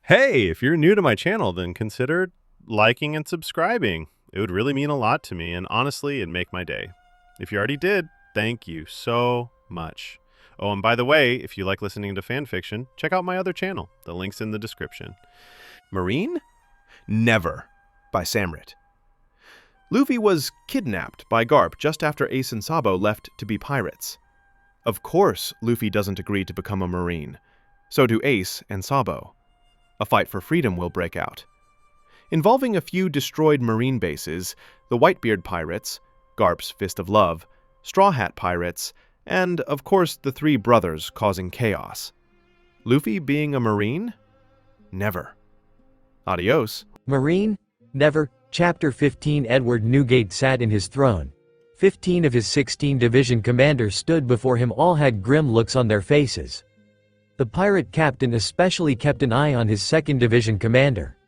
Hey, if you're new to my channel, then consider liking and subscribing. It would really mean a lot to me, and honestly, it'd make my day. If you already did, thank you so much. Oh, and by the way, if you like listening to fan fiction, check out my other channel. The link's in the description. Marine? Never, by Samrit. Luffy was kidnapped by Garp just after Ace and Sabo left to be pirates. Of course, Luffy doesn't agree to become a Marine. So do Ace and Sabo. A fight for freedom will break out. Involving a few destroyed Marine bases, the Whitebeard pirates, Garp's Fist of Love, Straw Hat pirates, and, of course, the three brothers causing chaos. Luffy being a Marine? Never. Adios. Marine? Never. Chapter 15. Edward Newgate sat in his throne. 15 of his 16 division commanders stood before him. All had grim looks on their faces. The pirate captain especially kept an eye on his 2nd division commander.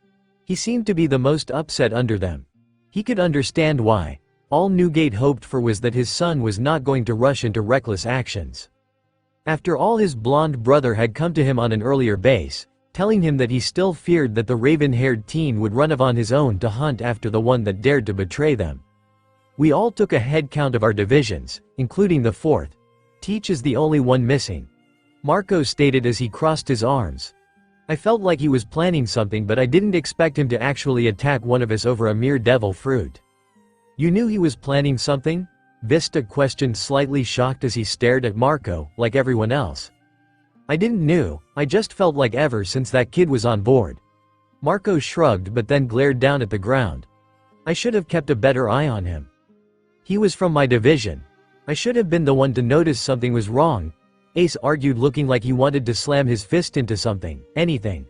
He seemed to be the most upset under them. He could understand why. All Newgate hoped for was that his son was not going to rush into reckless actions. After all, his blonde brother had come to him on an earlier base, telling him that he still feared that the raven-haired teen would run off on his own to hunt after the one that dared to betray them. We all took a head count of our divisions, including the 4th. Teach is the only one missing. Marco stated as he crossed his arms. I felt like he was planning something, but I didn't expect him to actually attack one of us over a mere devil fruit. You knew he was planning something? Vista questioned, slightly shocked as he stared at Marco, like everyone else. I didn't know, I just felt like ever since that kid was on board. Marco shrugged but then glared down at the ground. I should have kept a better eye on him. He was from my division. I should have been the one to notice something was wrong. Ace argued, looking like he wanted to slam his fist into something, anything.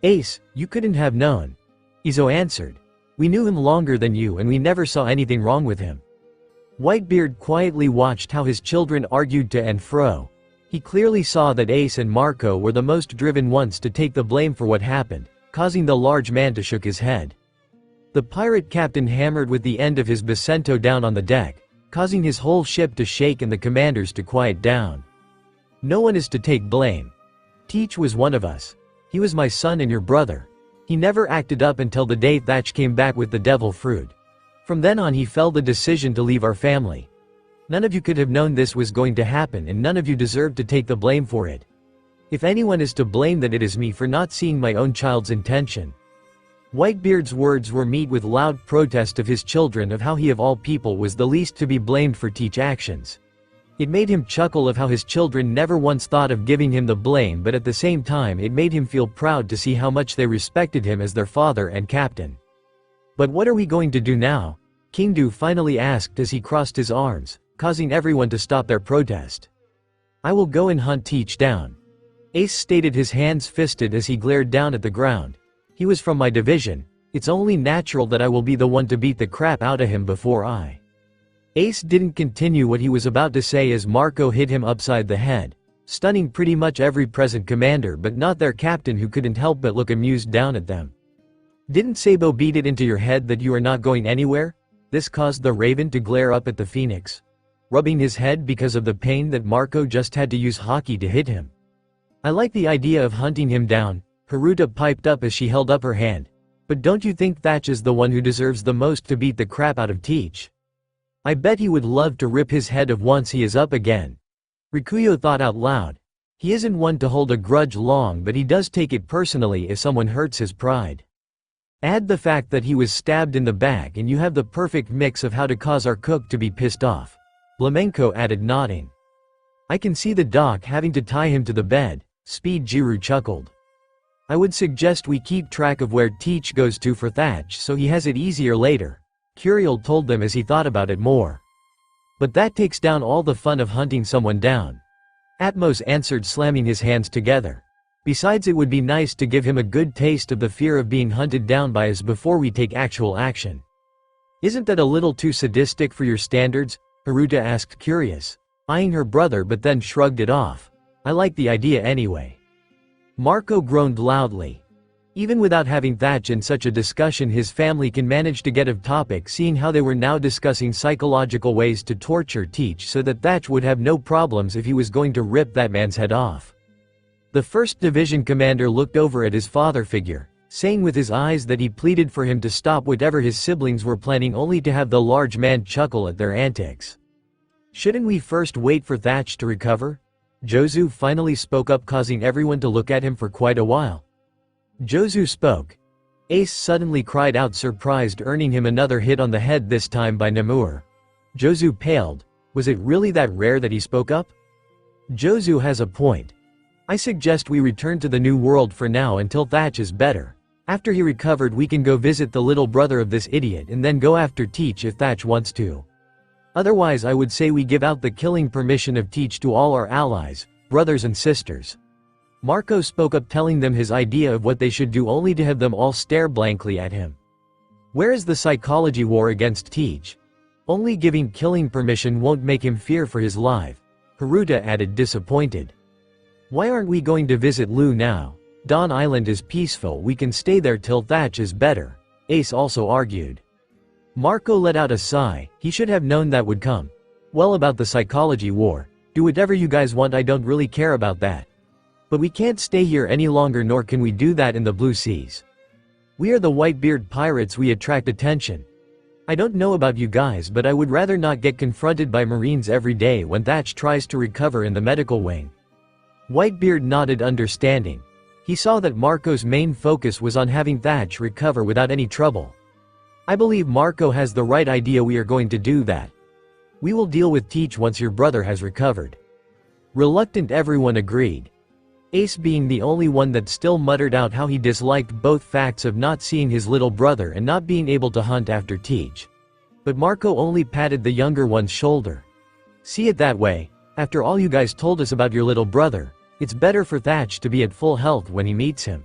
Ace, you couldn't have known. Izo answered. We knew him longer than you and we never saw anything wrong with him. Whitebeard quietly watched how his children argued to and fro. He clearly saw that Ace and Marco were the most driven ones to take the blame for what happened, causing the large man to shake his head. The pirate captain hammered with the end of his bacento down on the deck, causing his whole ship to shake and the commanders to quiet down. No one is to take blame. Teach was one of us. He was my son and your brother. He never acted up until the day Thatch came back with the devil fruit. From then on he felt the decision to leave our family. None of you could have known this was going to happen and none of you deserve to take the blame for it. If anyone is to blame, then it is me for not seeing my own child's intention. Whitebeard's words were met with loud protest of his children of how he of all people was the least to be blamed for Teach actions. It made him chuckle of how his children never once thought of giving him the blame, but at the same time it made him feel proud to see how much they respected him as their father and captain. But what are we going to do now? Kingdu finally asked as he crossed his arms, causing everyone to stop their protest. I will go and hunt Teach down. Ace stated, his hands fisted as he glared down at the ground. He was from my division. It's only natural that I will be the one to beat the crap out of him before I. Ace didn't continue what he was about to say as Marco hit him upside the head, stunning pretty much every present commander but not their captain, who couldn't help but look amused down at them. Didn't Sabo beat it into your head that you are not going anywhere? This caused the Raven to glare up at the Phoenix, rubbing his head because of the pain that Marco just had to use hockey to hit him. I like the idea of hunting him down, Haruta piped up as she held up her hand. But don't you think Thatch is the one who deserves the most to beat the crap out of Teach? I bet he would love to rip his head off once he is up again. Rikuyo thought out loud. He isn't one to hold a grudge long, but he does take it personally if someone hurts his pride. Add the fact that he was stabbed in the back and you have the perfect mix of how to cause our cook to be pissed off. Flamenco added, nodding. I can see the doc having to tie him to the bed. Speed Jiru chuckled. I would suggest we keep track of where Teach goes to for Thatch so he has it easier later, Curiel told them as he thought about it more. But that takes down all the fun of hunting someone down. Atmos answered, slamming his hands together. Besides, it would be nice to give him a good taste of the fear of being hunted down by us before we take actual action. Isn't that a little too sadistic for your standards? Haruta asked, curious, eyeing her brother, but then shrugged it off. I like the idea anyway. Marco groaned loudly. Even without having Thatch in such a discussion, his family can manage to get off topic, seeing how they were now discussing psychological ways to torture Teach so that Thatch would have no problems if he was going to rip that man's head off. The 1st Division commander looked over at his father figure, saying with his eyes that he pleaded for him to stop whatever his siblings were planning, only to have the large man chuckle at their antics. "Shouldn't we first wait for Thatch to recover?" Jozu finally spoke up, causing everyone to look at him for quite a while. Jozu spoke. Ace suddenly cried out, surprised, earning him another hit on the head, this time by Namur. Jozu paled. Was it really that rare that he spoke up? Jozu has a point. I suggest we return to the New World for now until Thatch is better. After he recovered, we can go visit the little brother of this idiot and then go after Teach if Thatch wants to. Otherwise, I would say we give out the killing permission of Teach to all our allies, brothers and sisters. Marco spoke up, telling them his idea of what they should do, only to have them all stare blankly at him. Where is the psychology war against Teach? Only giving killing permission won't make him fear for his life, Haruta added, disappointed. Why aren't we going to visit Lu now? Dawn Island is peaceful, we can stay there till Thatch is better, Ace also argued. Marco let out a sigh. He should have known that would come. Well, about the psychology war, do whatever you guys want, I don't really care about that. But we can't stay here any longer, nor can we do that in the blue seas. We are the Whitebeard pirates, we attract attention. I don't know about you guys, but I would rather not get confronted by Marines every day when Thatch tries to recover in the medical wing. Whitebeard nodded, understanding. He saw that Marco's main focus was on having Thatch recover without any trouble. I believe Marco has the right idea, we are going to do that. We will deal with Teach once your brother has recovered. Reluctant, everyone agreed. Ace being the only one that still muttered out how he disliked both facts of not seeing his little brother and not being able to hunt after Teach. But Marco only patted the younger one's shoulder. See it that way, after all you guys told us about your little brother, it's better for Thatch to be at full health when he meets him.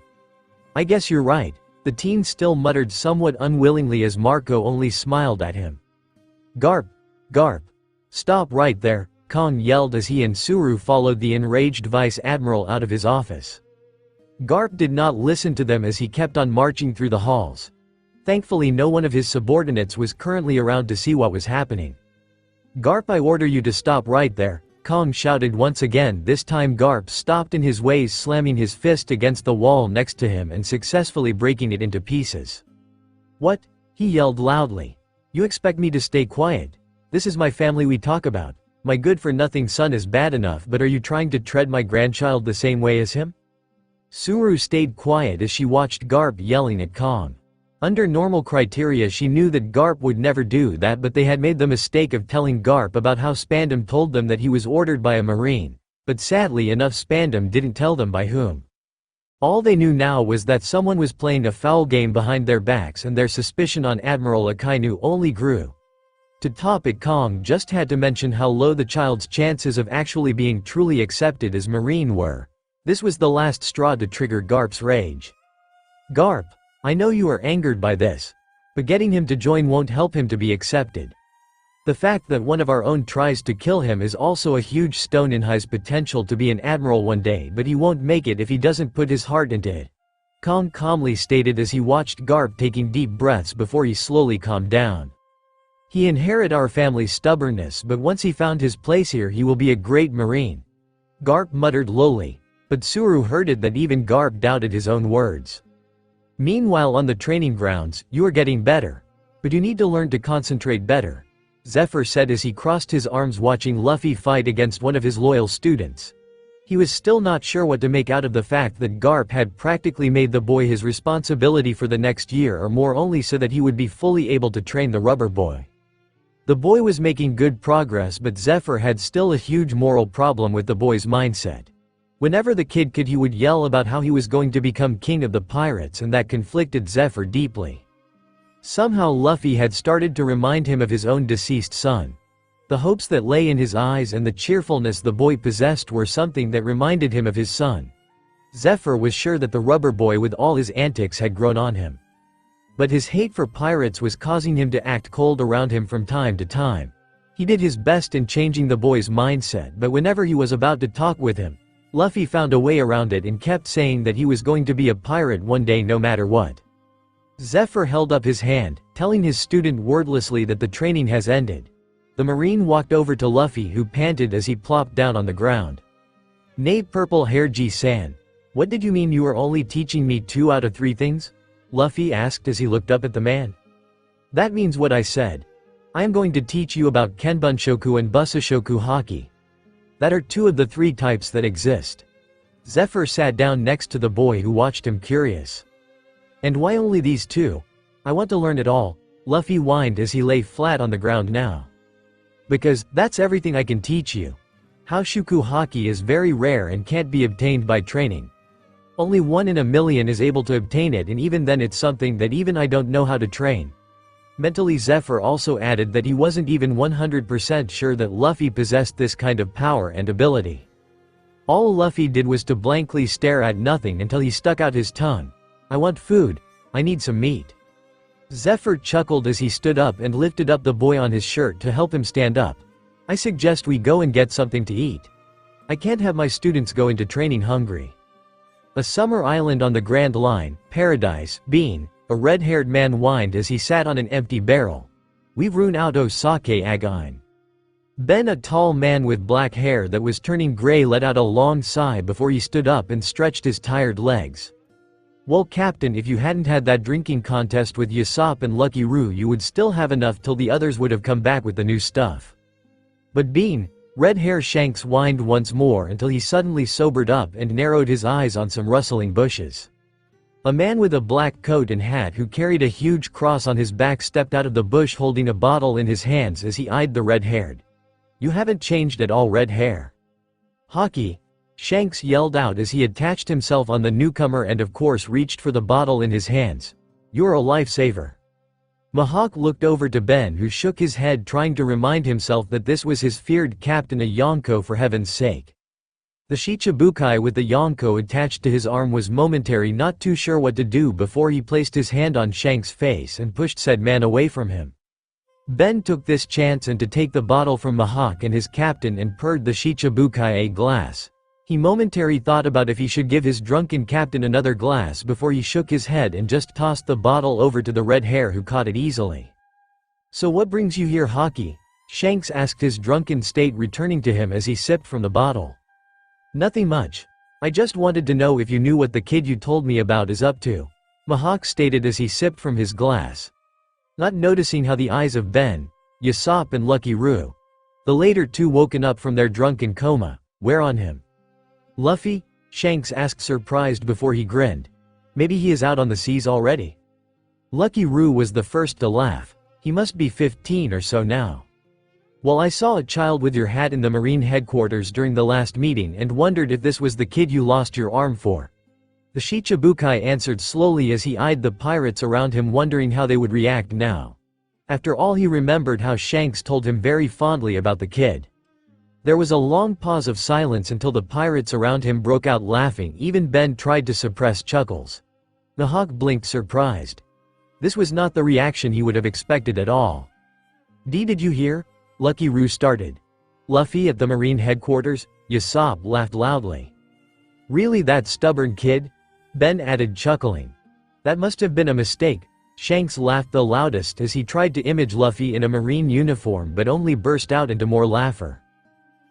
I guess you're right, the teen still muttered somewhat unwillingly as Marco only smiled at him. Garp, Garp. Stop right there, Kong yelled as he and Suru followed the enraged Vice Admiral out of his office. Garp did not listen to them as he kept on marching through the halls. Thankfully, no one of his subordinates was currently around to see what was happening. Garp, I order you to stop right there, Kong shouted once again. This time Garp stopped in his ways, slamming his fist against the wall next to him and successfully breaking it into pieces. What? He yelled loudly. You expect me to stay quiet? This is my family we talk about. My good-for-nothing son is bad enough, but are you trying to treat my grandchild the same way as him? Suru stayed quiet as she watched Garp yelling at Kong. Under normal criteria, she knew that Garp would never do that, but they had made the mistake of telling Garp about how Spandam told them that he was ordered by a Marine, but sadly enough Spandam didn't tell them by whom. All they knew now was that someone was playing a foul game behind their backs, and their suspicion on Admiral Akainu only grew. To top it, Kong just had to mention how low the child's chances of actually being truly accepted as Marine were. This was the last straw to trigger Garp's rage. Garp, I know you are angered by this, but getting him to join won't help him to be accepted. The fact that one of our own tries to kill him is also a huge stone in his potential to be an admiral one day, but he won't make it if he doesn't put his heart into it, Kong calmly stated as he watched Garp taking deep breaths before he slowly calmed down. He inherited our family's stubbornness, but once he found his place here he will be a great Marine. Garp muttered lowly, but Suru heard it that even Garp doubted his own words. Meanwhile, on the training grounds, you are getting better. But you need to learn to concentrate better, Zephyr said as he crossed his arms watching Luffy fight against one of his loyal students. He was still not sure what to make out of the fact that Garp had practically made the boy his responsibility for the next year or more, only so that he would be fully able to train the rubber boy. The boy was making good progress, but Zephyr had still a huge moral problem with the boy's mindset. Whenever the kid could, he would yell about how he was going to become king of the pirates, and that conflicted Zephyr deeply. Somehow Luffy had started to remind him of his own deceased son. The hopes that lay in his eyes and the cheerfulness the boy possessed were something that reminded him of his son. Zephyr was sure that the rubber boy with all his antics had grown on him. But his hate for pirates was causing him to act cold around him from time to time. He did his best in changing the boy's mindset, but whenever he was about to talk with him, Luffy found a way around it and kept saying that he was going to be a pirate one day no matter what. Zephyr held up his hand, telling his student wordlessly that the training has ended. The Marine walked over to Luffy, who panted as he plopped down on the ground. Nay, purple-haired G-san. What did you mean you were only teaching me 2 out of 3 things? Luffy asked as he looked up at the man. That means what I said. I am going to teach you about Kenbunshoku and Busashoku haki. That are 2 of the 3 types that exist. Zephyr sat down next to the boy who watched him curious. And why only these 2? I want to learn it all, Luffy whined as he lay flat on the ground now. Because, that's everything I can teach you. Houshuku haki is very rare and can't be obtained by training. Only 1 in a million is able to obtain it, and even then it's something that even I don't know how to train. Mentally, Zephyr also added that he wasn't even 100% sure that Luffy possessed this kind of power and ability. All Luffy did was to blankly stare at nothing until he stuck out his tongue. I want food. I need some meat. Zephyr chuckled as he stood up and lifted up the boy on his shirt to help him stand up. I suggest we go and get something to eat. I can't have my students go into training hungry. A summer island on the Grand Line, Paradise, Bean, a red-haired man whined as he sat on an empty barrel. We've run out o sake again. Ben, a tall man with black hair that was turning gray, let out a long sigh before he stood up and stretched his tired legs. Well, Captain, if you hadn't had that drinking contest with Usopp and Lucky Roo, you would still have enough till the others would have come back with the new stuff. But Bean, red hair Shanks whined once more until he suddenly sobered up and narrowed his eyes on some rustling bushes. A man with a black coat and hat who carried a huge cross on his back stepped out of the bush holding a bottle in his hands as he eyed the red-haired. You haven't changed at all, red hair. Haki, Shanks yelled out as he attached himself on the newcomer and of course reached for the bottle in his hands. You're a lifesaver. Mihawk looked over to Ben, who shook his head trying to remind himself that this was his feared captain, a Yonko, for heaven's sake. The Shichibukai with the Yonko attached to his arm was momentary, not too sure what to do before he placed his hand on Shanks' face and pushed said man away from him. Ben took this chance and to take the bottle from Mihawk and his captain and poured the Shichibukai a glass. He momentarily thought about if he should give his drunken captain another glass before he shook his head and just tossed the bottle over to the red hair, who caught it easily. So what brings you here, Haki? Shanks asked, his drunken state returning to him as he sipped from the bottle. Nothing much. I just wanted to know if you knew what the kid you told me about is up to, Mihawk stated as he sipped from his glass. Not noticing how the eyes of Ben, Usopp and Lucky Roo, the later 2 woken up from their drunken coma, were on him. Luffy? Shanks asked, surprised before he grinned. Maybe he is out on the seas already. Lucky Roo was the first to laugh. He must be 15 or so now. Well, I saw a child with your hat in the Marine headquarters during the last meeting and wondered if this was the kid you lost your arm for. The Shichibukai answered slowly as he eyed the pirates around him, wondering how they would react now. After all, he remembered how Shanks told him very fondly about the kid. There was a long pause of silence until the pirates around him broke out laughing. Even Ben tried to suppress chuckles. Mihawk blinked, surprised. This was not the reaction he would have expected at all. Did you hear? Lucky Roo started. Luffy at the Marine headquarters? Usopp laughed loudly. Really, that stubborn kid? Ben added, chuckling. That must have been a mistake. Shanks laughed the loudest as he tried to image Luffy in a Marine uniform, but only burst out into more laughter.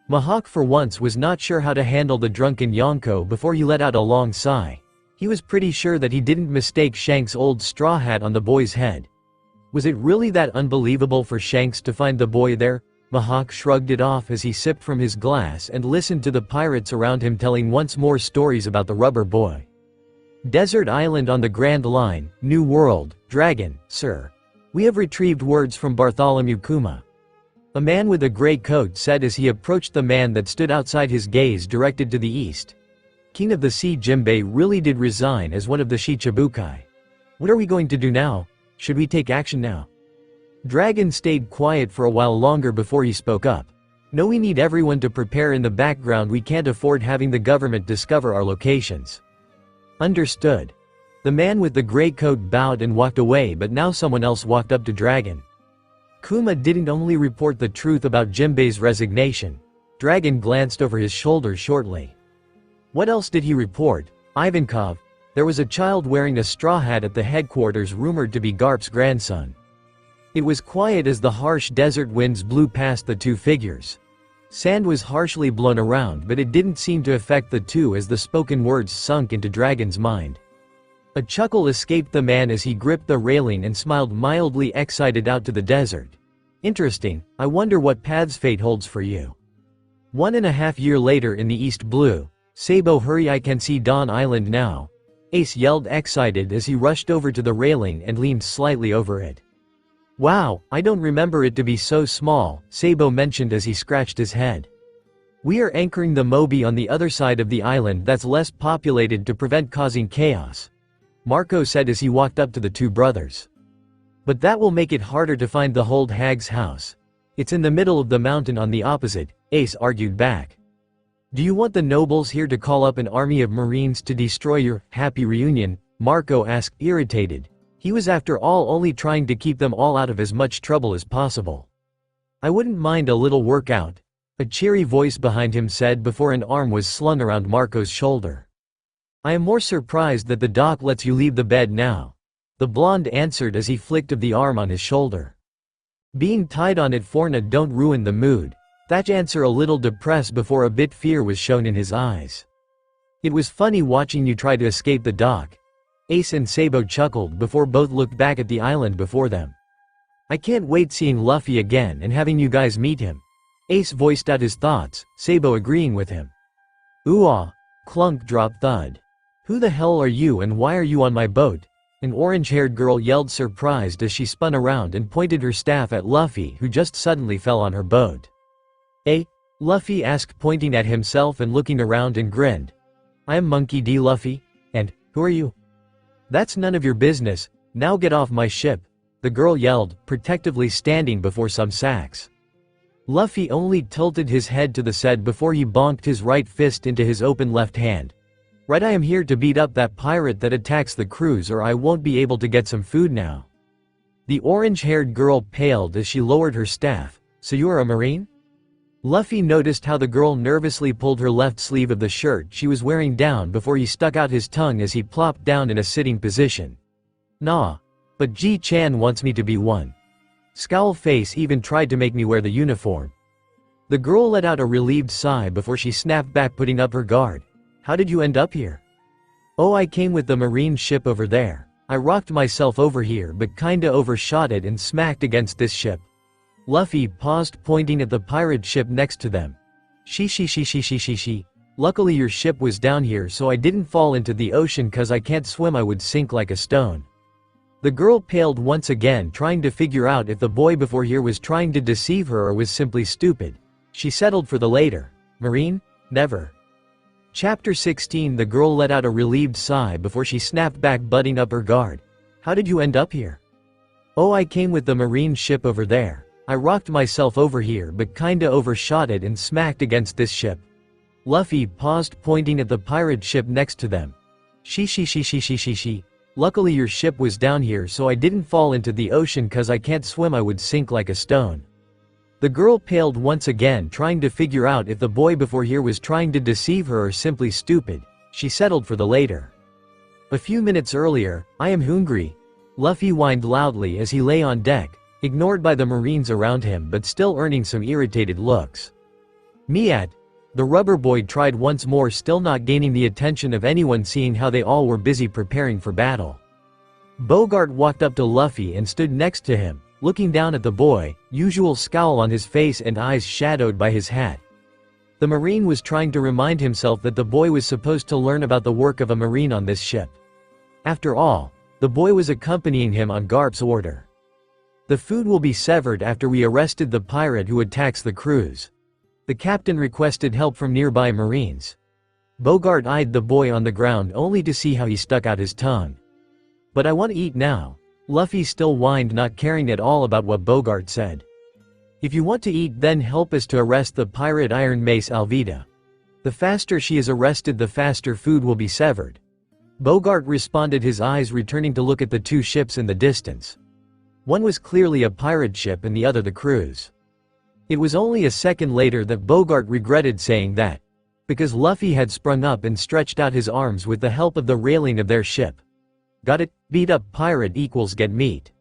Mihawk for once was not sure how to handle the drunken Yonko before he let out a long sigh. He was pretty sure that he didn't mistake Shanks' old straw hat on the boy's head. Was it really that unbelievable for Shanks to find the boy there? Mihawk shrugged it off as he sipped from his glass and listened to the pirates around him telling once more stories about the rubber boy. Desert Island on the Grand Line, New World, Dragon, sir. We have retrieved words from Bartholomew Kuma. A man with a gray coat said as he approached the man that stood outside, his gaze directed to the east. King of the Sea Jimbei really did resign as one of the Shichibukai. What are we going to do now? Should we take action now? Dragon stayed quiet for a while longer before he spoke up. No, we need everyone to prepare in the background. We can't afford having the government discover our locations. Understood. The man with the gray coat bowed and walked away, but now someone else walked up to Dragon. Kuma didn't only report the truth about Jimbei's resignation. Dragon glanced over his shoulder shortly. What else did he report? Ivankov. There was a child wearing a straw hat at the headquarters rumored to be Garp's grandson. It was quiet as the harsh desert winds blew past the 2 figures. Sand was harshly blown around, but it didn't seem to affect the two as the spoken words sunk into Dragon's mind. A chuckle escaped the man as he gripped the railing and smiled mildly excited out to the desert. Interesting, I wonder what paths fate holds for you. 1.5 years later in the East Blue, Sabo, hurry, I can see Dawn Island now. Ace yelled excited as he rushed over to the railing and leaned slightly over it. Wow, I don't remember it to be so small, Sabo mentioned as he scratched his head. We are anchoring the Moby on the other side of the island that's less populated to prevent causing chaos, Marco said as he walked up to the two brothers. But that will make it harder to find the Hold Hag's house. It's in the middle of the mountain on the opposite, Ace argued back. Do you want the nobles here to call up an army of Marines to destroy your happy reunion? Marco asked, irritated. He was after all only trying to keep them all out of as much trouble as possible. I wouldn't mind a little workout, a cheery voice behind him said before an arm was slung around Marco's shoulder. I am more surprised that the doc lets you leave the bed now, the blonde answered as he flicked of the arm on his shoulder. Being tied on it Forna don't ruin the mood. That answer a little depressed before a bit fear was shown in his eyes. It was funny watching you try to escape the dock. Ace and Sabo chuckled before both looked back at the island before them. I can't wait seeing Luffy again and having you guys meet him. Ace voiced out his thoughts, Sabo agreeing with him. Ooh-ah, clunk drop thud. Who the hell are you and why are you on my boat? An orange-haired girl yelled surprised as she spun around and pointed her staff at Luffy who just suddenly fell on her boat. Eh? Luffy asked pointing at himself and looking around and grinned. I'm Monkey D. Luffy, and, who are you? That's none of your business, now get off my ship, the girl yelled, protectively standing before some sacks. Luffy only tilted his head to the side before he bonked his right fist into his open left hand. Right, I am here to beat up that pirate that attacks the cruise or I won't be able to get some food now. The orange-haired girl paled as she lowered her staff. So you are a Marine? Luffy noticed how the girl nervously pulled her left sleeve of the shirt she was wearing down before he stuck out his tongue as he plopped down in a sitting position. Nah. But G-chan wants me to be one. Scowl Face even tried to make me wear the uniform. The girl let out a relieved sigh before she snapped back, putting up her guard. How did you end up here? Oh, I came with the Marine ship over there. I rocked myself over here but kinda overshot it and smacked against this ship. Luffy paused, pointing at the pirate ship next to them. She. Luckily your ship was down here so I didn't fall into the ocean cause I can't swim, I would sink like a stone. The girl paled once again, trying to figure out if the boy before here was trying to deceive her or was simply stupid. She settled for the later. Marine? Never. Chapter 16. The girl let out a relieved sigh before she snapped back, butting up her guard. How did you end up here? Oh, I came with the Marine ship over there. I rocked myself over here but kinda overshot it and smacked against this ship. Luffy paused, pointing at the pirate ship next to them. She. Luckily your ship was down here so I didn't fall into the ocean cause I can't swim, I would sink like a stone. The girl paled once again, trying to figure out if the boy before here was trying to deceive her or simply stupid. She settled for the later. A few minutes earlier, I am hungry. Luffy whined loudly as he lay on deck, ignored by the Marines around him but still earning some irritated looks. Miat. The rubber boy tried once more, still not gaining the attention of anyone, seeing how they all were busy preparing for battle. Bogart walked up to Luffy and stood next to him, looking down at the boy, usual scowl on his face and eyes shadowed by his hat. The Marine was trying to remind himself that the boy was supposed to learn about the work of a Marine on this ship. After all, the boy was accompanying him on Garp's order. The food will be severed after we arrested the pirate who attacks the cruise. The captain requested help from nearby Marines. Bogart eyed the boy on the ground only to see how he stuck out his tongue. But I want to eat now. Luffy still whined, not caring at all about what Bogart said. If you want to eat, then help us to arrest the pirate Iron Mace Alvida. The faster she is arrested, the faster food will be severed. Bogart responded, his eyes returning to look at the two ships in the distance. One was clearly a pirate ship and the other the cruise. It was only a second later that Bogart regretted saying that, because Luffy had sprung up and stretched out his arms with the help of the railing of their ship. Got it? Beat up pirate equals get meat.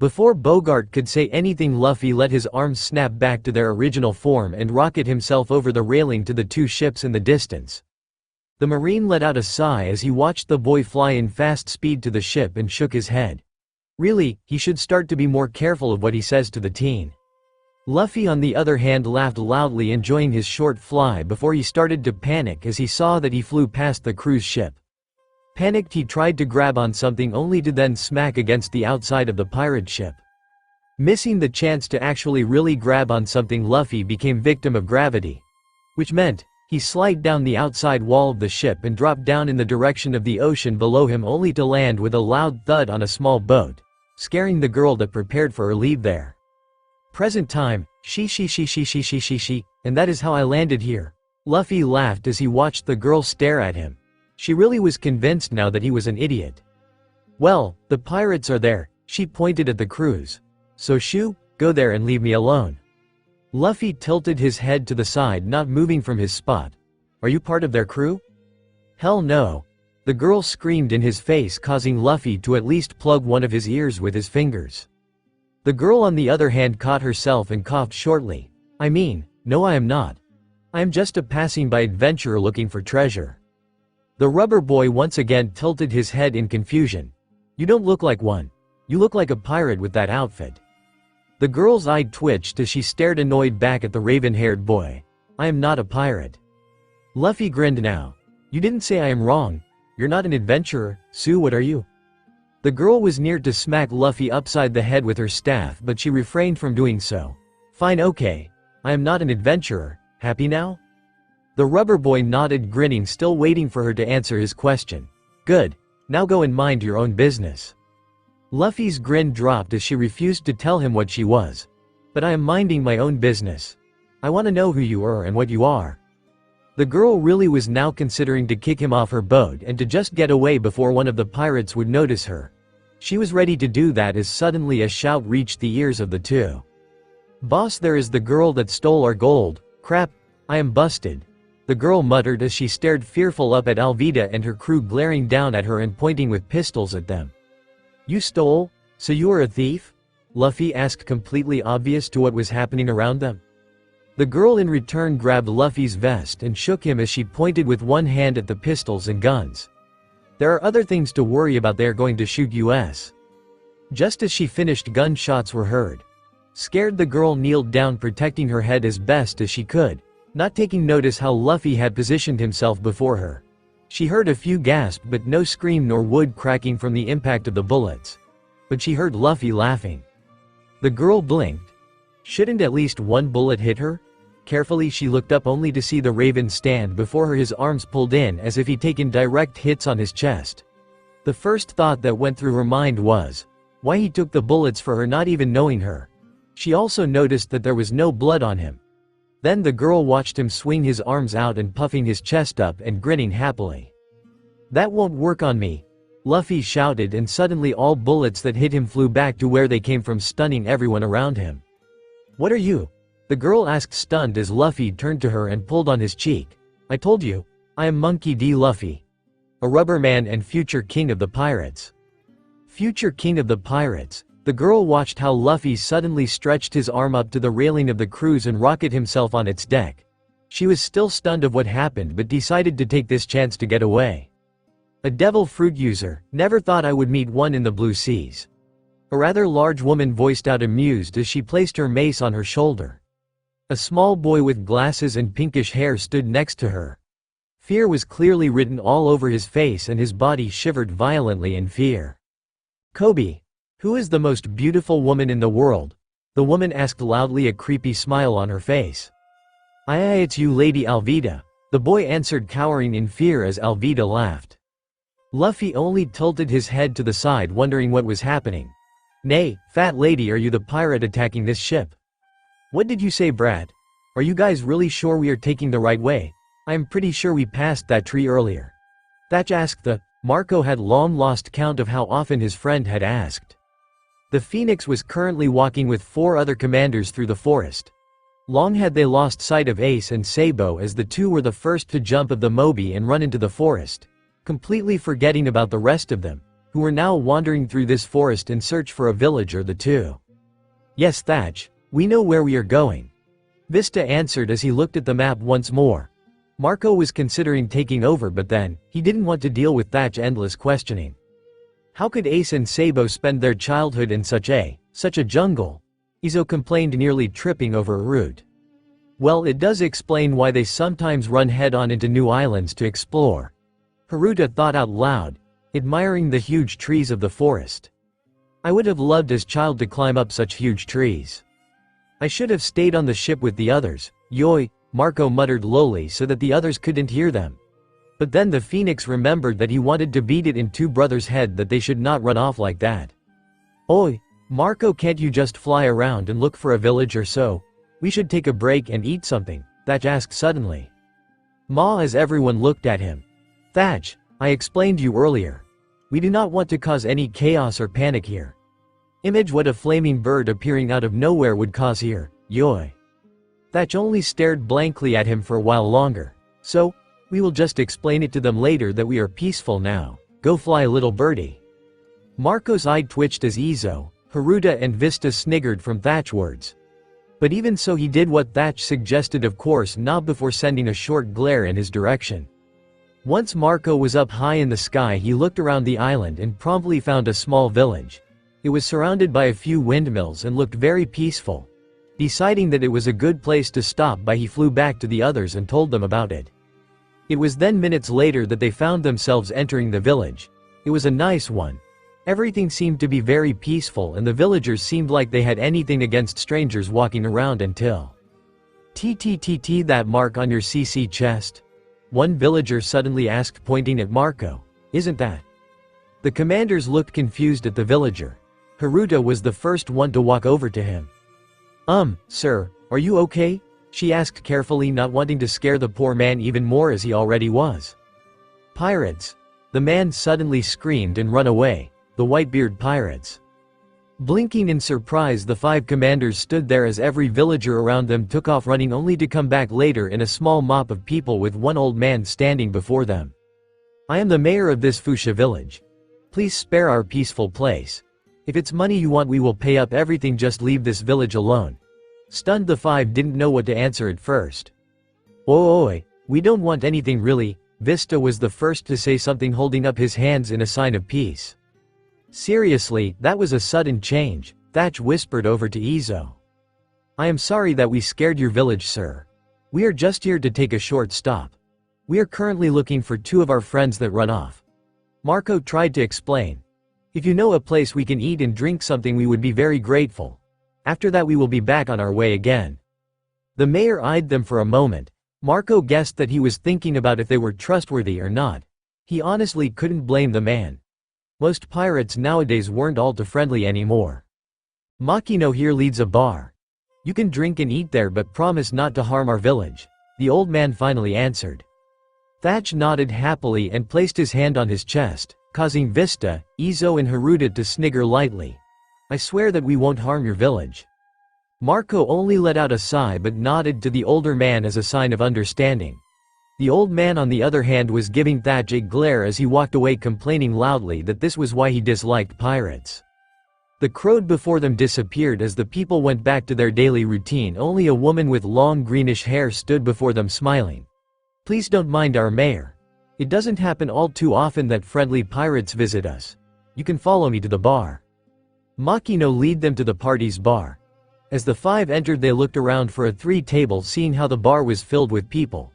Before Bogart could say anything, Luffy let his arms snap back to their original form and rocket himself over the railing to the two ships in the distance. The Marine let out a sigh as he watched the boy fly in fast speed to the ship and shook his head. Really, he should start to be more careful of what he says to the teen. Luffy on the other hand laughed loudly, enjoying his short fly before he started to panic as he saw that he flew past the cruise ship. Panicked, he tried to grab on something only to then smack against the outside of the pirate ship. Missing the chance to actually really grab on something, Luffy became victim of gravity. Which meant, he slid down the outside wall of the ship and dropped down in the direction of the ocean below him, only to land with a loud thud on a small boat, scaring the girl that prepared for her leave there. Present time, she, and that is how I landed here. Luffy laughed as he watched the girl stare at him. She really was convinced now that he was an idiot. Well, the pirates are there, she pointed at the cruise. So shoo, go there and leave me alone. Luffy tilted his head to the side, not moving from his spot. Are you part of their crew? Hell no. The girl screamed in his face, causing Luffy to at least plug one of his ears with his fingers. The girl on the other hand caught herself and coughed shortly. I mean, no, I am not. I am just a passing by adventurer looking for treasure. The rubber boy once again tilted his head in confusion. You don't look like one. You look like a pirate with that outfit. The girl's eye twitched as she stared annoyed back at the raven-haired boy. I am not a pirate. Luffy grinned now. You didn't say I am wrong. You're not an adventurer, Sue, what are you? The girl was near to smack Luffy upside the head with her staff, but she refrained from doing so. Fine, okay. I am not an adventurer. Happy now? The rubber boy nodded, grinning, still waiting for her to answer his question. Good. Now go and mind your own business. Luffy's grin dropped as she refused to tell him what she was. But I am minding my own business. I want to know who you are and what you are. The girl really was now considering to kick him off her boat and to just get away before one of the pirates would notice her. She was ready to do that as suddenly a shout reached the ears of the two. Boss, there is the girl that stole our gold. Crap, I am busted. The girl muttered as she stared fearful up at Alvida and her crew glaring down at her and pointing with pistols at them. You stole? So you are a thief? Luffy asked, completely oblivious to what was happening around them. The girl in return grabbed Luffy's vest and shook him as she pointed with one hand at the pistols and guns. There are other things to worry about, they are going to shoot us. Just as she finished, gunshots were heard. Scared, the girl kneeled down, protecting her head as best as she could, not taking notice how Luffy had positioned himself before her. She heard a few gasps but no scream nor wood cracking from the impact of the bullets. But she heard Luffy laughing. The girl blinked. Shouldn't at least one bullet hit her? Carefully she looked up only to see the raven stand before her, his arms pulled in as if he'd taken direct hits on his chest. The first thought that went through her mind was, why he took the bullets for her, not even knowing her. She also noticed that there was no blood on him. Then the girl watched him swing his arms out and puffing his chest up and grinning happily. That won't work on me, Luffy shouted, and suddenly all bullets that hit him flew back to where they came from, stunning everyone around him. What are you? The girl asked, stunned, as Luffy turned to her and pulled on his cheek. I told you, I am Monkey D. Luffy. A rubber man and future king of the pirates. Future king of the pirates. The girl watched how Luffy suddenly stretched his arm up to the railing of the cruise and rocketed himself on its deck. She was still stunned of what happened but decided to take this chance to get away. A devil fruit user, never thought I would meet one in the blue seas. A rather large woman voiced out, amused, as she placed her mace on her shoulder. A small boy with glasses and pinkish hair stood next to her. Fear was clearly written all over his face and his body shivered violently in fear. Kobe. Who is the most beautiful woman in the world? The woman asked loudly, a creepy smile on her face. It's you, Lady Alvida. The boy answered, cowering in fear as Alvida laughed. Luffy only tilted his head to the side, wondering what was happening. Nay, fat lady, are you the pirate attacking this ship? What did you say, Brad? Are you guys really sure we are taking the right way? I am pretty sure we passed that tree earlier. Thatch asked. Marco had long lost count of how often his friend had asked. The Phoenix was currently walking with 4 other commanders through the forest. Long had they lost sight of Ace and Sabo, as the two were the first to jump of the Moby and run into the forest, completely forgetting about the rest of them, who were now wandering through this forest in search for a village or the two. "Yes, Thatch, we know where we are going," Vista answered as he looked at the map once more. Marco was considering taking over, but then, he didn't want to deal with Thatch's endless questioning. How could Ace and Sabo spend their childhood in such a jungle? Izo complained, nearly tripping over a root. Well, it does explain why they sometimes run head-on into new islands to explore. Haruta thought out loud, admiring the huge trees of the forest. I would have loved as child to climb up such huge trees. I should have stayed on the ship with the others, yoi, Marco muttered lowly so that the others couldn't hear them. But then the phoenix remembered that he wanted to beat it in two brothers' head that they should not run off like that. Oi, Marco, can't you just fly around and look for a village or so? We should take a break and eat something, Thatch asked suddenly. Ma, as everyone looked at him. Thatch, I explained you earlier. We do not want to cause any chaos or panic here. Image what a flaming bird appearing out of nowhere would cause here, yoi. Thatch only stared blankly at him for a while longer. So, we will just explain it to them later that we are peaceful now. Go fly, little birdie. Marco's eye twitched as Izo, Haruta and Vista sniggered from Thatch's words. But even so, he did what Thatch suggested, of course not before sending a short glare in his direction. Once Marco was up high in the sky, he looked around the island and promptly found a small village. It was surrounded by a few windmills and looked very peaceful. Deciding that it was a good place to stop by, he flew back to the others and told them about it. It was then minutes later that they found themselves entering the village. It was a nice one. Everything seemed to be very peaceful and the villagers seemed like they had anything against strangers walking around until TTTT, that mark on your CC chest? One villager suddenly asked, pointing at Marco. Isn't that? The commanders looked confused at the villager. Haruta was the first one to walk over to him. Sir, are you okay? She asked carefully, not wanting to scare the poor man even more as he already was. Pirates! The man suddenly screamed and ran away. The Whitebeard pirates. Blinking in surprise, the five commanders stood there as every villager around them took off running, only to come back later in a small mob of people with one old man standing before them. I am the mayor of this Fuchsia village. Please spare our peaceful place. If it's money you want, we will pay up everything, just leave this village alone. Stunned, the five didn't know what to answer at first. Oi, we don't want anything really. Vista was the first to say something, holding up his hands in a sign of peace. Seriously, that was a sudden change, Thatch whispered over to Izo. I am sorry that we scared your village, sir. We are just here to take a short stop. We are currently looking for two of our friends that run off. Marco tried to explain. If you know a place we can eat and drink something, we would be very grateful. After that we will be back on our way again. The mayor eyed them for a moment. Marco guessed that he was thinking about if they were trustworthy or not. He honestly couldn't blame the man. Most pirates nowadays weren't all too friendly anymore. Makino here leads a bar. You can drink and eat there, but promise not to harm our village, the old man finally answered. Thatch nodded happily and placed his hand on his chest, causing Vista, Izo and Haruta to snigger lightly. I swear that we won't harm your village. Marco only let out a sigh but nodded to the older man as a sign of understanding. The old man, on the other hand, was giving Thatch a glare as he walked away, complaining loudly that this was why he disliked pirates. The crowd before them disappeared as the people went back to their daily routine. Only a woman with long greenish hair stood before them, smiling. Please don't mind our mayor. It doesn't happen all too often that friendly pirates visit us. You can follow me to the bar. Makino led them to the party's bar. As the five entered, they looked around for a table, seeing how the bar was filled with people.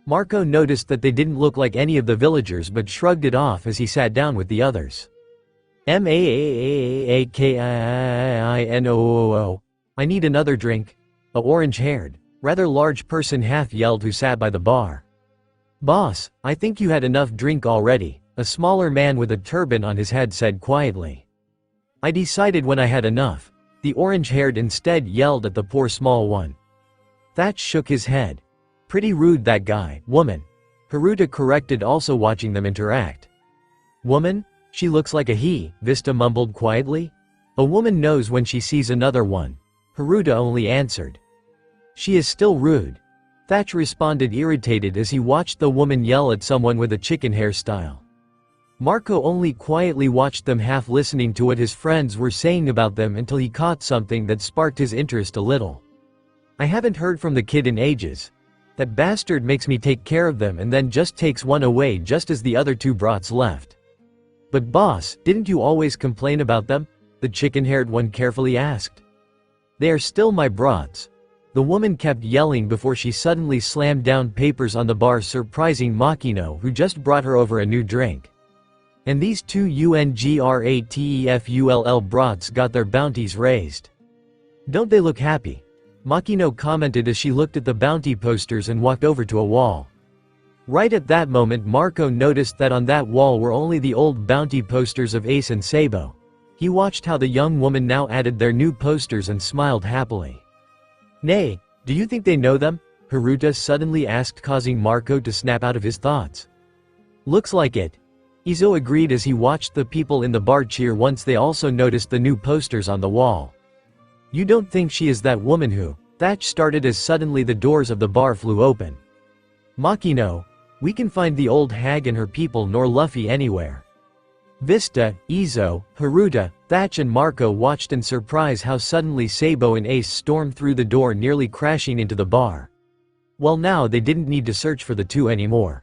Marco noticed that they didn't look like any of the villagers but shrugged it off as he sat down with the others. Maakino. I need another drink. A orange-haired, rather large person half yelled who sat by the bar. Boss, I think you had enough drink already, a smaller man with a turban on his head said quietly. I decided when I had enough. The orange-haired instead yelled at the poor small one. Thatch shook his head. Pretty rude, that guy. Woman. Haruta corrected, also watching them interact. Woman? She looks like a he, Vista mumbled quietly. A woman knows when she sees another one. Haruta only answered. She is still rude. Thatch responded, irritated as he watched the woman yell at someone with a chicken hairstyle. Marco only quietly watched them, half listening to what his friends were saying about them until he caught something that sparked his interest a little. "I haven't heard from the kid in ages. That bastard makes me take care of them and then just takes one away just as the other two brats left." "But boss, didn't you always complain about them?" the chicken-haired one carefully asked. "They are still my brats." The woman kept yelling before she suddenly slammed down papers on the bar, surprising Makino, who just brought her over a new drink. "And these two UNGRATEFULL brats got their bounties raised. Don't they look happy?" Makino commented as she looked at the bounty posters and walked over to a wall. Right at that moment, Marco noticed that on that wall were only the old bounty posters of Ace and Sabo. He watched how the young woman now added their new posters and smiled happily. "Nay, do you think they know them?" Haruta suddenly asked, causing Marco to snap out of his thoughts. "Looks like it." Izo agreed as he watched the people in the bar cheer once they also noticed the new posters on the wall. "You don't think she is that woman who—" Thatch started as suddenly the doors of the bar flew open. "Makino, we can find the old hag and her people nor Luffy anywhere." Vista, Izo, Haruta, Thatch and Marco watched in surprise how suddenly Sabo and Ace stormed through the door, nearly crashing into the bar. Well, now they didn't need to search for the two anymore.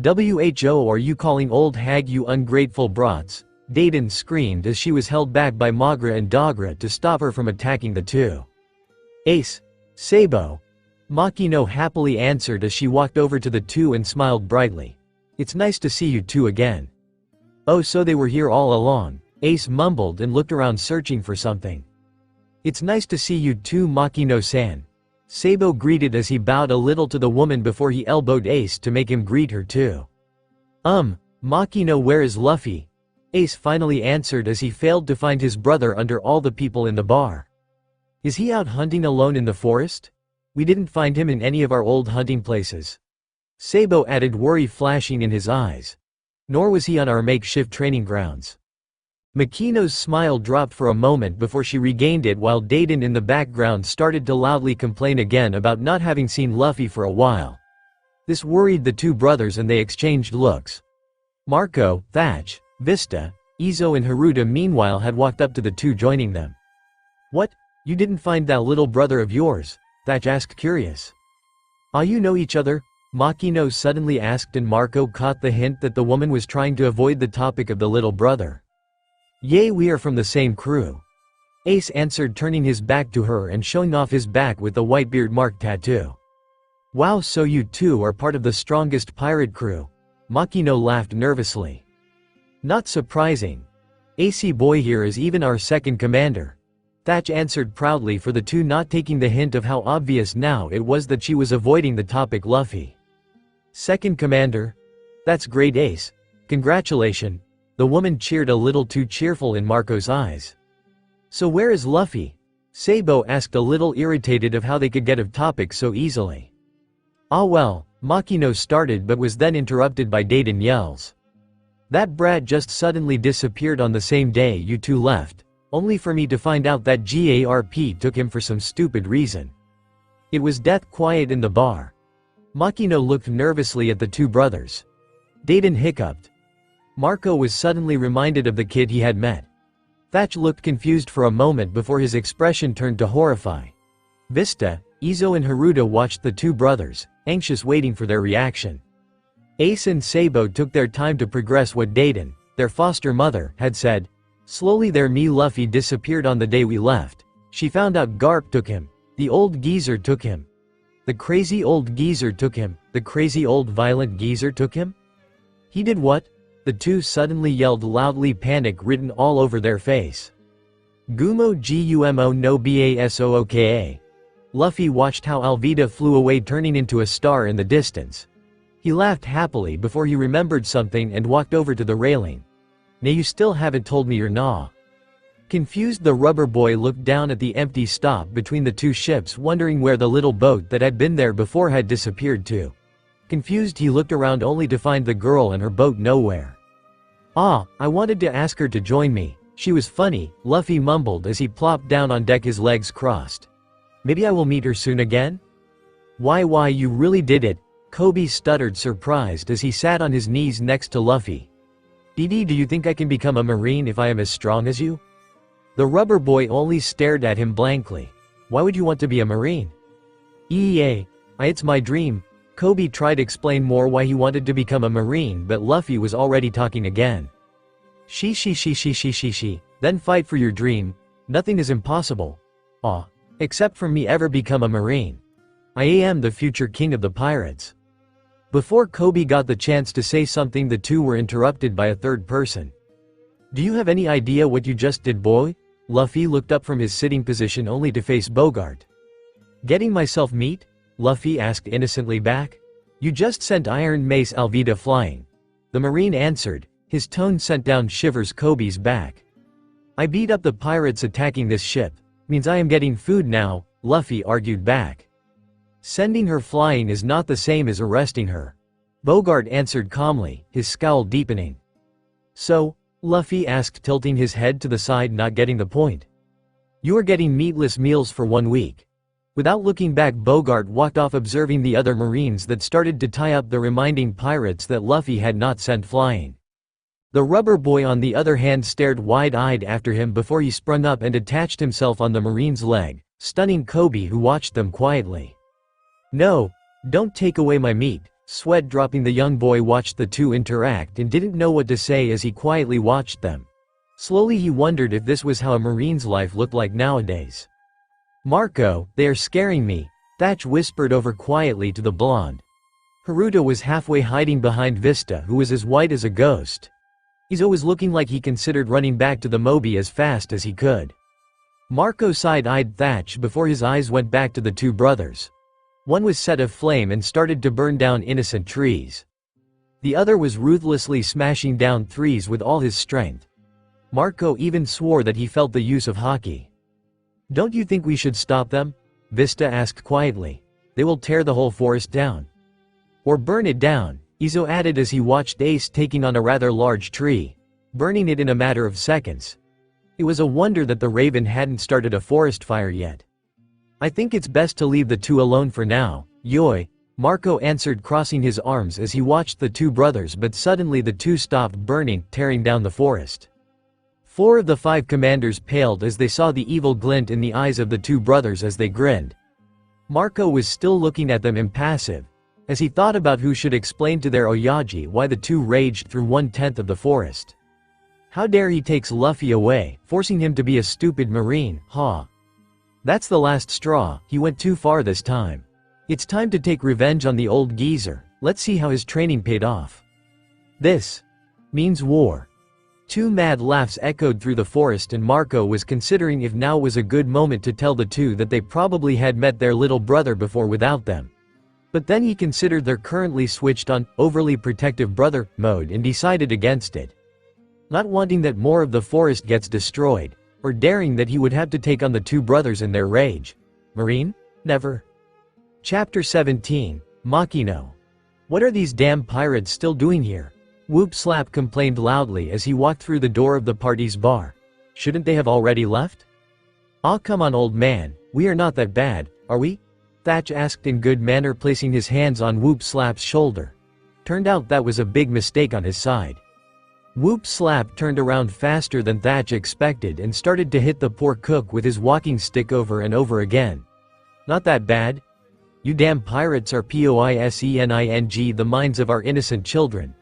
"Who are you calling old hag, you ungrateful brats?" Dayton screamed as she was held back by Magra and Dagra to stop her from attacking the two. "Ace, Sabo," Makino happily answered as she walked over to the two and smiled brightly. "It's nice to see you two again." "Oh, so they were here all along," Ace mumbled and looked around searching for something. "It's nice to see you too, Makino-san," Sabo greeted as he bowed a little to the woman before he elbowed Ace to make him greet her too. Makino, where is Luffy?" Ace finally answered as he failed to find his brother under all the people in the bar. "Is he out hunting alone in the forest? We didn't find him in any of our old hunting places," Sabo added, worry flashing in his eyes. "Nor was he on our makeshift training grounds." Makino's smile dropped for a moment before she regained it, while Dayton in the background started to loudly complain again about not having seen Luffy for a while. This worried the two brothers and they exchanged looks. Marco, Thatch, Vista, Izo and Haruta meanwhile had walked up to the two, joining them. "What? You didn't find that little brother of yours?" Thatch asked, curious. "Ah, you know each other?" Makino suddenly asked, and Marco caught the hint that the woman was trying to avoid the topic of the little brother. "Yay, we are from the same crew," Ace answered, turning his back to her and showing off his back with the Whitebeard mark tattoo. "Wow, so you two are part of the strongest pirate crew?" Makino laughed nervously. "Not surprising. AC boy here is even our second commander," Thatch answered proudly, for the two not taking the hint of how obvious now it was that she was avoiding the topic. "Luffy? Second commander? That's great, Ace. Congratulations." The woman cheered, a little too cheerful in Marco's eyes. "So where is Luffy?" Sabo asked, a little irritated of how they could get off topic so easily. "Ah well," Makino started but was then interrupted by Dayton yells. "That brat just suddenly disappeared on the same day you two left, only for me to find out that Garp took him for some stupid reason. It was death quiet in the bar." Makino looked nervously at the two brothers. Dayton hiccuped. Marco was suddenly reminded of the kid he had met. Thatch looked confused for a moment before his expression turned to horrify. Vista, Izo and Haruta watched the two brothers, anxious, waiting for their reaction. Ace and Sabo took their time to progress what Dayton, their foster mother, had said. "Slowly there, me Luffy disappeared on the day we left. She found out Garp took him. The old geezer took him. The crazy old geezer took him. The crazy old violent geezer took him?" "He did what?" The two suddenly yelled loudly, panic written all over their face. "Gumo Gumo no Basooka." Luffy watched how Alvida flew away, turning into a star in the distance. He laughed happily before he remembered something and walked over to the railing. "Nay, you still haven't told me your nah." Confused, the rubber boy looked down at the empty stop between the two ships, wondering where the little boat that had been there before had disappeared to. Confused, he looked around only to find the girl and her boat nowhere. "Ah, I wanted to ask her to join me. She was funny," Luffy mumbled as he plopped down on deck, his legs crossed. "Maybe I will meet her soon again?" Why, you really did it," Kobe stuttered, surprised as he sat on his knees next to Luffy. Dee, do you think I can become a marine if I am as strong as you? The rubber boy only stared at him blankly. Why would you want to be a marine? It's my dream. Kobe tried to explain more why he wanted to become a marine, but Luffy was already talking again. She. Then fight for your dream. Nothing is impossible. Except for me ever become a marine. I am the future king of the pirates. Before Kobe got the chance to say something, the two were interrupted by a third person. Do you have any idea what you just did, boy? Luffy looked up from his sitting position only to face Bogart. Getting myself meat? Luffy asked innocently back. You just sent Iron Mace Alvida flying. The marine answered, his tone sent down shivers Kobe's back. I beat up the pirates attacking this ship. Means I am getting food now, Luffy argued back. Sending her flying is not the same as arresting her. Bogart answered calmly, his scowl deepening. So? Luffy asked, tilting his head to the side, not getting the point. You are getting meatless meals for 1 week. Without looking back, Bogart walked off, observing the other marines that started to tie up the reminding pirates that Luffy had not sent flying. The rubber boy on the other hand stared wide-eyed after him before he sprung up and attached himself on the marine's leg, stunning Kobe, who watched them quietly. No, don't take away my meat. Sweat dropping, the young boy watched the two interact and didn't know what to say as he quietly watched them. Slowly he wondered if this was how a marine's life looked like nowadays. Marco, they are scaring me, Thatch whispered over quietly to the blonde. Haruto was halfway hiding behind Vista, who was as white as a ghost. Izo was looking like he considered running back to the Moby as fast as he could. Marco side-eyed Thatch before his eyes went back to the two brothers. One was set aflame and started to burn down innocent trees. The other was ruthlessly smashing down trees with all his strength. Marco even swore that he felt the use of haki. Don't you think we should stop them? Vista asked quietly. They will tear the whole forest down. Or burn it down, Izo added as he watched Ace taking on a rather large tree, burning it in a matter of seconds. It was a wonder that the Raven hadn't started a forest fire yet. I think it's best to leave the two alone for now, Yoi, Marco answered, crossing his arms as he watched the two brothers, but suddenly the two stopped burning, tearing down the forest. 4 of the 5 commanders paled as they saw the evil glint in the eyes of the two brothers as they grinned. Marco was still looking at them impassive, as he thought about who should explain to their Oyaji why the two raged through 1/10 of the forest. How dare he takes Luffy away, forcing him to be a stupid marine, That's the last straw, he went too far this time. It's time to take revenge on the old geezer, let's see how his training paid off. This means war. 2 mad laughs echoed through the forest, and Marco was considering if now was a good moment to tell the two that they probably had met their little brother before without them. But then he considered they're currently switched on overly protective brother mode and decided against it. Not wanting that more of the forest gets destroyed, or daring that he would have to take on the two brothers in their rage. Marine? Never. Chapter 17, Makino. What are these damn pirates still doing here? Whoop Slap complained loudly as he walked through the door of the party's bar. Shouldn't they have already left? Aw, come on, old man, we are not that bad, are we? Thatch asked in good manner, placing his hands on Whoop Slap's shoulder. Turned out that was a big mistake on his side. Whoop Slap turned around faster than Thatch expected and started to hit the poor cook with his walking stick over and over again. Not that bad. You damn pirates are poisening the minds of our innocent children.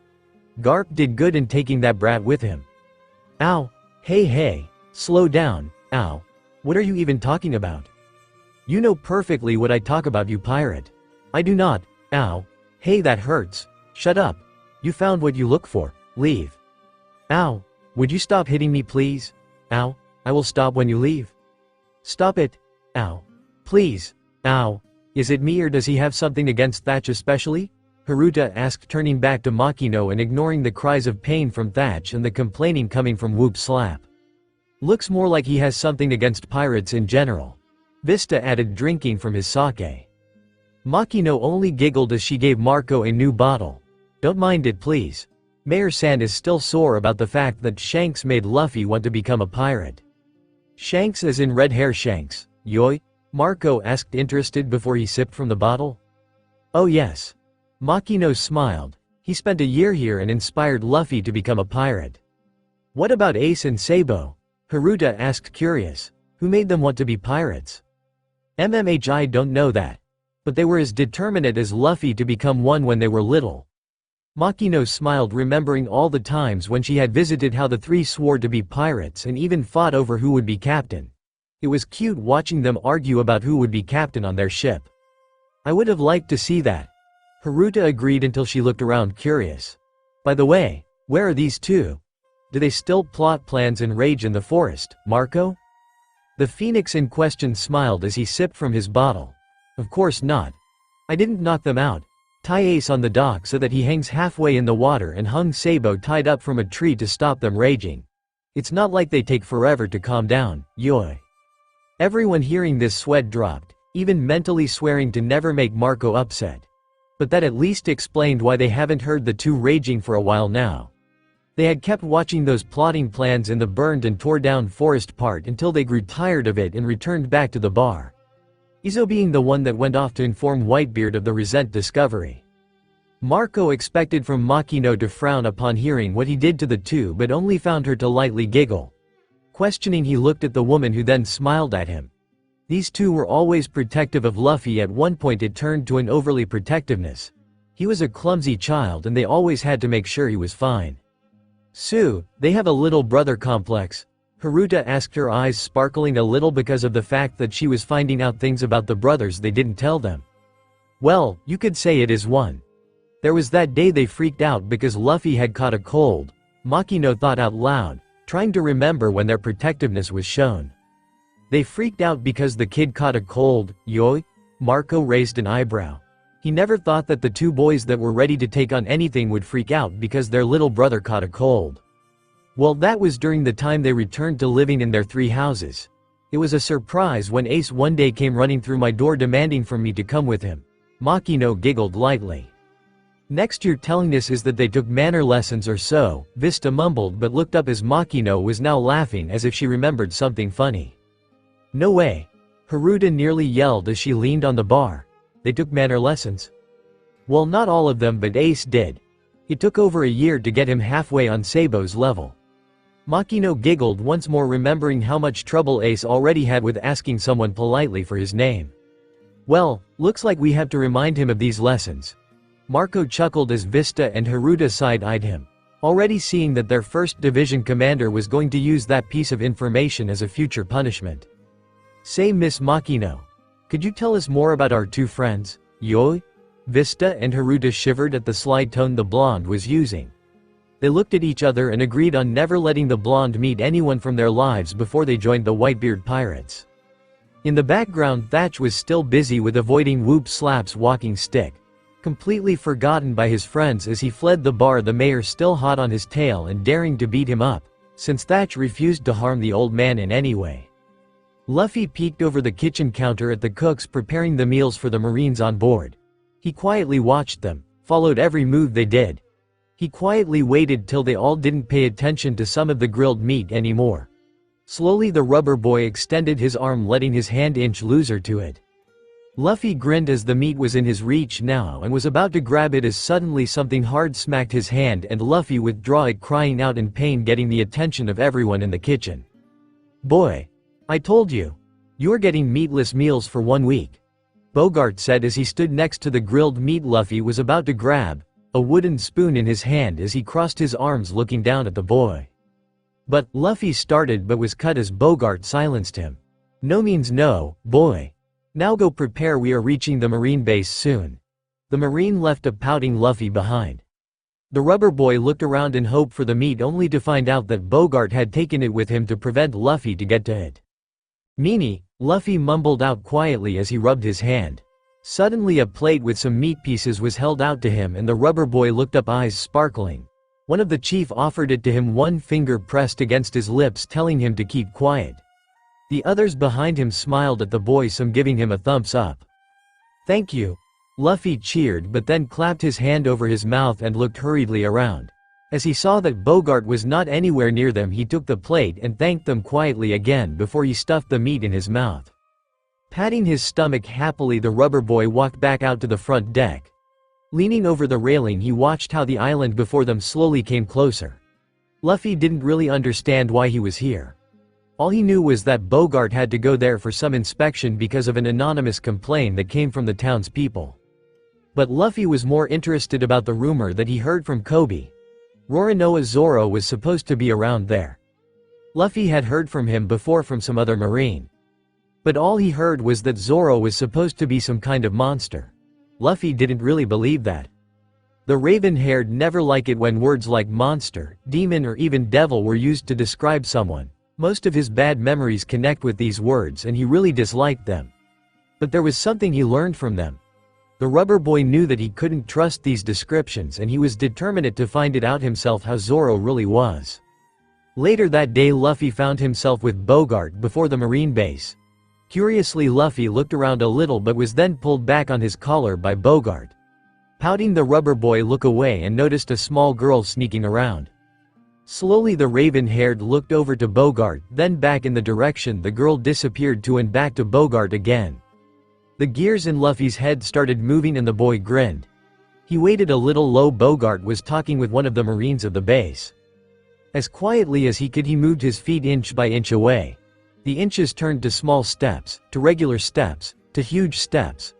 Garp did good in taking that brat with him. Ow. Hey, slow down, ow. What are you even talking about? You know perfectly what I talk about, you pirate. I do not, ow. Hey, that hurts. Shut up. You found what you look for, leave. Ow. Would you stop hitting me, please? Ow. I will stop when you leave. Stop it. Ow. Please. Ow. Is it me, or does he have something against Thatch especially? Haruto asked, turning back to Makino and ignoring the cries of pain from Thatch and the complaining coming from Whoop Slap. Looks more like he has something against pirates in general. Vista added, drinking from his sake. Makino only giggled as she gave Marco a new bottle. Don't mind it, please. Mayor-san is still sore about the fact that Shanks made Luffy want to become a pirate. Shanks as in red hair Shanks, Yoi? Marco asked, interested before he sipped from the bottle. Oh yes. Makino smiled. He spent a year here and inspired Luffy to become a pirate. What about Ace and Sabo? Haruta asked curious. Who made them want to be pirates? I don't know that. But they were as determined as Luffy to become one when they were little. Makino smiled, remembering all the times when she had visited how the three swore to be pirates and even fought over who would be captain. It was cute watching them argue about who would be captain on their ship. I would have liked to see that. Haruta agreed until she looked around curious. By the way, where are these two? Do they still plot plans and rage in the forest, Marco? The phoenix in question smiled as he sipped from his bottle. Of course not. I didn't knock them out. Tie Ace on the dock so that he hangs halfway in the water and hung Sabo tied up from a tree to stop them raging. It's not like they take forever to calm down, yoi. Everyone hearing this sweat dropped, even mentally swearing to never make Marco upset. But that at least explained why they haven't heard the two raging for a while now. They had kept watching those plotting plans in the burned and tore down forest part until they grew tired of it and returned back to the bar. Izo being the one that went off to inform Whitebeard of the Resent discovery. Marco expected from Makino to frown upon hearing what he did to the two, but only found her to lightly giggle. Questioning, he looked at the woman, who then smiled at him. These two were always protective of Luffy. At one point it turned to an overly protectiveness. He was a clumsy child and they always had to make sure he was fine. Sue, they have a little brother complex? Haruta asked, her eyes sparkling a little because of the fact that she was finding out things about the brothers they didn't tell them. Well, you could say it is one. There was that day they freaked out because Luffy had caught a cold. Makino thought out loud, trying to remember when their protectiveness was shown. They freaked out because the kid caught a cold, yoi? Marco raised an eyebrow. He never thought that the two boys that were ready to take on anything would freak out because their little brother caught a cold. Well, that was during the time they returned to living in their three houses. It was a surprise when Ace one day came running through my door demanding from me to come with him. Makino giggled lightly. Next, you're telling us is that they took manner lessons or so, Vista mumbled but looked up as Makino was now laughing as if she remembered something funny. No way. Haruta nearly yelled as she leaned on the bar. They took manner lessons? Well, not all of them, but Ace did. It took over a year to get him halfway on Sabo's level. Makino giggled once more, remembering how much trouble Ace already had with asking someone politely for his name. Well, looks like we have to remind him of these lessons. Marco chuckled as Vista and Haruta side-eyed him, already seeing that their first division commander was going to use that piece of information as a future punishment. Say, Miss Makino, could you tell us more about our two friends, yoi? Vista and Haruta shivered at the sly tone the blonde was using. They looked at each other and agreed on never letting the blonde meet anyone from their lives before they joined the Whitebeard pirates. In the background, Thatch was still busy with avoiding Whoop Slap's walking stick, completely forgotten by his friends as he fled the bar, the mayor still hot on his tail and daring to beat him up, since Thatch refused to harm the old man in any way. Luffy peeked over the kitchen counter at the cooks preparing the meals for the Marines on board. He quietly watched them, followed every move they did. He quietly waited till they all didn't pay attention to some of the grilled meat anymore. Slowly the rubber boy extended his arm, letting his hand inch closer to it. Luffy grinned as the meat was in his reach now and was about to grab it as suddenly something hard smacked his hand and Luffy withdrew it, crying out in pain, getting the attention of everyone in the kitchen. Boy, I told you. You're getting meatless meals for 1 week. Bogart said as he stood next to the grilled meat Luffy was about to grab, a wooden spoon in his hand as he crossed his arms looking down at the boy. But Luffy started but was cut as Bogart silenced him. No means no, boy. Now go prepare, we are reaching the Marine base soon. The Marine left a pouting Luffy behind. The rubber boy looked around in hope for the meat, only to find out that Bogart had taken it with him to prevent Luffy to get to it. Meanie, Luffy mumbled out quietly as he rubbed his hand. Suddenly a plate with some meat pieces was held out to him and the rubber boy looked up, eyes sparkling. One of the chief offered it to him, one finger pressed against his lips telling him to keep quiet. The others behind him smiled at the boy, some giving him a thumbs up. Thank you. Luffy cheered but then clapped his hand over his mouth and looked hurriedly around. As he saw that Bogart was not anywhere near them, he took the plate and thanked them quietly again before he stuffed the meat in his mouth. Patting his stomach happily, the rubber boy walked back out to the front deck. Leaning over the railing, he watched how the island before them slowly came closer. Luffy didn't really understand why he was here. All he knew was that Bogart had to go there for some inspection because of an anonymous complaint that came from the townspeople. But Luffy was more interested about the rumor that he heard from Kobe. Roronoa Zoro was supposed to be around there. Luffy had heard from him before from some other marine. But all he heard was that Zoro was supposed to be some kind of monster. Luffy didn't really believe that. The raven-haired never liked it when words like monster, demon or even devil were used to describe someone. Most of his bad memories connect with these words and he really disliked them. But there was something he learned from them. The rubber boy knew that he couldn't trust these descriptions and he was determined to find it out himself how Zoro really was. Later that day Luffy found himself with Bogart before the marine base. Curiously Luffy looked around a little but was then pulled back on his collar by Bogart. Pouting, the rubber boy looked away and noticed a small girl sneaking around. Slowly the raven-haired looked over to Bogart, then back in the direction the girl disappeared to and back to Bogart again. The gears in Luffy's head started moving and the boy grinned. He waited a little low. Bogart was talking with one of the marines of the base. As quietly as he could he moved his feet inch by inch away. The inches turned to small steps, to regular steps, to huge steps.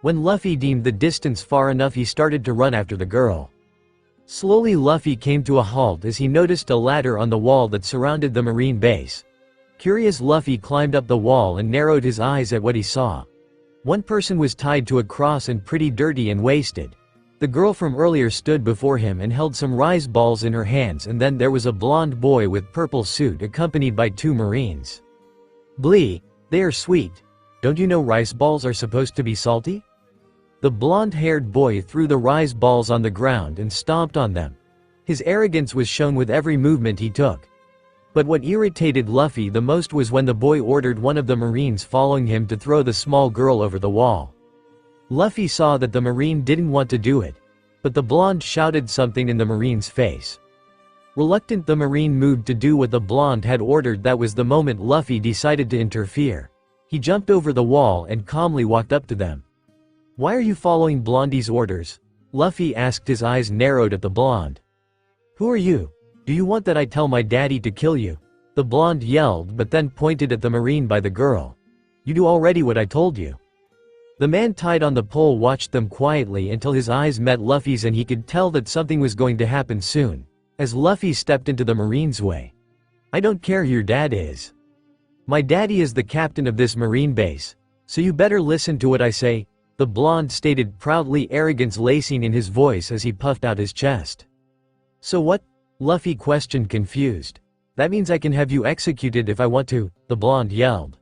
When Luffy deemed the distance far enough he started to run after the girl. Slowly Luffy came to a halt as he noticed a ladder on the wall that surrounded the marine base. Curious, Luffy climbed up the wall and narrowed his eyes at what he saw. One person was tied to a cross and pretty dirty and wasted. The girl from earlier stood before him and held some rice balls in her hands, and then there was a blonde boy with purple suit accompanied by 2 marines. "Blee, they are sweet. Don't you know rice balls are supposed to be salty?" The blonde-haired boy threw the rice balls on the ground and stomped on them. His arrogance was shown with every movement he took. But what irritated Luffy the most was when the boy ordered one of the marines following him to throw the small girl over the wall. Luffy saw that the marine didn't want to do it, but the blonde shouted something in the marine's face. Reluctant, the marine moved to do what the blonde had ordered. That was the moment Luffy decided to interfere. He jumped over the wall and calmly walked up to them. "Why are you following Blondie's orders?" Luffy asked, his eyes narrowed at the blonde. "Who are you? Do you want that I tell my daddy to kill you?" the blonde yelled, but then pointed at the marine by the girl. "You do already what I told you." The man tied on the pole watched them quietly until his eyes met Luffy's and he could tell that something was going to happen soon. As Luffy stepped into the marine's way. "I don't care who your dad is. My daddy is the captain of this marine base, so you better listen to what I say," the blonde stated proudly, arrogance lacing in his voice as he puffed out his chest. "So what?" Luffy questioned, confused. "That means I can have you executed if I want to," the blonde yelled.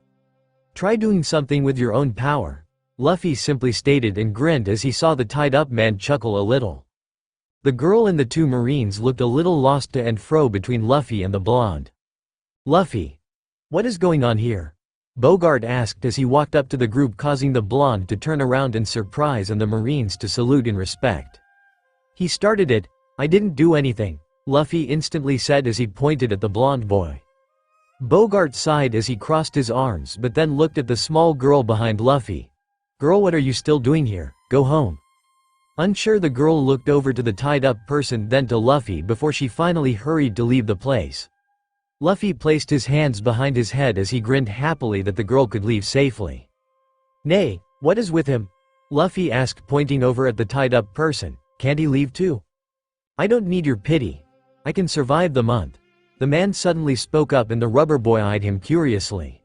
"Try doing something with your own power," Luffy simply stated and grinned as he saw the tied-up man chuckle a little. The girl and the 2 marines looked a little lost to and fro between Luffy and the blonde. "Luffy, what is going on here?" Bogart asked as he walked up to the group, causing the blonde to turn around in surprise and the marines to salute in respect. "He started it, I didn't do anything," Luffy instantly said as he pointed at the blonde boy. Bogart sighed as he crossed his arms but then looked at the small girl behind Luffy. "Girl, what are you still doing here? Go home." Unsure, the girl looked over to the tied-up person, then to Luffy before she finally hurried to leave the place. Luffy placed his hands behind his head as he grinned happily that the girl could leave safely. "Nay, what is with him?" Luffy asked, pointing over at the tied-up person. "Can't he leave too?" "I don't need your pity. I can survive the month." The man suddenly spoke up and the rubber boy eyed him curiously.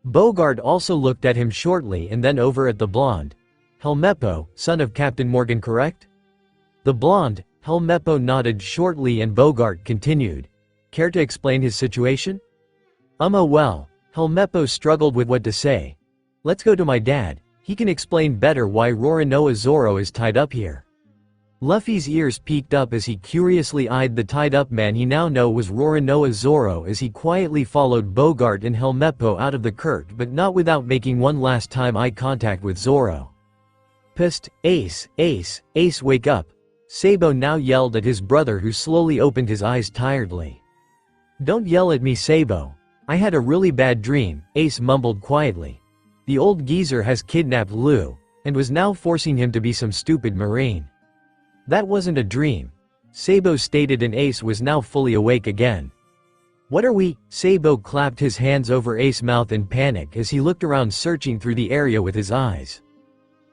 Bogart also looked at him shortly and then over at the blonde. "Helmeppo, son of Captain Morgan, correct?" The blonde, Helmeppo, nodded shortly and Bogart continued. "Care to explain his situation?" Well, Helmeppo struggled with what to say. "Let's go to my dad, he can explain better why Roronoa Zoro is tied up here." Luffy's ears peaked up as he curiously eyed the tied-up man he now knew was Roronoa Zoro as he quietly followed Bogart and Helmeppo out of the court, but not without making one last time eye contact with Zoro. "Psst, Ace, Ace, Ace, wake up!" Sabo now yelled at his brother, who slowly opened his eyes tiredly. "Don't yell at me, Sabo. I had a really bad dream," Ace mumbled quietly. "The old geezer has kidnapped Lou. and was now forcing him to be some stupid marine. That wasn't a dream, Sabo stated, and Ace was now fully awake again. What are we? Sabo clapped his hands over Ace's mouth in panic as he looked around, searching through the area with his eyes.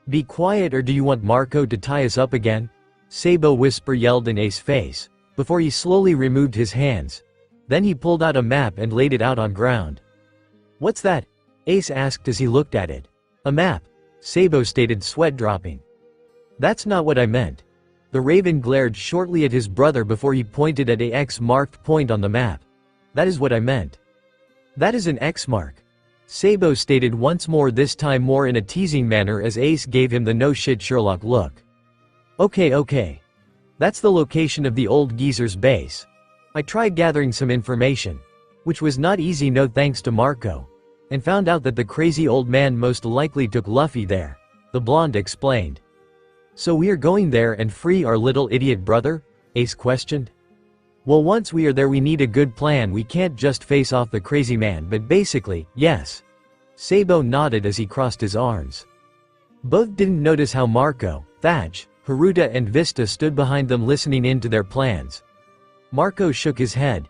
Be quiet, or do you want Marco to tie us up again? Sabo yelled in Ace's face, before he slowly removed his hands. Then he pulled out a map and laid it out on ground. What's that? Ace asked as he looked at it. A map, Sabo stated, sweat dropping. That's not what I meant. The Raven glared shortly at his brother before he pointed at a X marked point on the map. That is what I meant. That is an X mark, Sabo stated once more, this time more in a teasing manner as Ace gave him the no shit Sherlock look. Okay. That's the location of the old geezer's base. I tried gathering some information, which was not easy, no thanks to Marco, and found out that the crazy old man most likely took Luffy there, the blonde explained. So we are going there and free our little idiot brother? Ace questioned. Well, once we are there we need a good plan. We can't just face off the crazy man, but basically, yes. Sabo nodded as he crossed his arms. Both didn't notice how Marco, Thatch, Haruta and Vista stood behind them listening in to their plans. Marco shook his head.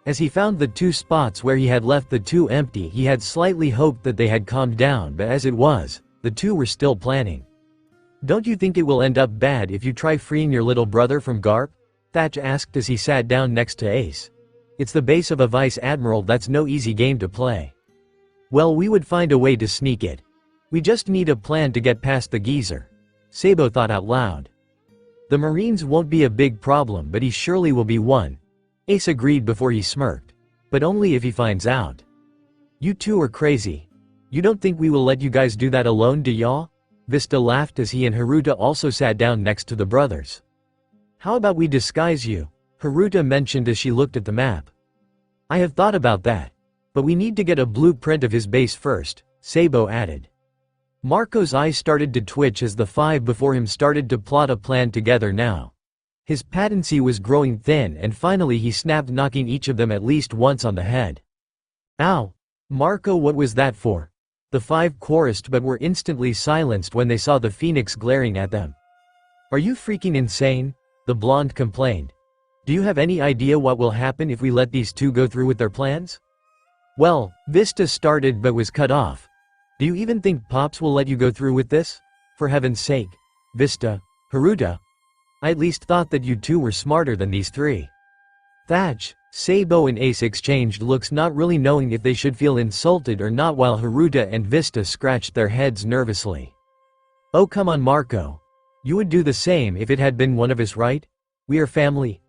As he found the two spots where he had left the two empty, he had slightly hoped that they had calmed down, but as it was, the two were still planning. Don't you think it will end up bad if you try freeing your little brother from Garp? Thatch asked as he sat down next to Ace. It's the base of a vice admiral, that's no easy game to play. Well, we would find a way to sneak it. We just need a plan to get past the geezer. Sabo thought out loud. The Marines won't be a big problem, but he surely will be one. Ace agreed before he smirked. But only if he finds out. You two are crazy. You don't think we will let you guys do that alone, do y'all? Vista laughed as he and Haruta also sat down next to the brothers. How about we disguise you? Haruta mentioned as she looked at the map. I have thought about that. But we need to get a blueprint of his base first, Sabo added. Marco's eyes started to twitch as the five before him started to plot a plan together now. His patency was growing thin and finally he snapped, knocking each of them at least once on the head. Ow! Marco, what was that for? The five chorused but were instantly silenced when they saw the phoenix glaring at them. Are you freaking insane? The blonde complained. Do you have any idea what will happen if we let these two go through with their plans? Well, Vista started but was cut off. Do you even think Pops will let you go through with this? For heaven's sake. Vista, Haruta. I at least thought that you two were smarter than these three. Thatch, Sabo and Ace exchanged looks, not really knowing if they should feel insulted or not, while Haruta and Vista scratched their heads nervously. Oh come on Marco. You would do the same if it had been one of us, right? We are family.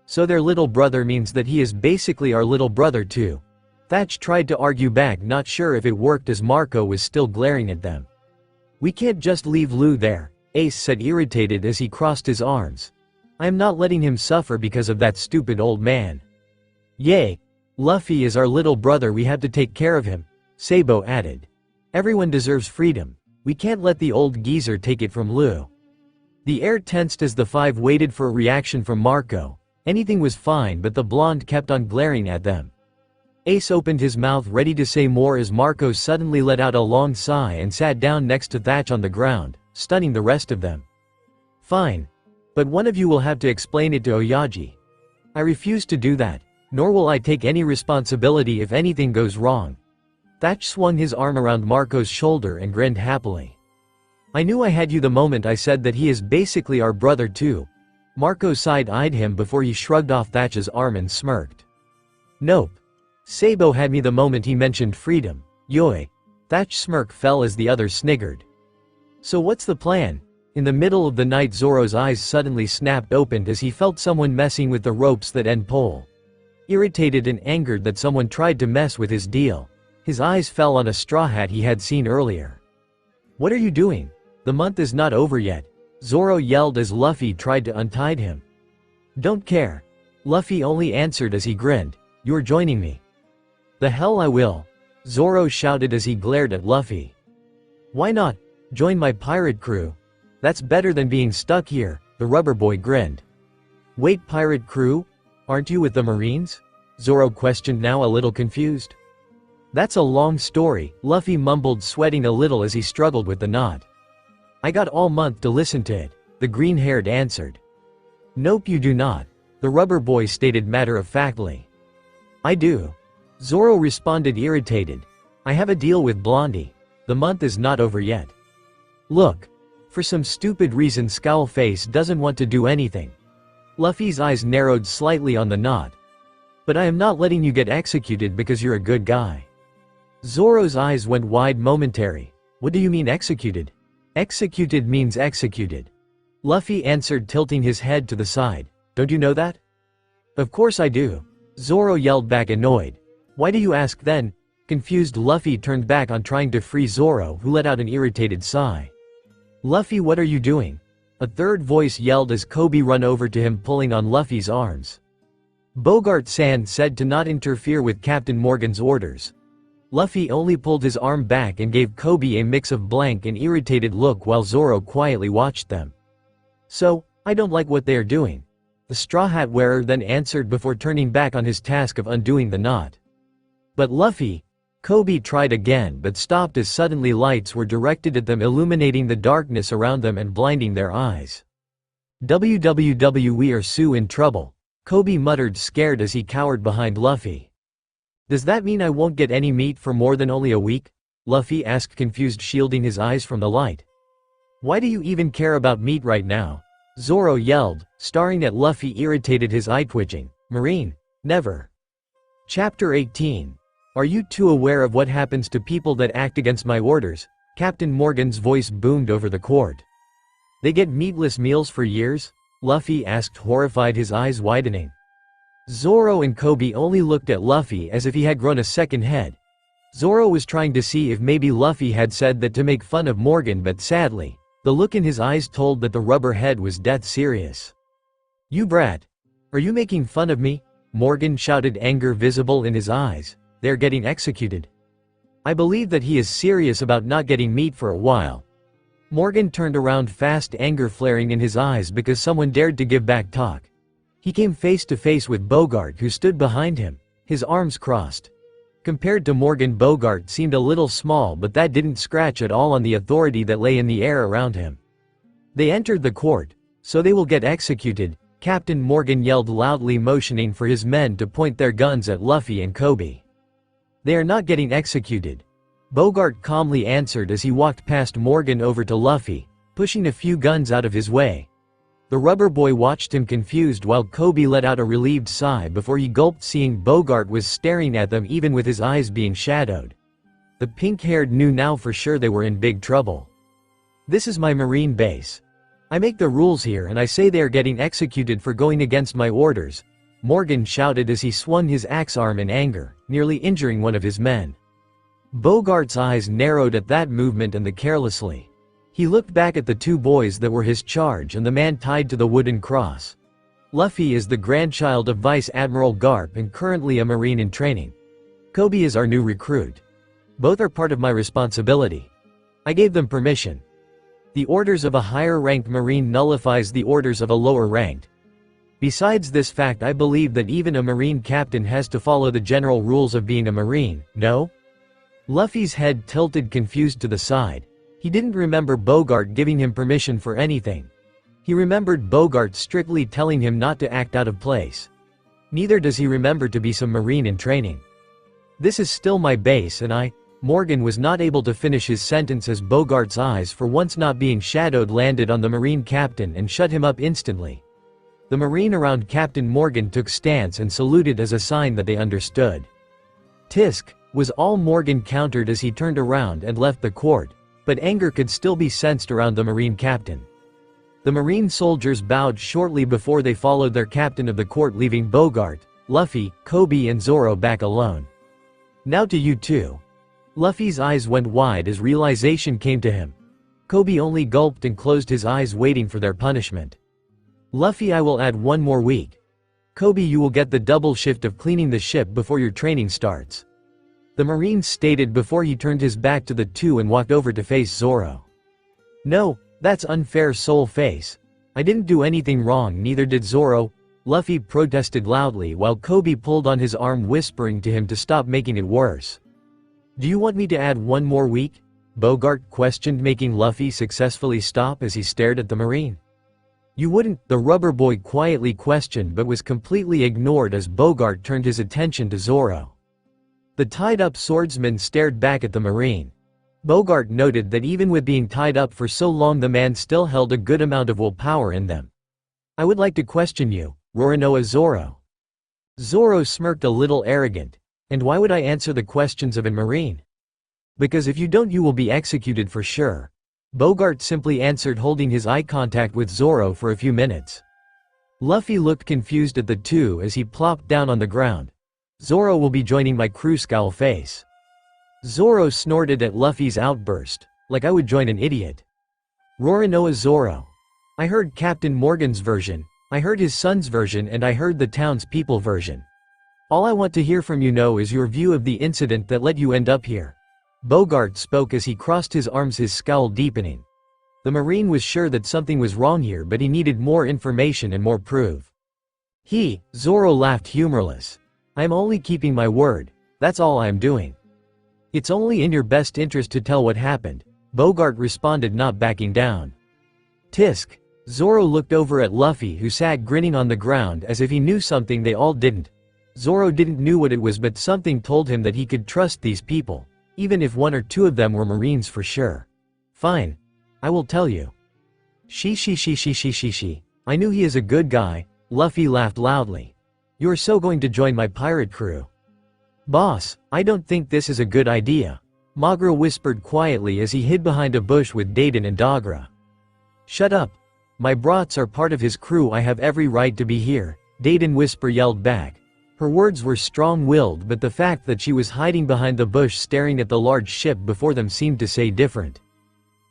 So their little brother means that he is basically our little brother too. Thatch tried to argue back, not sure if it worked as Marco was still glaring at them. We can't just leave Lou there, Ace said, irritated as he crossed his arms. I am not letting him suffer because of that stupid old man. Yay! Luffy is our little brother, we have to take care of him, Sabo added. Everyone deserves freedom. We can't let the old geezer take it from Lou. The air tensed as the five waited for a reaction from Marco. Anything was fine, but the blonde kept on glaring at them. Ace opened his mouth ready to say more as Marco suddenly let out a long sigh and sat down next to Thatch on the ground, stunning the rest of them. Fine. But one of you will have to explain it to Oyaji. I refuse to do that, nor will I take any responsibility if anything goes wrong. Thatch swung his arm around Marco's shoulder and grinned happily. I knew I had you the moment I said that he is basically our brother too. Marco side-eyed him before he shrugged off Thatch's arm and smirked. Nope. Sabo had me the moment he mentioned freedom. Yoi. Thatch's smirk fell as the others sniggered. So what's the plan? In the middle of the night, Zoro's eyes suddenly snapped open as he felt someone messing with the ropes that end pole. Irritated and angered that someone tried to mess with his deal, his eyes fell on a straw hat he had seen earlier. What are you doing? The month is not over yet, Zoro yelled as Luffy tried to untie him. Don't care. Luffy only answered as he grinned. You're joining me. The hell I will, Zoro shouted as he glared at Luffy. Why not? Join my pirate crew. That's better than being stuck here, the rubber boy grinned. Wait, pirate crew? Aren't you with the Marines? Zoro questioned, now a little confused. That's a long story, Luffy mumbled, sweating a little as he struggled with the knot. I got all month to listen to it, the green-haired answered. Nope, you do not, the rubber boy stated matter-of-factly. I do. Zoro responded irritated. I have a deal with Blondie. The month is not over yet. Look. For some stupid reason Scowlface doesn't want to do anything. Luffy's eyes narrowed slightly on the knot. But I am not letting you get executed because you're a good guy. Zoro's eyes went wide momentary. What do you mean executed? Executed means executed. Luffy answered, tilting his head to the side. Don't you know that? Of course I do. Zoro yelled back, annoyed. Why do you ask then? Confused, Luffy turned back on trying to free Zoro, who let out an irritated sigh. Luffy, what are you doing? A third voice yelled as Kobe ran over to him, pulling on Luffy's arms. Bogart-san said to not interfere with Captain Morgan's orders. Luffy only pulled his arm back and gave Kobe a mix of blank and irritated look while Zoro quietly watched them. So, I don't like what they are doing. The Straw Hat wearer then answered before turning back on his task of undoing the knot. But Luffy, Kobe tried again but stopped as suddenly lights were directed at them, illuminating the darkness around them and blinding their eyes. "WWW, we are so in trouble," Kobe muttered, scared as he cowered behind Luffy. "Does that mean I won't get any meat for more than only a week?" Luffy asked, confused, shielding his eyes from the light. "Why do you even care about meat right now?" Zoro yelled, staring at Luffy, irritated, his eye twitching. "Marine, never." Chapter 18. Are you too aware of what happens to people that act against my orders? Captain Morgan's voice boomed over the court. They get meatless meals for years? Luffy asked, horrified, his eyes widening. Zoro and Kobe only looked at Luffy as if he had grown a second head. Zoro was trying to see if maybe Luffy had said that to make fun of Morgan, but sadly, the look in his eyes told that the rubber head was death serious. "You brat! Are you making fun of me?" Morgan shouted, anger visible in his eyes. "They're getting executed." I believe that he is serious about not getting meat for a while. Morgan turned around fast, anger flaring in his eyes because someone dared to give back talk. He came face to face with Bogart, who stood behind him, his arms crossed. Compared to Morgan, Bogart seemed a little small, but that didn't scratch at all on the authority that lay in the air around him. They entered the court. "So they will get executed," Captain Morgan yelled loudly, motioning for his men to point their guns at Luffy and Kobe. "They are not getting executed," Bogart calmly answered as he walked past Morgan over to Luffy, pushing a few guns out of his way. The rubber boy watched him confused while Kobe let out a relieved sigh before he gulped, seeing Bogart was staring at them even with his eyes being shadowed. The pink-haired knew now for sure they were in big trouble. "This is my marine base. I make the rules here and I say they are getting executed for going against my orders," Morgan shouted as he swung his axe arm in anger, nearly injuring one of his men. Bogart's eyes narrowed at that movement and carelessly. He looked back at the two boys that were his charge and the man tied to the wooden cross. Luffy is the grandchild of Vice Admiral Garp and currently a Marine in training. Kobe is our new recruit. Both are part of my responsibility. I gave them permission. The orders of a higher-ranked Marine nullifies the orders of a lower-ranked. Besides this fact, I believe that even a Marine captain has to follow the general rules of being a Marine, no? Luffy's head tilted, confused, to the side. He didn't remember Bogart giving him permission for anything. He remembered Bogart strictly telling him not to act out of place. Neither does he remember to be some Marine in training. "This is still my base and Morgan was not able to finish his sentence as Bogart's eyes, for once not being shadowed, landed on the Marine captain and shut him up instantly. The Marine around Captain Morgan took stance and saluted as a sign that they understood. "Tisk," was all Morgan countered as he turned around and left the court, but anger could still be sensed around the Marine captain. The Marine soldiers bowed shortly before they followed their captain of the court, leaving Bogart, Luffy, Kobe and Zoro back alone. "Now to you two." Luffy's eyes went wide as realization came to him. Kobe only gulped and closed his eyes, waiting for their punishment. "Luffy, I will add one more week. Kobe, you will get the double shift of cleaning the ship before your training starts," the Marine stated before he turned his back to the two and walked over to face Zoro. "No, that's unfair, Soul Face. I didn't do anything wrong, neither did Zoro," Luffy protested loudly while Kobe pulled on his arm, whispering to him to stop making it worse. "Do you want me to add one more week?" Bogart questioned, making Luffy successfully stop as he stared at the Marine. You wouldn't, the rubber boy quietly questioned, but was completely ignored as Bogart turned his attention to Zoro. The tied-up swordsman stared back at the Marine. Bogart noted that even with being tied up for so long, the man still held a good amount of willpower in them. I would like to question you, Roronoa Zoro. Zoro smirked a little arrogant. And why would I answer the questions of a Marine? Because if you don't, you will be executed for sure. Bogart simply answered, holding his eye contact with Zoro for a few minutes. Luffy looked confused at the two as he plopped down on the ground. Zoro will be joining my crew, scowl face. Zoro snorted at Luffy's outburst, like I would join an idiot. Roronoa Zoro. I heard Captain Morgan's version, I heard his son's version, and I heard the townspeople version. All I want to hear from you now is your view of the incident that let you end up here. Bogart spoke as he crossed his arms, his scowl deepening. The Marine was sure that something was wrong here, but he needed more information and more proof. Zoro laughed humorless. I am only keeping my word, that's all I am doing. It's only in your best interest to tell what happened, Bogart responded, not backing down. Tisk. Zoro looked over at Luffy, who sat grinning on the ground as if he knew something they all didn't. Zoro didn't know what it was, but something told him that he could trust these people, even if one or two of them were Marines for sure. Fine. I will tell you. She. I knew he is a good guy, Luffy laughed loudly. You are so going to join my pirate crew? Boss, I don't think this is a good idea, Magra whispered quietly as he hid behind a bush with Daiden and Dagra. Shut up. My brats are part of his crew, I have every right to be here, Daiden yelled back. Her words were strong-willed, but the fact that she was hiding behind the bush staring at the large ship before them seemed to say different.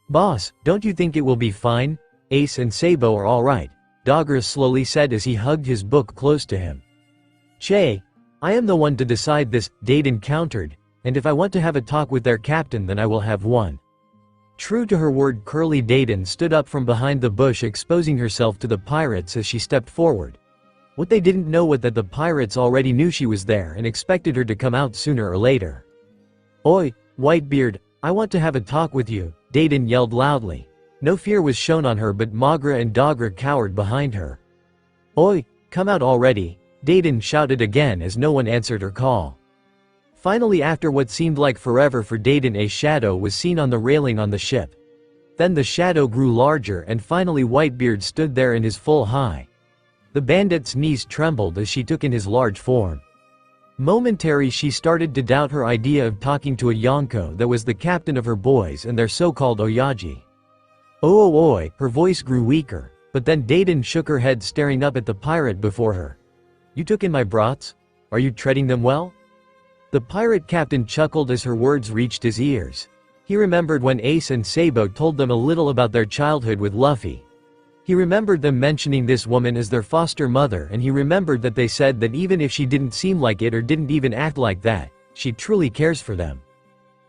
Boss, don't you think it will be fine? Ace and Sabo are all right, Dagra slowly said as he hugged his book close to him. Che, I am the one to decide this, Daiden countered, and if I want to have a talk with their captain, then I will have one. True to her word, Curly Daiden stood up from behind the bush, exposing herself to the pirates as she stepped forward. What they didn't know was that the pirates already knew she was there and expected her to come out sooner or later. Oi, Whitebeard, I want to have a talk with you, Daiden yelled loudly. No fear was shown on her, but Magra and Dagra cowered behind her. Oi, come out already, Daiden shouted again as no one answered her call. Finally, after what seemed like forever for Daiden, a shadow was seen on the railing on the ship. Then the shadow grew larger and finally Whitebeard stood there in his full height. The bandit's knees trembled as she took in his large form. Momentary, she started to doubt her idea of talking to a Yonko that was the captain of her boys and their so-called Oyaji. Oi, her voice grew weaker, but then Daiden shook her head, staring up at the pirate before her. You took in my brats? Are you treating them well? The pirate captain chuckled as her words reached his ears. He remembered when Ace and Sabo told them a little about their childhood with Luffy. He remembered them mentioning this woman as their foster mother, and he remembered that they said that even if she didn't seem like it or didn't even act like that, she truly cares for them.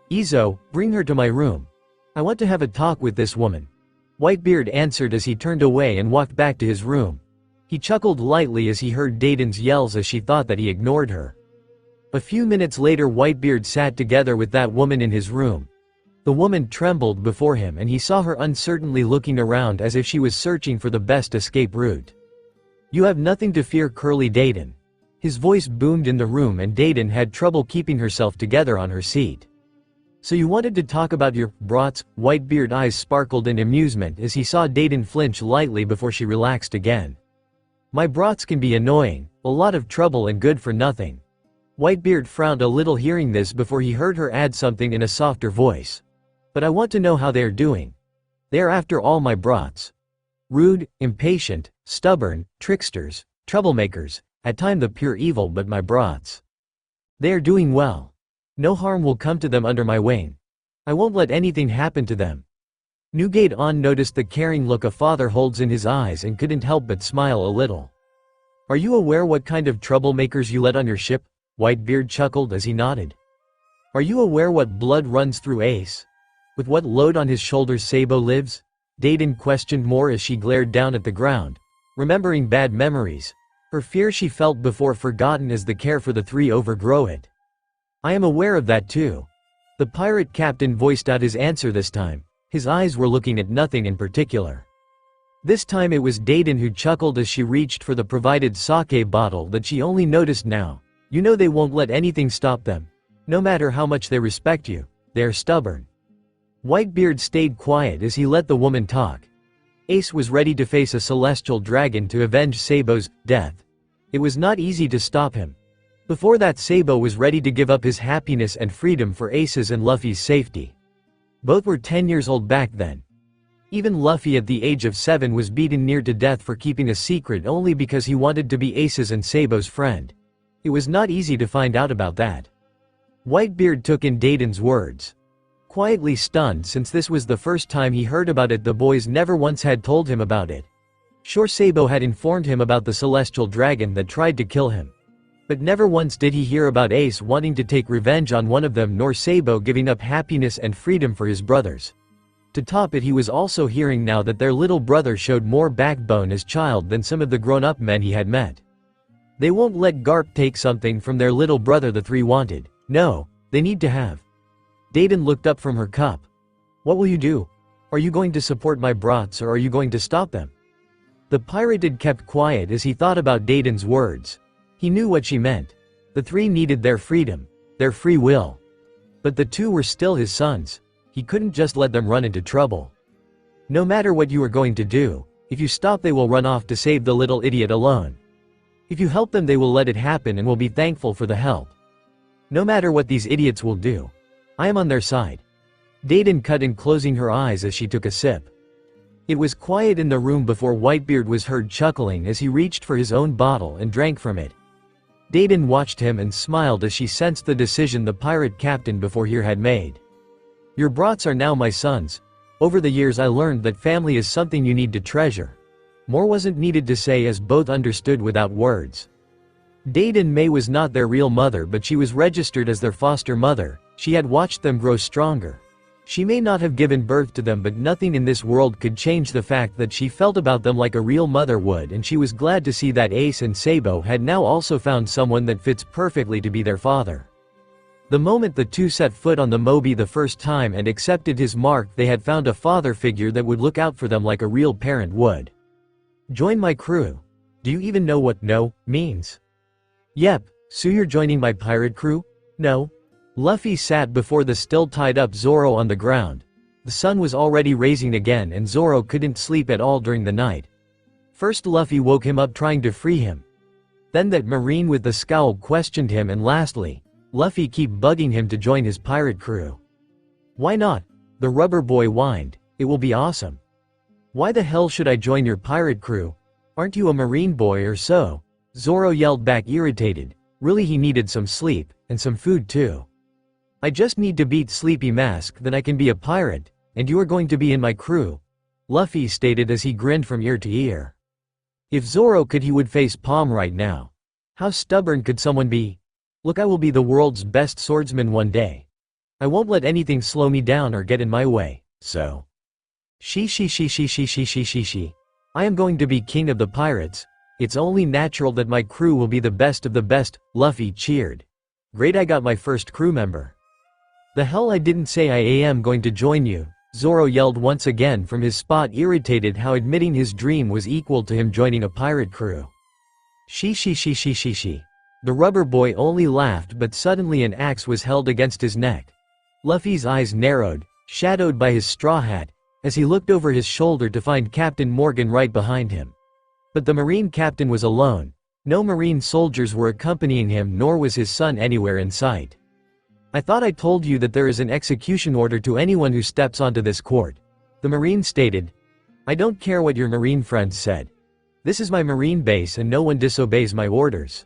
Izo, bring her to my room. I want to have a talk with this woman. Whitebeard answered as he turned away and walked back to his room. He chuckled lightly as he heard Daiden's yells as she thought that he ignored her. A few minutes later, Whitebeard sat together with that woman in his room. The woman trembled before him and he saw her uncertainly looking around as if she was searching for the best escape route. You have nothing to fear, Curly Daiden. His voice boomed in the room and Daiden had trouble keeping herself together on her seat. So you wanted to talk about your brats? Whitebeard's eyes sparkled in amusement as he saw Daiden flinch lightly before she relaxed again. My brats can be annoying, a lot of trouble and good for nothing. Whitebeard frowned a little hearing this before he heard her add something in a softer voice. But I want to know how they are doing. They are after all my brats. Rude, impatient, stubborn, tricksters, troublemakers, at times the pure evil, but my brats. They are doing well. No harm will come to them under my wing. I won't let anything happen to them. Nugate On noticed the caring look a father holds in his eyes and couldn't help but smile a little. Are you aware what kind of troublemakers you let on your ship? Whitebeard chuckled as he nodded. Are you aware what blood runs through Ace? With what load on his shoulders Sabo lives? Daiden questioned more as she glared down at the ground, remembering bad memories, her fear she felt before forgotten as the care for the three overgrow it. I am aware of that too. The pirate captain voiced out his answer this time. His eyes were looking at nothing in particular. This time it was Dayton who chuckled as she reached for the provided sake bottle that she only noticed now. You know they won't let anything stop them. No matter how much they respect you, they're stubborn. Whitebeard stayed quiet as he let the woman talk. Ace was ready to face a celestial dragon to avenge Sabo's death. It was not easy to stop him. Before that, Sabo was ready to give up his happiness and freedom for Ace's and Luffy's safety. Both were 10 years old back then. Even Luffy at the age of 7 was beaten near to death for keeping a secret only because he wanted to be Ace's and Sabo's friend. It was not easy to find out about that. Whitebeard took in Dayton's words. Quietly stunned, since this was the first time he heard about it. The boys never once had told him about it. Sure, Sabo had informed him about the celestial dragon that tried to kill him. But never once did he hear about Ace wanting to take revenge on one of them, nor Sabo giving up happiness and freedom for his brothers. To top it, he was also hearing now that their little brother showed more backbone as child than some of the grown-up men he had met. They won't let Garp take something from their little brother, the three wanted. No, they need to have. Dayton looked up from her cup. What will you do? Are you going to support my brats, or are you going to stop them? The pirate had kept quiet as he thought about Dayton's words. He knew what she meant. The three needed their freedom, their free will. But the two were still his sons. He couldn't just let them run into trouble. No matter what you are going to do, if you stop they will run off to save the little idiot alone. If you help them they will let it happen and will be thankful for the help. No matter what these idiots will do, I am on their side. Dayton cut in, closing her eyes as she took a sip. It was quiet in the room before Whitebeard was heard chuckling as he reached for his own bottle and drank from it. Dayton watched him and smiled as she sensed the decision the pirate captain before here had made. Your brats are now my sons. Over the years I learned that family is something you need to treasure. More wasn't needed to say as both understood without words. Dayton May was not their real mother, but she was registered as their foster mother. She had watched them grow stronger. She may not have given birth to them, but nothing in this world could change the fact that she felt about them like a real mother would, and she was glad to see that Ace and Sabo had now also found someone that fits perfectly to be their father. The moment the two set foot on the Moby the first time and accepted his mark, they had found a father figure that would look out for them like a real parent would. Join my crew. Do you even know what "no" means? Yep, so you're joining my pirate crew? No. Luffy sat before the still tied up Zoro on the ground. The sun was already rising again and Zoro couldn't sleep at all during the night. First Luffy woke him up trying to free him. Then that Marine with the scowl questioned him, and lastly, Luffy keep bugging him to join his pirate crew. Why not? The rubber boy whined. It will be awesome. Why the hell should I join your pirate crew? Aren't you a Marine boy or so? Zoro yelled back, irritated. Really, he needed some sleep, and some food too. I just need to beat Sleepy Mask, then I can be a pirate, and you are going to be in my crew, Luffy stated as he grinned from ear to ear. If Zoro could, he would face Palm right now. How stubborn could someone be? Look, I will be the world's best swordsman one day. I won't let anything slow me down or get in my way, so. She. I am going to be king of the pirates. It's only natural that my crew will be the best of the best, Luffy cheered. Great, I got my first crew member. The hell, I didn't say I am going to join you, Zoro yelled once again from his spot, irritated how admitting his dream was equal to him joining a pirate crew. She. The rubber boy only laughed, but suddenly an axe was held against his neck. Luffy's eyes narrowed, shadowed by his straw hat, as he looked over his shoulder to find Captain Morgan right behind him. But the Marine captain was alone. No Marine soldiers were accompanying him, nor was his son anywhere in sight. I thought I told you that there is an execution order to anyone who steps onto this court, the Marine stated. I don't care what your Marine friends said. This is my Marine base and no one disobeys my orders.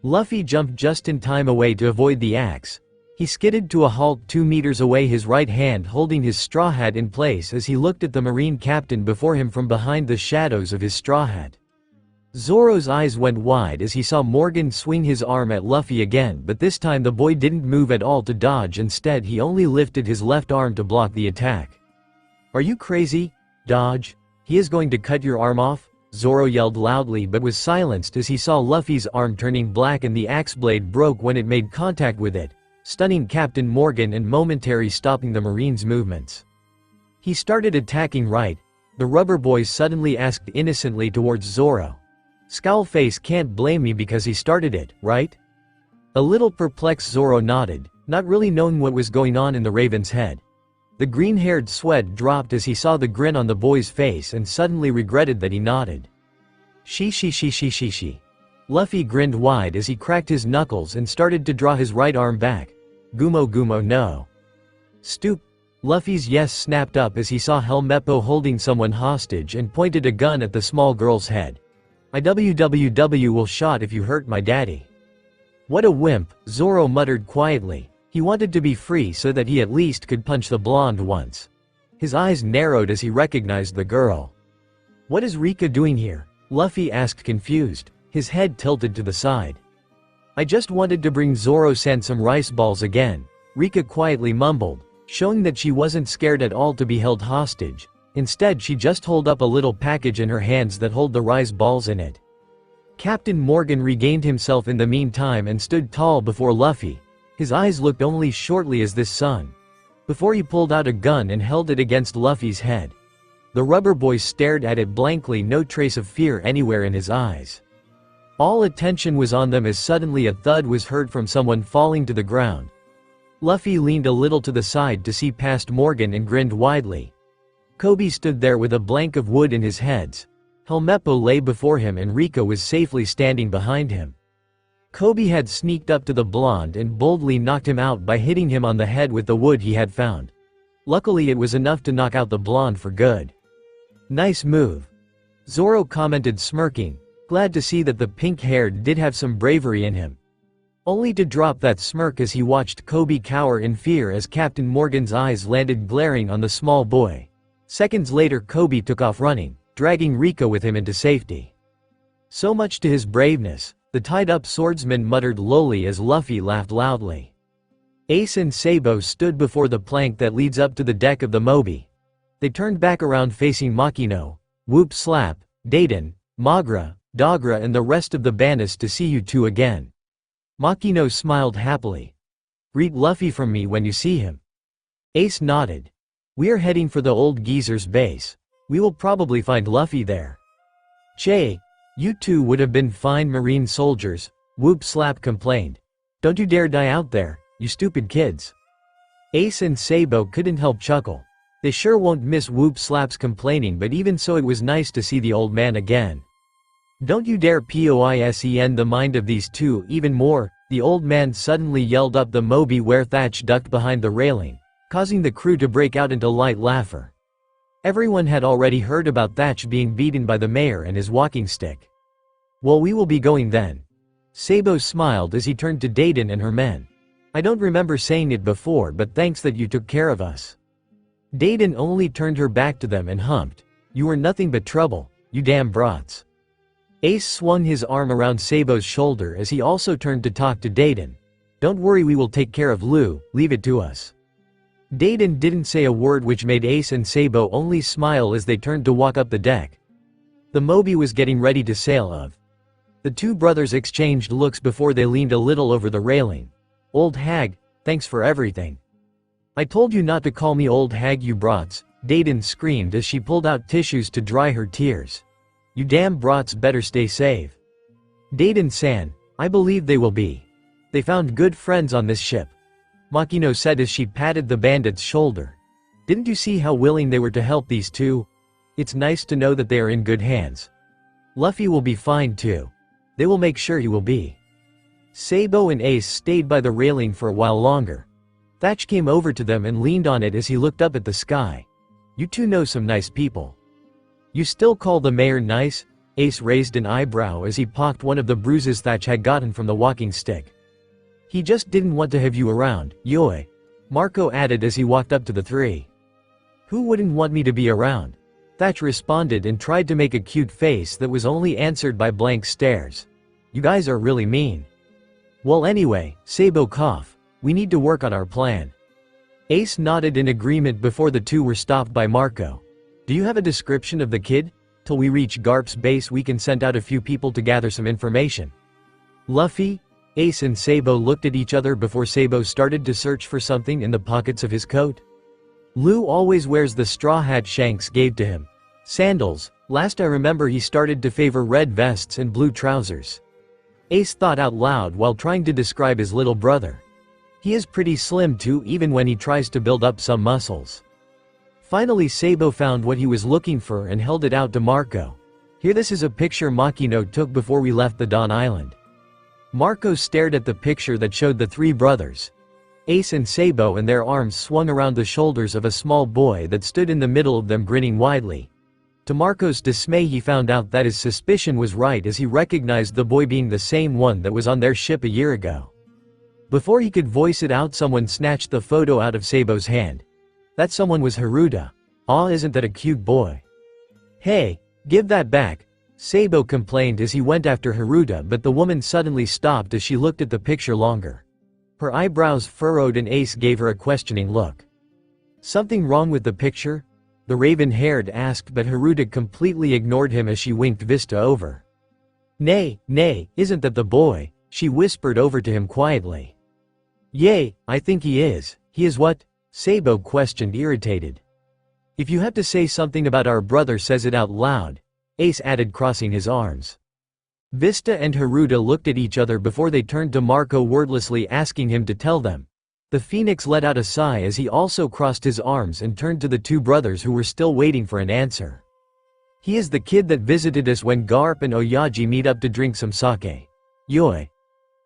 Luffy jumped just in time away to avoid the axe. He skidded to a halt 2 meters away, his right hand holding his straw hat in place as he looked at the Marine captain before him from behind the shadows of his straw hat. Zoro's eyes went wide as he saw Morgan swing his arm at Luffy again, but this time the boy didn't move at all to dodge. Instead, he only lifted his left arm to block the attack. Are you crazy? Dodge? He is going to cut your arm off? Zoro yelled loudly, but was silenced as he saw Luffy's arm turning black and the axe blade broke when it made contact with it. stunning Captain Morgan and momentarily stopping the Marine's movements. He started attacking right. The rubber boy suddenly asked innocently towards Zoro. Scowlface can't blame me because he started it, right? A little perplexed Zoro nodded, not really knowing what was going on in the Raven's head. The green-haired sweat dropped as he saw the grin on the boy's face and suddenly regretted that he nodded. She. Luffy grinned wide as he cracked his knuckles and started to draw his right arm back. Gumo no. Stoop. Luffy's yes snapped up as he saw Helmeppo holding someone hostage and pointed a gun at the small girl's head. My WWW will shot if you hurt my daddy. What a wimp, Zoro muttered quietly. He wanted to be free so that he at least could punch the blonde once. His eyes narrowed as he recognized the girl. What is Rika doing here? Luffy asked confused, his head tilted to the side. I just wanted to bring Zoro-san some rice balls again, Rika quietly mumbled, showing that she wasn't scared at all to be held hostage. Instead she just held up a little package in her hands that hold the rice balls in it. Captain Morgan regained himself in the meantime and stood tall before Luffy. His eyes looked only shortly as this sun. Before he pulled out a gun and held it against Luffy's head. The rubber boy stared at it blankly, no trace of fear anywhere in his eyes. All attention was on them as suddenly a thud was heard from someone falling to the ground. Luffy leaned a little to the side to see past Morgan and grinned widely. Kobe stood there with a blank of wood in his heads. Helmeppo lay before him and Rika was safely standing behind him. Kobe had sneaked up to the blonde and boldly knocked him out by hitting him on the head with the wood he had found. Luckily it was enough to knock out the blonde for good. Nice move. Zoro commented smirking, glad to see that the pink-haired did have some bravery in him. Only to drop that smirk as he watched Kobe cower in fear as Captain Morgan's eyes landed glaring on the small boy. Seconds later Kobe took off running, dragging Rika with him into safety. So much to his braveness, the tied-up swordsman muttered lowly as Luffy laughed loudly. Ace and Sabo stood before the plank that leads up to the deck of the Moby. They turned back around facing Makino, Whoop Slap, Dayton, Magra, Dogra and the rest of the bandits to see you two again. Makino smiled happily. Greet Luffy from me when you see him. Ace nodded. We're heading for the old geezer's base. We will probably find Luffy there. Che, you two would have been fine marine soldiers, Whoop Slap complained. Don't you dare die out there, you stupid kids. Ace and Sabo couldn't help chuckle. They sure won't miss Whoop Slap's complaining, but even so it was nice to see the old man again. Don't you dare poison the mind of these two even more, the old man suddenly yelled up the Moby where Thatch ducked behind the railing, causing the crew to break out into light laughter. Everyone had already heard about Thatch being beaten by the mayor and his walking stick. Well, we will be going then. Sabo smiled as he turned to Dayton and her men. I don't remember saying it before, but thanks that you took care of us. Dayton only turned her back to them and humped. You were nothing but trouble, you damn brats. Ace swung his arm around Sabo's shoulder as he also turned to talk to Dayton. Don't worry, we will take care of Lou, leave it to us. Dayton didn't say a word, which made Ace and Sabo only smile as they turned to walk up the deck. The Moby was getting ready to sail off. The two brothers exchanged looks before they leaned a little over the railing. Old hag, thanks for everything. I told you not to call me old hag, you brats, Dayton screamed as she pulled out tissues to dry her tears. You damn brats better stay safe. Dayton-san, I believe they will be. They found good friends on this ship. Makino said as she patted the bandit's shoulder. Didn't you see how willing they were to help these two? It's nice to know that they are in good hands. Luffy will be fine too. They will make sure he will be. Sabo and Ace stayed by the railing for a while longer. Thatch came over to them and leaned on it as he looked up at the sky. You two know some nice people. You still call the mayor nice? Ace raised an eyebrow as he pocked one of the bruises Thatch had gotten from the walking stick. He just didn't want to have you around, Yoi. Marco added as he walked up to the three. Who wouldn't want me to be around? Thatch responded and tried to make a cute face that was only answered by blank stares. You guys are really mean. Well anyway, Sabo cough. We need to work on our plan. Ace nodded in agreement before the two were stopped by Marco. Do you have a description of the kid? Till we reach Garp's base we can send out a few people to gather some information. Luffy? Ace and Sabo looked at each other before Sabo started to search for something in the pockets of his coat. Lou always wears the straw hat Shanks gave to him. Sandals. Last I remember he started to favor red vests and blue trousers. Ace thought out loud while trying to describe his little brother. He is pretty slim too, even when he tries to build up some muscles. Finally Sabo found what he was looking for and held it out to Marco. Here, this is a picture Makino took before we left the Dawn Island. Marco stared at the picture that showed the three brothers, Ace and Sabo, and their arms swung around the shoulders of a small boy that stood in the middle of them grinning widely. To Marco's dismay, he found out that his suspicion was right, as he recognized the boy being the same one that was on their ship a year ago. Before he could voice it out, someone snatched the photo out of Sabo's hand. That someone was Haruta. Aw, isn't that a cute boy? Hey, give that back, Sabo complained as he went after Haruta, but the woman suddenly stopped as she looked at the picture longer. Her eyebrows furrowed and Ace gave her a questioning look. Something wrong with the picture? The raven-haired asked, but Haruta completely ignored him as she winked Vista over. Nay, isn't that the boy? She whispered over to him quietly. Yay, I think he is. He is what? Sabo questioned, irritated. If you have to say something about our brother, says it out loud, Ace added, crossing his arms. Vista and Haruta looked at each other before they turned to Marco, wordlessly asking him to tell them. The phoenix let out a sigh as he also crossed his arms and turned to the two brothers who were still waiting for an answer. He is the kid that visited us when Garp and Oyaji meet up to drink some sake. Yoi.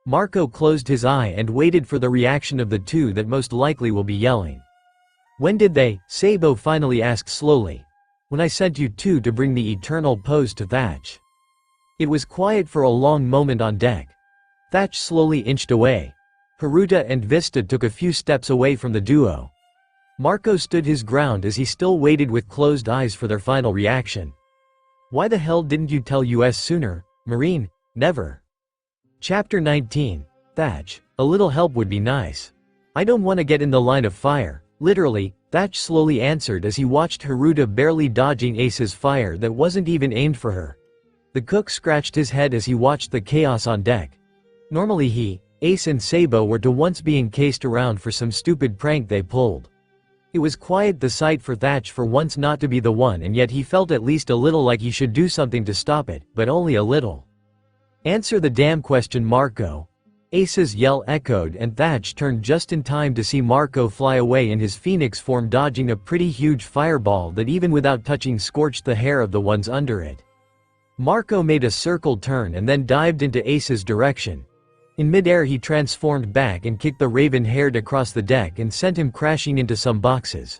Marco closed his eye and waited for the reaction of the two that most likely will be yelling. When did they? Sabo finally asked slowly. When I sent you two to bring the eternal pose to Thatch. It was quiet for a long moment on deck. Thatch slowly inched away. Haruta and Vista took a few steps away from the duo. Marco stood his ground as he still waited with closed eyes for their final reaction. Why the hell didn't you tell us sooner, Marine? Never. Chapter 19. Thatch, a little help would be nice. I don't want to get in the line of fire, literally, Thatch slowly answered as he watched Haruta barely dodging Ace's fire that wasn't even aimed for her. The cook scratched his head as he watched the chaos on deck. Normally he, Ace and Sabo were to once be encased around for some stupid prank they pulled. It was quite the sight for Thatch for once not to be the one, and yet he felt at least a little like he should do something to stop it, but only a little. Answer the damn question, Marco. Ace's yell echoed and Thatch turned just in time to see Marco fly away in his phoenix form, dodging a pretty huge fireball that even without touching scorched the hair of the ones under it. Marco made a circle turn and then dived into Ace's direction. In midair he transformed back and kicked the raven-haired across the deck and sent him crashing into some boxes.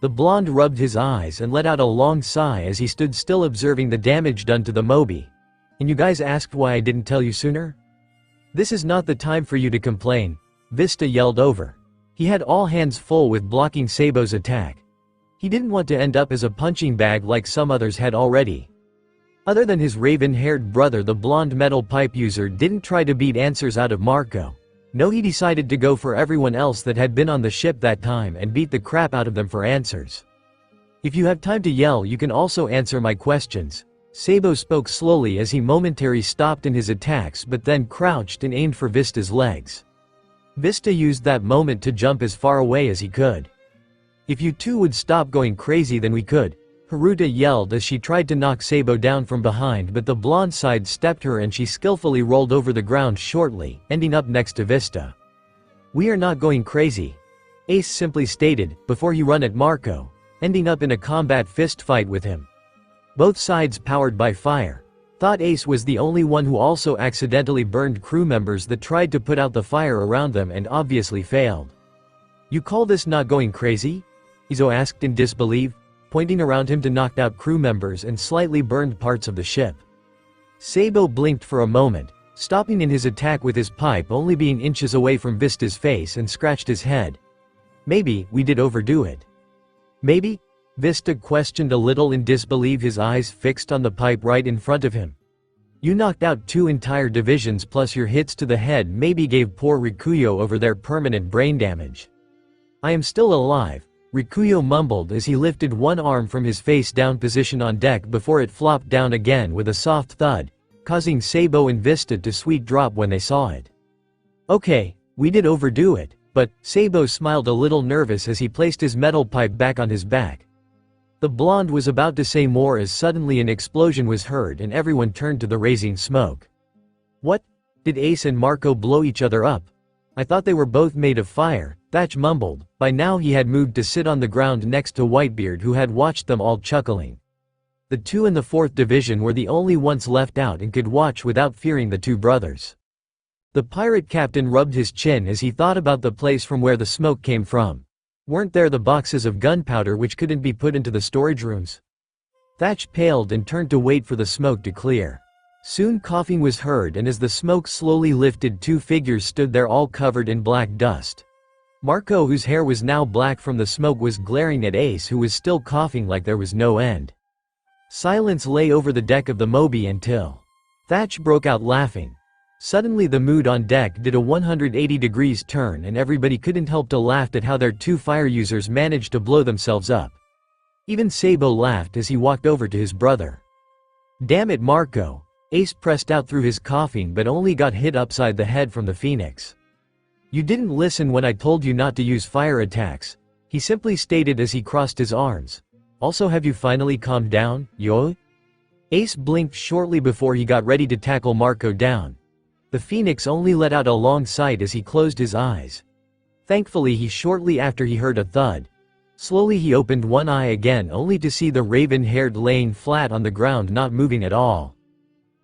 The blonde rubbed his eyes and let out a long sigh as he stood still, observing the damage done to the Moby. And you guys asked why I didn't tell you sooner? This is not the time for you to complain, Vista yelled over. He had all hands full with blocking Sabo's attack. He didn't want to end up as a punching bag like some others had already. Other than his raven-haired brother, the blonde metal pipe user didn't try to beat answers out of Marco. No, he decided to go for everyone else that had been on the ship that time and beat the crap out of them for answers. If you have time to yell, you can also answer my questions. Sabo spoke slowly as he momentarily stopped in his attacks but then crouched and aimed for Vista's legs. Vista used that moment to jump as far away as he could. If you two would stop going crazy, then we could, Haruta yelled as she tried to knock Sabo down from behind, but the blonde sidestepped her and she skillfully rolled over the ground shortly, ending up next to Vista. We are not going crazy, Ace simply stated, before he ran at Marco, ending up in a combat fist fight with him. Both sides powered by fire. Thought Ace was the only one who also accidentally burned crew members that tried to put out the fire around them and obviously failed. You call this not going crazy? Izo asked in disbelief, pointing around him to knocked out crew members and slightly burned parts of the ship. Sabo blinked for a moment, stopping in his attack with his pipe only being inches away from Vista's face, and scratched his head. Maybe we did overdo it. Maybe? Vista questioned a little in disbelief, his eyes fixed on the pipe right in front of him. You knocked out 2 entire divisions plus your hits to the head maybe gave poor Rikuyo over their permanent brain damage. I am still alive, Rikuyo mumbled as he lifted one arm from his face down position on deck before it flopped down again with a soft thud, causing Sabo and Vista to sweet drop when they saw it. Okay, we did overdo it, but Sabo smiled a little nervous as he placed his metal pipe back on his back. The blonde was about to say more as suddenly an explosion was heard and everyone turned to the raising smoke. What? Did Ace and Marco blow each other up? I thought they were both made of fire, Thatch mumbled. By now he had moved to sit on the ground next to Whitebeard, who had watched them all chuckling. The two in the 4th Division were the only ones left out and could watch without fearing the two brothers. The pirate captain rubbed his chin as he thought about the place from where the smoke came from. Weren't there the boxes of gunpowder which couldn't be put into the storage rooms? Thatch paled and turned to wait for the smoke to clear. Soon coughing was heard, and as the smoke slowly lifted, two figures stood there, all covered in black dust. Marco, whose hair was now black from the smoke, was glaring at Ace, who was still coughing like there was no end. Silence lay over the deck of the Moby until Thatch broke out laughing. Suddenly the mood on deck did a 180 degrees turn, and everybody couldn't help to laugh at how their two fire users managed to blow themselves up. Even Sabo laughed as he walked over to his brother. Damn it, Marco. Ace pressed out through his coughing but only got hit upside the head from the phoenix. You didn't listen when I told you not to use fire attacks, he simply stated as he crossed his arms. Also, have you finally calmed down, yo? Ace blinked shortly before he got ready to tackle Marco down. The phoenix only let out a long sigh as he closed his eyes. Thankfully, shortly after he heard a thud. Slowly he opened one eye again, only to see the raven-haired laying flat on the ground, not moving at all.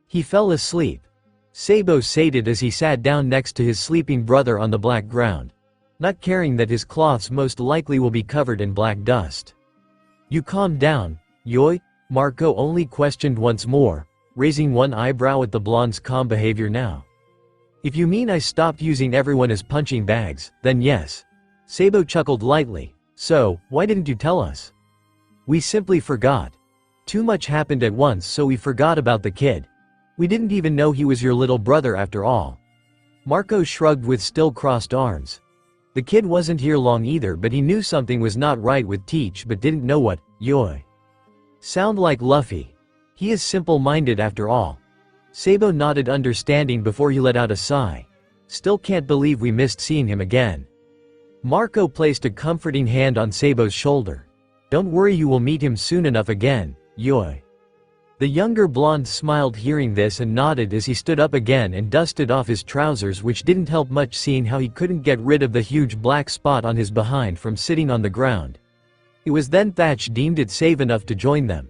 He fell asleep. Sabo sated as he sat down next to his sleeping brother on the black ground, not caring that his cloths most likely will be covered in black dust. You calm down, yoy? Marco only questioned once more, raising one eyebrow at the blonde's calm behavior now. If you mean I stopped using everyone as punching bags, then yes. Sabo chuckled lightly. So, why didn't you tell us? We simply forgot. Too much happened at once, so we forgot about the kid. We didn't even know he was your little brother after all. Marco shrugged with still crossed arms. The kid wasn't here long either, but he knew something was not right with Teach but didn't know what. Yoy. Sound like Luffy. He is simple-minded after all. Sabo nodded understanding before he let out a sigh. Still can't believe we missed seeing him again. Marco placed a comforting hand on Sabo's shoulder. Don't worry, you will meet him soon enough again, yoy. The younger blonde smiled hearing this and nodded as he stood up again and dusted off his trousers, which didn't help much seeing how he couldn't get rid of the huge black spot on his behind from sitting on the ground. It was then Thatch deemed it safe enough to join them.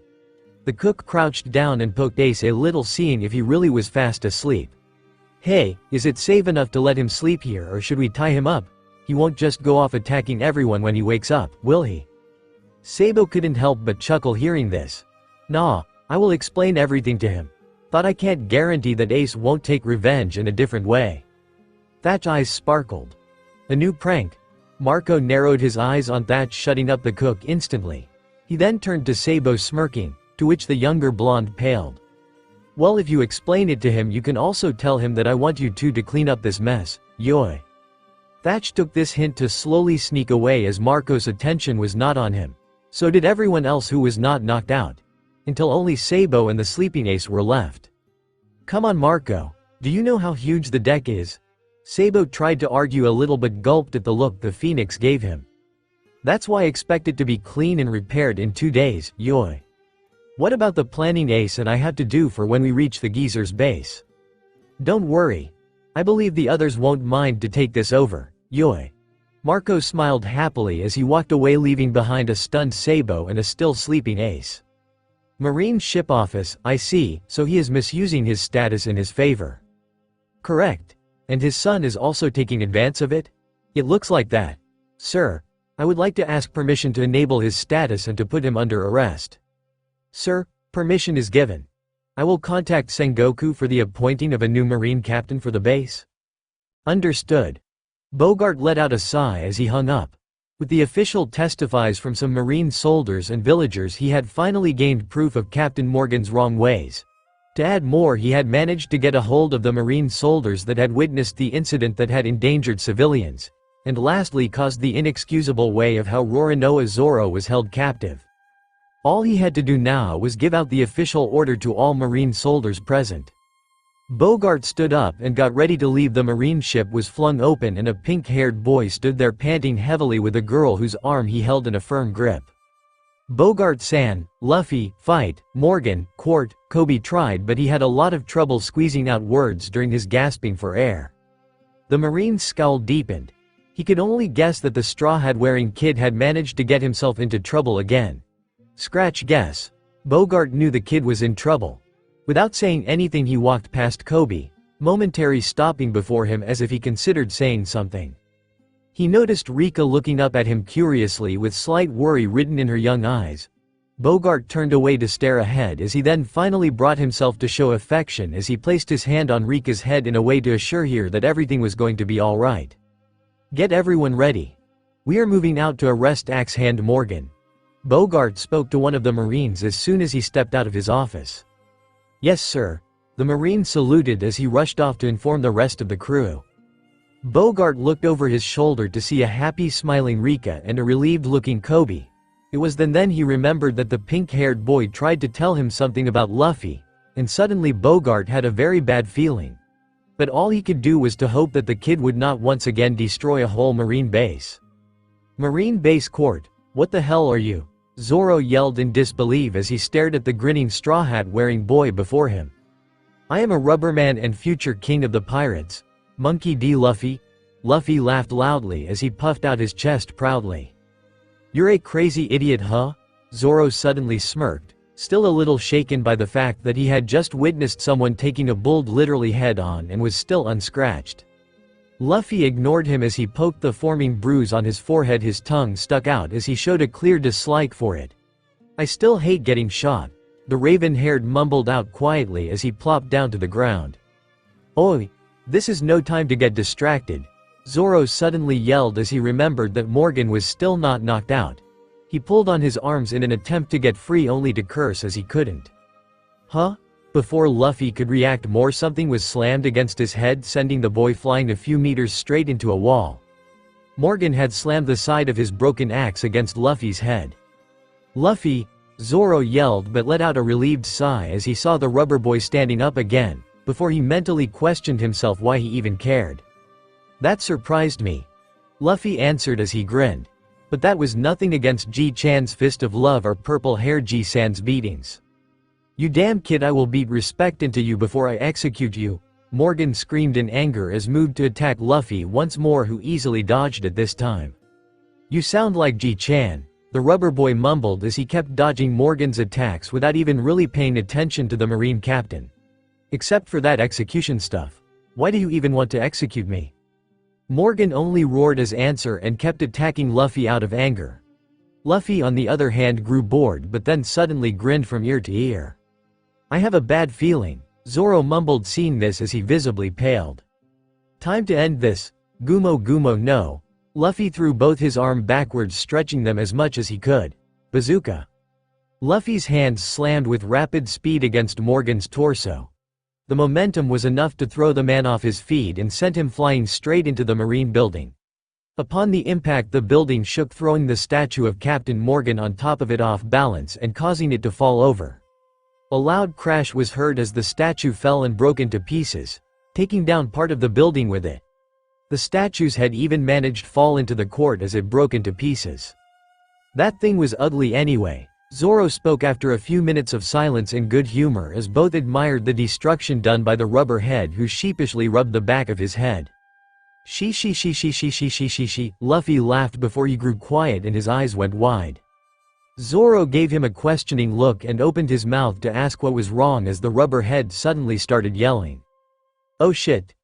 The cook crouched down and poked Ace a little, seeing if he really was fast asleep. Hey, is it safe enough to let him sleep here, or should we tie him up? He won't just go off attacking everyone when he wakes up, will he? Sabo couldn't help but chuckle hearing this. Nah, I will explain everything to him. Thought I can't guarantee that Ace won't take revenge in a different way. Thatch's eyes sparkled. A new prank. Marco narrowed his eyes on Thatch, shutting up the cook instantly. He then turned to Sabo, smirking, to which the younger blonde paled. Well, if you explain it to him, you can also tell him that I want you two to clean up this mess, yoy. Thatch took this hint to slowly sneak away as Marco's attention was not on him. So did everyone else who was not knocked out. Until only Sabo and the sleeping Ace were left. Come on, Marco. Do you know how huge the deck is? Sabo tried to argue a little but gulped at the look the phoenix gave him. That's why I expect it to be clean and repaired in 2 days, yoy. What about the planning Ace and I have to do for when we reach the geezer's base? Don't worry. I believe the others won't mind to take this over, yoy. Marco smiled happily as he walked away, leaving behind a stunned Sabo and a still sleeping Ace. Marine ship office, I see, so he is misusing his status in his favor. Correct. And his son is also taking advantage of it? It looks like that. Sir, I would like to ask permission to enable his status and to put him under arrest. Sir, permission is given. I will contact Sengoku for the appointing of a new marine captain for the base. Understood. Bogart let out a sigh as he hung up. With the official testifies from some marine soldiers and villagers, he had finally gained proof of Captain Morgan's wrong ways. To add more, he had managed to get a hold of the marine soldiers that had witnessed the incident that had endangered civilians, and lastly caused the inexcusable way of how Roronoa Zoro was held captive. All he had to do now was give out the official order to all marine soldiers present. Bogart stood up and got ready to leave. The marine ship was flung open and a pink-haired boy stood there panting heavily with a girl whose arm he held in a firm grip. Bogart-san, Luffy, fight, Morgan, Quart, Kobe tried, but he had a lot of trouble squeezing out words during his gasping for air. The marine's scowl deepened. He could only guess that the straw hat-wearing kid had managed to get himself into trouble again. Scratch guess. Bogart knew the kid was in trouble. Without saying anything he walked past Kobe, momentarily stopping before him as if he considered saying something. He noticed Rika looking up at him curiously with slight worry written in her young eyes. Bogart turned away to stare ahead as he then finally brought himself to show affection as he placed his hand on Rika's head in a way to assure her that everything was going to be alright. Get everyone ready. We are moving out to arrest Axe-Hand Morgan. Bogart spoke to one of the Marines as soon as he stepped out of his office. Yes, sir. The Marine saluted as he rushed off to inform the rest of the crew. Bogart looked over his shoulder to see a happy smiling Rika and a relieved looking Kobe. It was then he remembered that the pink-haired boy tried to tell him something about Luffy, and suddenly Bogart had a very bad feeling. But all he could do was to hope that the kid would not once again destroy a whole Marine base. Marine Base Court, what the hell are you? Zoro yelled in disbelief as he stared at the grinning straw hat-wearing boy before him. I am a rubberman and future king of the pirates. Monkey D. Luffy? Luffy laughed loudly as he puffed out his chest proudly. You're a crazy idiot, huh? Zoro suddenly smirked, still a little shaken by the fact that he had just witnessed someone taking a bull literally head-on and was still unscratched. Luffy ignored him as he poked the forming bruise on his forehead. His tongue stuck out as he showed a clear dislike for it. I still hate getting shot, the raven-haired mumbled out quietly as he plopped down to the ground. Oi! This is no time to get distracted, Zoro suddenly yelled as he remembered that Morgan was still not knocked out. He pulled on his arms in an attempt to get free only to curse as he couldn't. Huh? Before Luffy could react more, something was slammed against his head, sending the boy flying a few meters straight into a wall. Morgan had slammed the side of his broken axe against Luffy's head. Luffy! Zoro yelled but let out a relieved sigh as he saw the rubber boy standing up again, before he mentally questioned himself why he even cared. That surprised me. Luffy answered as he grinned. But that was nothing against G-Chan's fist of love or purple-haired G-San's beatings. You damn kid, I will beat respect into you before I execute you, Morgan screamed in anger as moved to attack Luffy once more, who easily dodged it this time. You sound like G-Chan, the rubber boy mumbled as he kept dodging Morgan's attacks without even really paying attention to the Marine captain. Except for that execution stuff. Why do you even want to execute me? Morgan only roared as answer and kept attacking Luffy out of anger. Luffy on the other hand grew bored but then suddenly grinned from ear to ear. I have a bad feeling, Zoro mumbled, seeing this as he visibly paled. Time to end this, Gumo Gumo no. Luffy threw both his arms backwards, stretching them as much as he could. Bazooka. Luffy's hands slammed with rapid speed against Morgan's torso. The momentum was enough to throw the man off his feet and sent him flying straight into the marine building. Upon the impact, the building shook, throwing the statue of Captain Morgan on top of it off balance and causing it to fall over. A loud crash was heard as the statue fell and broke into pieces, taking down part of the building with it. The statue's head even managed to fall into the court as it broke into pieces. That thing was ugly anyway, Zoro spoke after a few minutes of silence in good humor as both admired the destruction done by the rubber head, who sheepishly rubbed the back of his head. She, Luffy laughed before he grew quiet and his eyes went wide. Zoro gave him a questioning look and opened his mouth to ask what was wrong as the rubber head suddenly started yelling. Oh shit.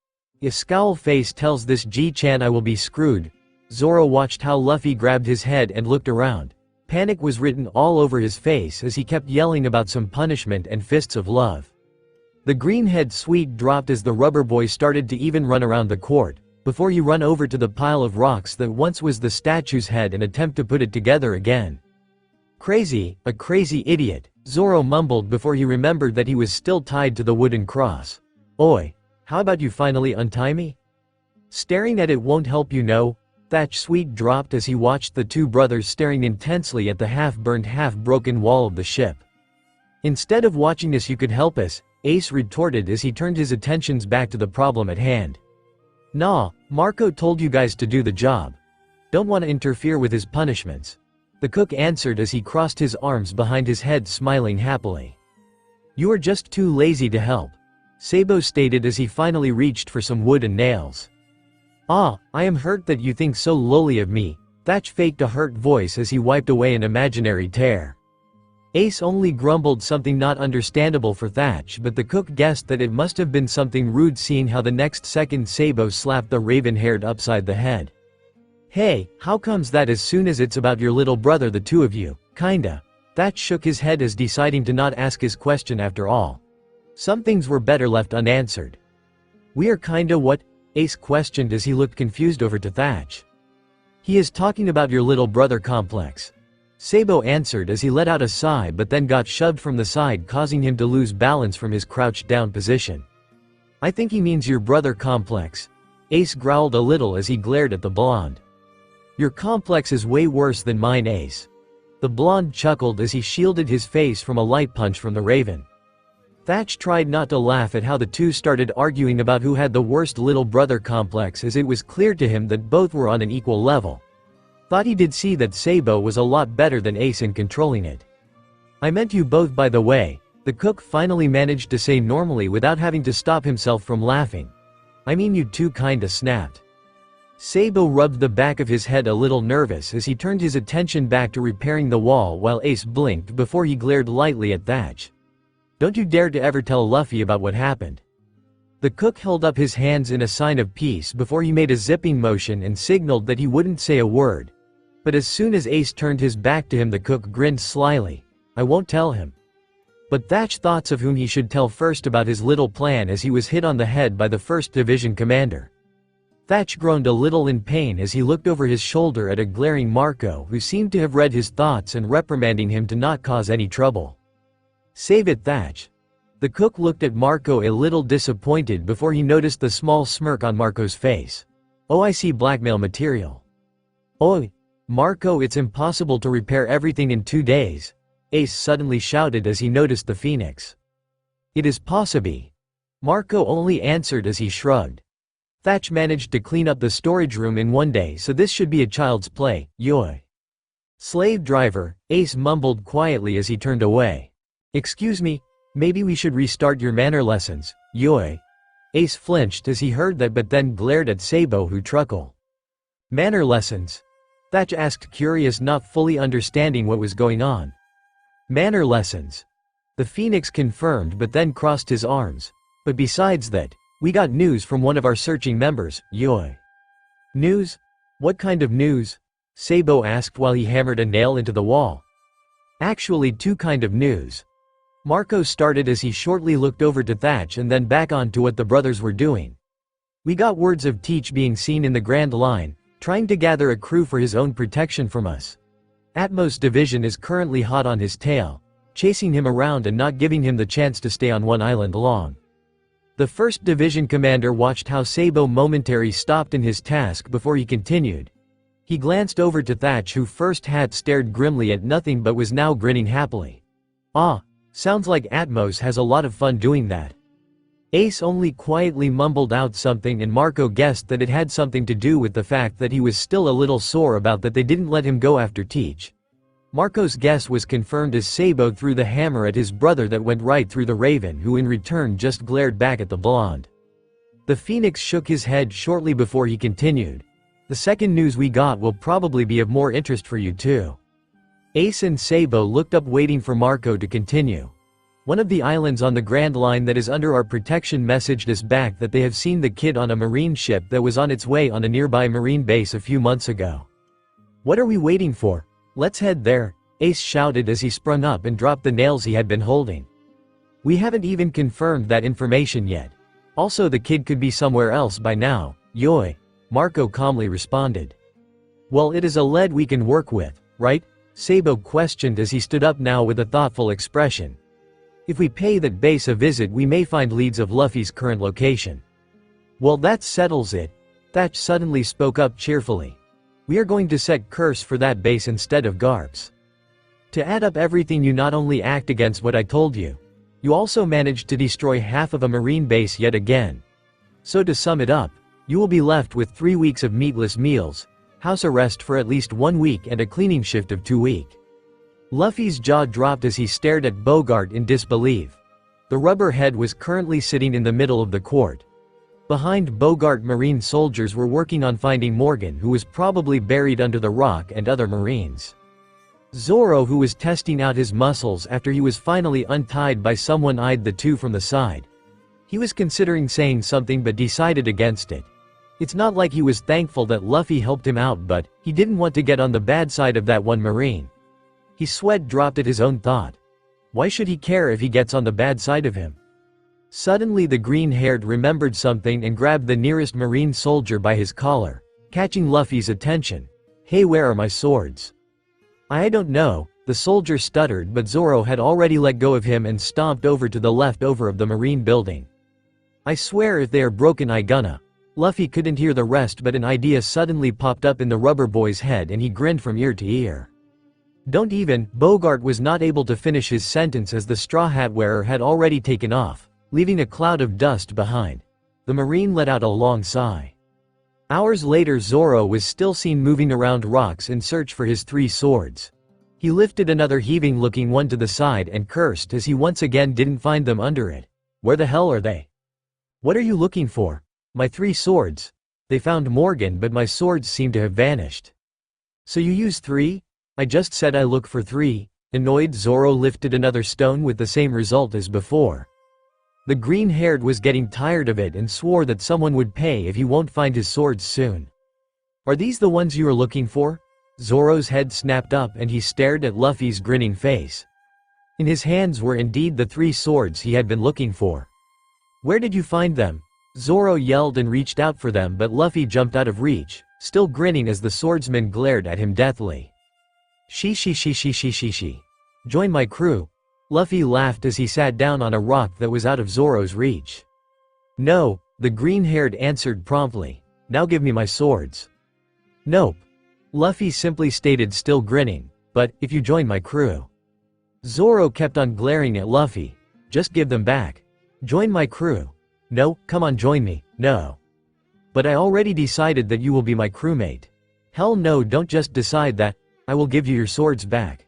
If scowl face tells this G-Chan I will be screwed. Zoro watched how Luffy grabbed his head and looked around. Panic was written all over his face as he kept yelling about some punishment and fists of love. The green head sweet dropped as the rubber boy started to even run around the court, before he run over to the pile of rocks that once was the statue's head and attempt to put it together again. Crazy, a crazy idiot, Zoro mumbled before he remembered that he was still tied to the wooden cross. Oi, how about you finally untie me? Staring at it won't help, you know. Thatch Sweet dropped as he watched the two brothers staring intensely at the half-burned, half-broken wall of the ship. Instead of watching this, you could help us, Ace retorted as he turned his attentions back to the problem at hand. Nah, Marco told you guys to do the job. Don't want to interfere with his punishments. The cook answered as he crossed his arms behind his head, smiling happily. You are just too lazy to help, Sabo stated as he finally reached for some wood and nails. Ah, I am hurt that you think so lowly of me, Thatch faked a hurt voice as he wiped away an imaginary tear. Ace only grumbled something not understandable for Thatch, but the cook guessed that it must have been something rude, seeing how the next second Sabo slapped the raven-haired upside the head. Hey, how comes that as soon as it's about your little brother the two of you, kinda? Thatch shook his head as deciding to not ask his question after all. Some things were better left unanswered. We are kinda what? Ace questioned as he looked confused over to Thatch. He is talking about your little brother complex, Sabo answered as he let out a sigh, but then got shoved from the side, causing him to lose balance from his crouched down position. I think he means your brother complex, Ace growled a little as he glared at the blonde. Your complex is way worse than mine, Ace. The blonde chuckled as he shielded his face from a light punch from the raven. Thatch tried not to laugh at how the two started arguing about who had the worst little brother complex, as it was clear to him that both were on an equal level. Thought he did see that Sabo was a lot better than Ace in controlling it. I meant you both, by the way, the cook finally managed to say normally without having to stop himself from laughing. I mean you two, kinda snapped. Sabo rubbed the back of his head a little nervous as he turned his attention back to repairing the wall, while Ace blinked before he glared lightly at Thatch. Don't you dare to ever tell Luffy about what happened. The cook held up his hands in a sign of peace before he made a zipping motion and signaled that he wouldn't say a word. But as soon as Ace turned his back to him, the cook grinned slyly. I won't tell him. But Thatch thoughts of whom he should tell first about his little plan as he was hit on the head by the 1st Division commander. Thatch groaned a little in pain as he looked over his shoulder at a glaring Marco, who seemed to have read his thoughts and reprimanding him to not cause any trouble. Save it, Thatch. The cook looked at Marco a little disappointed before he noticed the small smirk on Marco's face. Oh, I see, blackmail material. Oh, Marco, it's impossible to repair everything in 2 days, Ace suddenly shouted as he noticed the phoenix. It is possible. Marco only answered as he shrugged. Thatch managed to clean up the storage room in 1 day, so this should be a child's play, yoy. Slave driver, Ace mumbled quietly as he turned away. Excuse me, maybe we should restart your manner lessons, yoy. Ace flinched as he heard that, but then glared at Sabo, who truckled. Manner lessons? Thatch asked, curious, not fully understanding what was going on. Manner lessons. The phoenix confirmed, but then crossed his arms. But besides that, we got news from one of our searching members, yoy. News? What kind of news? Sabo asked while he hammered a nail into the wall. Actually, 2 kind of news. Marco started as he shortly looked over to Thatch and then back on to what the brothers were doing. We got words of Teach being seen in the Grand Line, trying to gather a crew for his own protection from us. Atmos Division is currently hot on his tail, chasing him around and not giving him the chance to stay on one island long. The 1st Division commander watched how Sabo momentarily stopped in his task before he continued. He glanced over to Thatch, who first had stared grimly at nothing but was now grinning happily. Ah, sounds like Atmos has a lot of fun doing that. Ace only quietly mumbled out something, and Marco guessed that it had something to do with the fact that he was still a little sore about that they didn't let him go after Teach. Marco's guess was confirmed as Sabo threw the hammer at his brother that went right through the raven, who in return just glared back at the blonde. The phoenix shook his head shortly before he continued. The second news we got will probably be of more interest for you too. Ace and Sabo looked up, waiting for Marco to continue. One of the islands on the Grand Line that is under our protection messaged us back that they have seen the kid on a marine ship that was on its way on a nearby marine base a few months ago. What are we waiting for? Let's head there, Ace shouted as he sprung up and dropped the nails he had been holding. We haven't even confirmed that information yet. Also, the kid could be somewhere else by now, yoy, Marco calmly responded. Well, it is a lead we can work with, right? Sabo questioned as he stood up now with a thoughtful expression. If we pay that base a visit, we may find leads of Luffy's current location. Well, that settles it, Thatch suddenly spoke up cheerfully. We are going to set curse for that base instead of Garp's. To add up everything, you not only act against what I told you, You also managed to destroy half of a marine base yet again. So to sum it up, you will be left with 3 weeks of meatless meals, house arrest for at least 1 week and a cleaning shift of 2 weeks. Luffy's jaw dropped as he stared at Bogart in disbelief. The rubber head was currently sitting in the middle of the court. Behind Bogart, marine soldiers were working on finding Morgan, who was probably buried under the rock, and other marines. Zoro, who was testing out his muscles after he was finally untied by someone, eyed the two from the side. He was considering saying something but decided against it. It's not like he was thankful that Luffy helped him out, but he didn't want to get on the bad side of that one marine. His sweat dropped at his own thought. Why should he care if he gets on the bad side of him? Suddenly the green-haired remembered something and grabbed the nearest marine soldier by his collar, catching Luffy's attention. "Hey, where are my swords?" "I don't know," the soldier stuttered, but Zoro had already let go of him and stomped over to the leftover of the marine building. "I swear if they are broken I gonna." Luffy couldn't hear the rest, but an idea suddenly popped up in the rubber boy's head and he grinned from ear to ear. "Don't even." Bogart was not able to finish his sentence as the straw hat wearer had already taken off, leaving a cloud of dust behind. The marine let out a long sigh. Hours later, Zoro was still seen moving around rocks in search for his 3 swords. He lifted another heaving-looking one to the side and cursed as he once again didn't find them under it. "Where the hell are they?" "What are you looking for?" "My 3 swords. They found Morgan, but my swords seem to have vanished." "So you use 3? I just said I look for 3. Annoyed, Zoro lifted another stone with the same result as before. The green-haired was getting tired of it and swore that someone would pay if he won't find his swords soon. "Are these the ones you are looking for?" Zoro's head snapped up and he stared at Luffy's grinning face. In his hands were indeed the 3 swords he had been looking for. "Where did you find them?" Zoro yelled and reached out for them, but Luffy jumped out of reach, still grinning as the swordsman glared at him deathly. She. "Join my crew." Luffy laughed as he sat down on a rock that was out of Zoro's reach. "No," the green-haired answered promptly. "Now give me my swords." "Nope." Luffy simply stated, still grinning. "But, if you join my crew." Zoro kept on glaring at Luffy. "Just give them back." "Join my crew." "No, come on, join me." "No." "But I already decided that you will be my crewmate." "Hell no, don't just decide that. I will give you your swords back."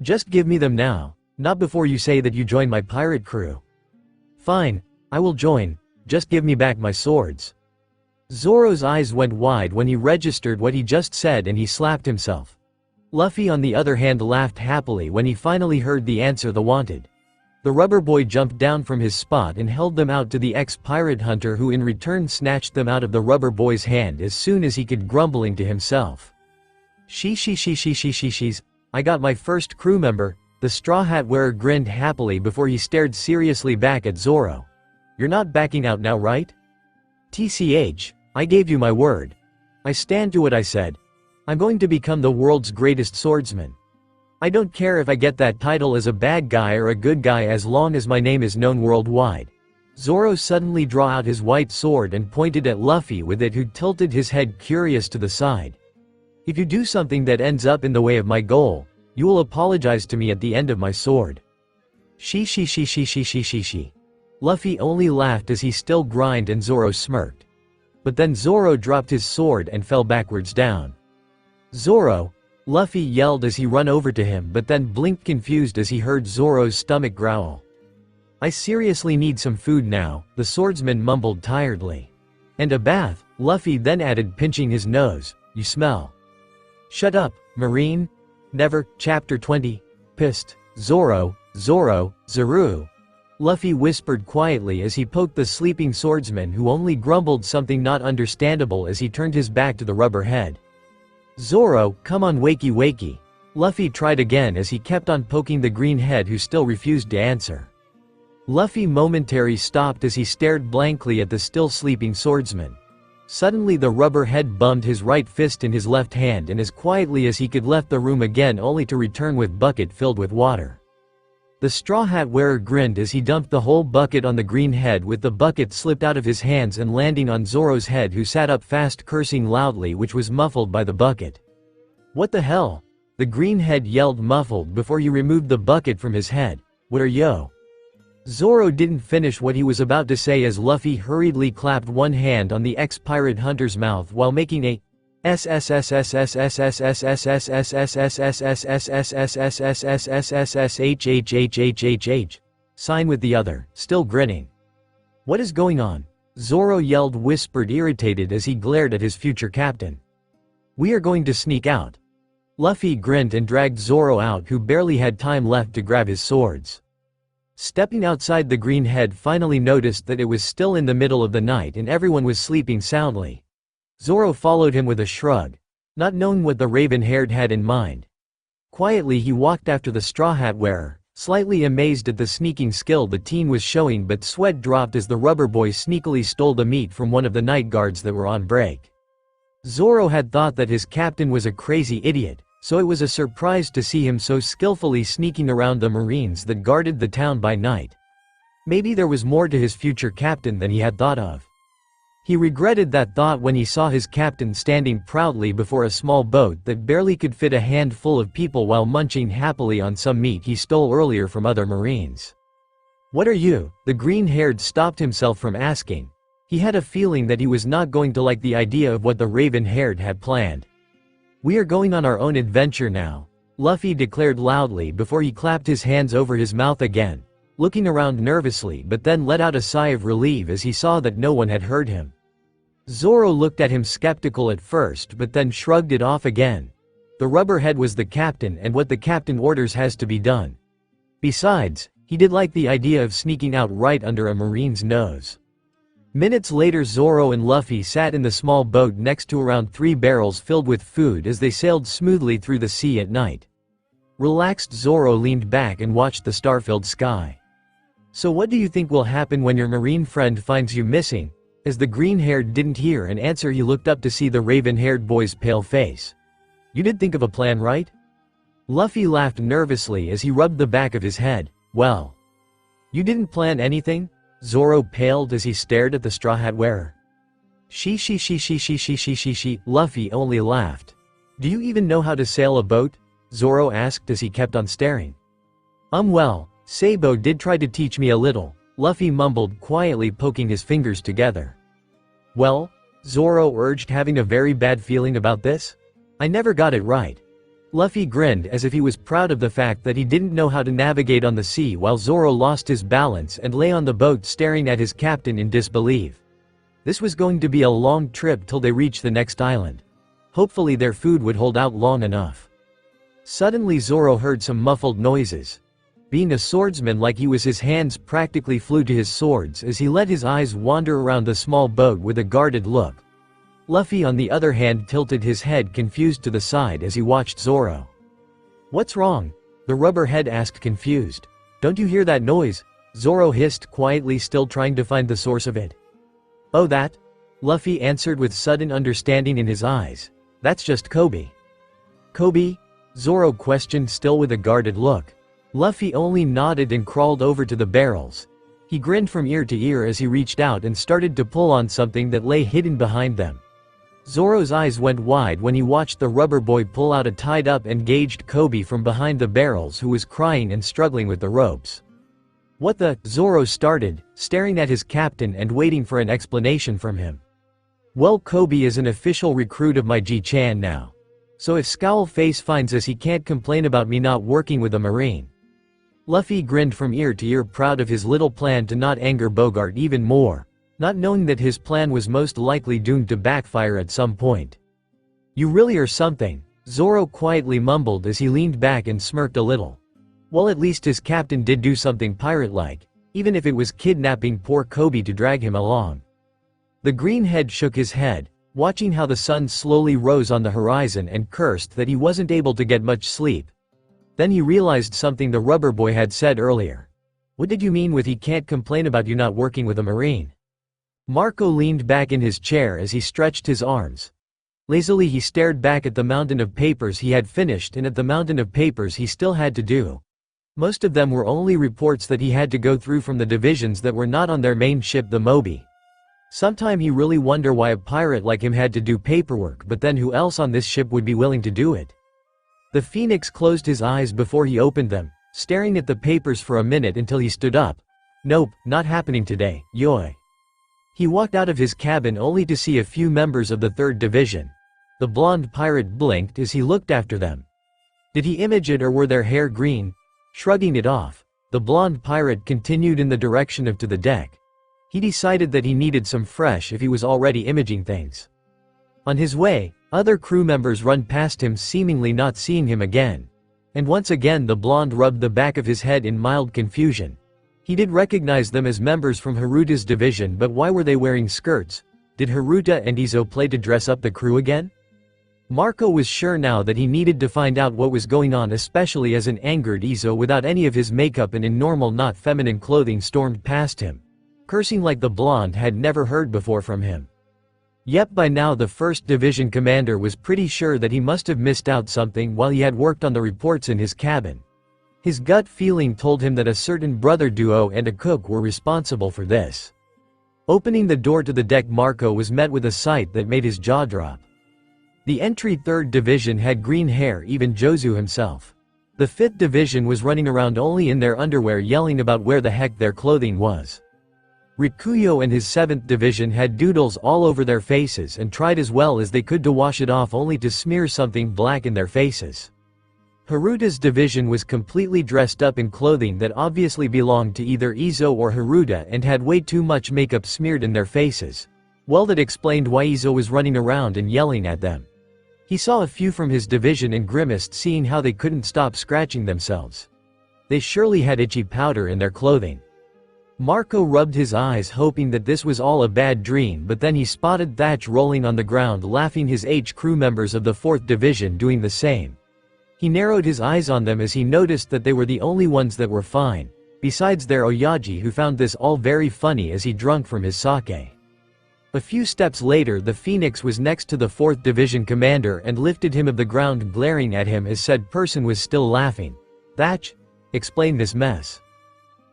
"Just give me them now. Not before you say that you join my pirate crew." "Fine, I will join. Just give me back my swords." Zoro's eyes went wide when he registered what he just said and he slapped himself. Luffy, on the other hand, laughed happily when he finally heard the answer they wanted. The rubber boy jumped down from his spot and held them out to the ex-pirate hunter, who in return snatched them out of the rubber boy's hand as soon as he could, grumbling to himself. She's, I got my first crew member." The straw hat wearer grinned happily before he stared seriously back at Zoro. "You're not backing out now, right?" "TCH, I gave you my word. I stand to what I said. I'm going to become the world's greatest swordsman. I don't care if I get that title as a bad guy or a good guy, as long as my name is known worldwide." Zoro suddenly drew out his white sword and pointed at Luffy with it, who tilted his head curious to the side. "If you do something that ends up in the way of my goal, you will apologize to me at the end of my sword." She. Luffy only laughed as he still grinned and Zoro smirked. But then Zoro dropped his sword and fell backwards down. "Zoro!" Luffy yelled as he ran over to him, but then blinked confused as he heard Zoro's stomach growl. "I seriously need some food now," the swordsman mumbled tiredly. "And a bath," Luffy then added, pinching his nose. "You smell." "Shut up, Marine." "Never." Chapter 20. Pissed. Zoro, Zaru. Luffy whispered quietly as he poked the sleeping swordsman, who only grumbled something not understandable as he turned his back to the rubber head. "Zoro, come on, wakey." Luffy tried again as he kept on poking the green head, who still refused to answer. Luffy momentarily stopped as he stared blankly at the still sleeping swordsman. Suddenly the rubber head bummed his right fist in his left hand and as quietly as he could left the room again, only to return with bucket filled with water. The straw hat wearer grinned as he dumped the whole bucket on the green head, with the bucket slipped out of his hands and landing on Zoro's head, who sat up fast, cursing loudly, which was muffled by the bucket. "What the hell?" the green head yelled, muffled, before he removed the bucket from his head. "What are yo?" Zoro didn't finish what he was about to say as Luffy hurriedly clapped one hand on the ex-pirate hunter's mouth while making a sign with the other, still grinning. What is going on? Zoro yelled, whispered, irritated as he glared at his future captain. We are going to sneak out. Luffy grinned and dragged Zoro out, who barely had time left to grab his swords. Stepping outside, the green head finally noticed that it was still in the middle of the night and everyone was sleeping soundly. Zoro followed him with a shrug, not knowing what the raven-haired had in mind. Quietly he walked after the straw hat wearer, slightly amazed at the sneaking skill the teen was showing, but sweat dropped as the rubber boy sneakily stole the meat from one of the night guards that were on break. Zoro had thought that his captain was a crazy idiot, so it was a surprise to see him so skillfully sneaking around the Marines that guarded the town by night. Maybe there was more to his future captain than he had thought of. He regretted that thought when he saw his captain standing proudly before a small boat that barely could fit a handful of people while munching happily on some meat he stole earlier from other Marines. What are you? The green-haired stopped himself from asking. He had a feeling that he was not going to like the idea of what the raven-haired had planned. We are going on our own adventure now, Luffy declared loudly before he clapped his hands over his mouth again, looking around nervously, but then let out a sigh of relief as he saw that no one had heard him. Zoro looked at him skeptical at first but then shrugged it off again. The rubberhead was the captain and what the captain orders has to be done. Besides, he did like the idea of sneaking out right under a Marine's nose. Minutes later, Zoro and Luffy sat in the small boat next to around 3 barrels filled with food as they sailed smoothly through the sea at night. Relaxed, Zoro leaned back and watched the star-filled sky. So what do you think will happen when your Marine friend finds you missing? As the green-haired didn't hear an answer, he looked up to see the raven-haired boy's pale face. You did think of a plan, right? Luffy laughed nervously as he rubbed the back of his head. Well, you didn't plan anything? Zoro paled as he stared at the straw hat wearer. She, Luffy only laughed. Do you even know how to sail a boat? Zoro asked as he kept on staring. Well, Sabo did try to teach me a little, Luffy mumbled, quietly poking his fingers together. Well? Zoro urged, having a very bad feeling about this. I never got it right. Luffy grinned as if he was proud of the fact that he didn't know how to navigate on the sea, while Zoro lost his balance and lay on the boat staring at his captain in disbelief. This was going to be a long trip till they reached the next island. Hopefully their food would hold out long enough. Suddenly Zoro heard some muffled noises. Being a swordsman like he was, his hands practically flew to his swords as he let his eyes wander around the small boat with a guarded look. Luffy on the other hand tilted his head confused to the side as he watched Zoro. What's wrong? The rubberhead asked, confused. Don't you hear that noise? Zoro hissed quietly, still trying to find the source of it. Oh, that? Luffy answered with sudden understanding in his eyes. That's just Kobe. Kobe? Zoro questioned, still with a guarded look. Luffy only nodded and crawled over to the barrels. He grinned from ear to ear as he reached out and started to pull on something that lay hidden behind them. Zoro's eyes went wide when he watched the rubber boy pull out a tied-up and gauged Kobe from behind the barrels, who was crying and struggling with the ropes. What the? Zoro started, staring at his captain and waiting for an explanation from him. Well, Kobe is an official recruit of my G-chan now. So if Scowl Face finds us, he can't complain about me not working with a Marine. Luffy grinned from ear to ear, proud of his little plan to not anger Bogart even more, not knowing that his plan was most likely doomed to backfire at some point. You really are something, Zoro quietly mumbled as he leaned back and smirked a little. Well, at least his captain did do something pirate-like, even if it was kidnapping poor Kobe to drag him along. The greenhead shook his head, watching how the sun slowly rose on the horizon, and cursed that he wasn't able to get much sleep. Then he realized something the rubber boy had said earlier. What did you mean with he can't complain about you not working with a Marine? Marco leaned back in his chair as he stretched his arms. Lazily he stared back at the mountain of papers he had finished and at the mountain of papers he still had to do. Most of them were only reports that he had to go through from the divisions that were not on their main ship, the Moby. Sometime he really wonder why a pirate like him had to do paperwork, but then who else on this ship would be willing to do it? The Phoenix closed his eyes before he opened them, staring at the papers for a minute until he stood up. Nope, not happening today, yoi. He walked out of his cabin only to see a few members of the 3rd Division. The blonde pirate blinked as he looked after them. Did he image it or were their hair green? Shrugging it off, the blonde pirate continued in the direction of to the deck. He decided that he needed some fresh if he was already imaging things. On his way, other crew members run past him seemingly not seeing him again. And once again the blonde rubbed the back of his head in mild confusion. He did recognize them as members from Haruta's division, but why were they wearing skirts? Did Haruta and Izo play to dress up the crew again? Marco was sure now that he needed to find out what was going on, especially as an angered Izo without any of his makeup and in normal not feminine clothing stormed past him, cursing like the blonde had never heard before from him. Yep, by now the 1st Division commander was pretty sure that he must have missed out something while he had worked on the reports in his cabin. His gut feeling told him that a certain brother duo and a cook were responsible for this. Opening the door to the deck, Marco was met with a sight that made his jaw drop. The entry 3rd Division had green hair, even Jozu himself. The 5th Division was running around only in their underwear yelling about where the heck their clothing was. Rikuyo and his 7th Division had doodles all over their faces and tried as well as they could to wash it off only to smear something black in their faces. Haruta's division was completely dressed up in clothing that obviously belonged to either Izo or Haruta and had way too much makeup smeared in their faces. Well, that explained why Izo was running around and yelling at them. He saw a few from his division and grimaced seeing how they couldn't stop scratching themselves. They surely had itchy powder in their clothing. Marco rubbed his eyes hoping that this was all a bad dream, but then he spotted Thatch rolling on the ground laughing, his crew members of the 4th Division doing the same. He narrowed his eyes on them as he noticed that they were the only ones that were fine, besides their Oyaji, who found this all very funny as he drank from his sake. A few steps later the Phoenix was next to the 4th Division commander and lifted him of the ground, glaring at him as said person was still laughing. Thatch, explain this mess.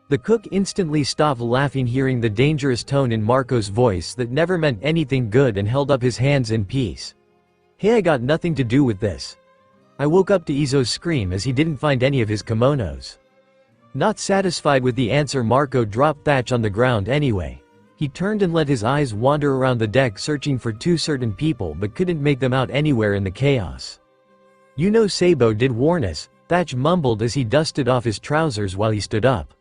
The cook instantly stopped laughing hearing the dangerous tone in Marco's voice that never meant anything good and held up his hands in peace. Hey, I got nothing to do with this. I woke up to Izo's scream as he didn't find any of his kimonos. Not satisfied with the answer, Marco dropped Thatch on the ground anyway. He turned and let his eyes wander around the deck searching for 2 certain people but couldn't make them out anywhere in the chaos. You know, Sabo did warn us, Thatch mumbled as he dusted off his trousers while he stood up.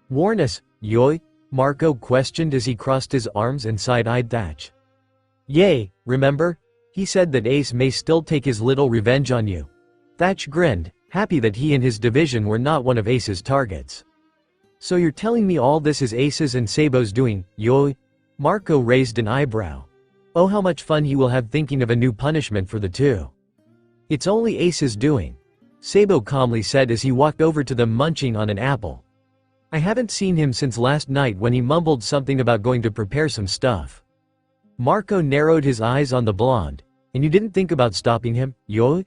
Warn us, yoi? Marco questioned as he crossed his arms and side-eyed Thatch. Yay, remember? He said that Ace may still take his little revenge on you. Thatch grinned, happy that he and his division were not one of Ace's targets. So you're telling me all this is Ace's and Sabo's doing, yoi? Marco raised an eyebrow. Oh, how much fun he will have thinking of a new punishment for the two. It's only Ace's doing, Sabo calmly said as he walked over to them munching on an apple. I haven't seen him since last night when he mumbled something about going to prepare some stuff. Marco narrowed his eyes on the blonde. And you didn't think about stopping him, yoi?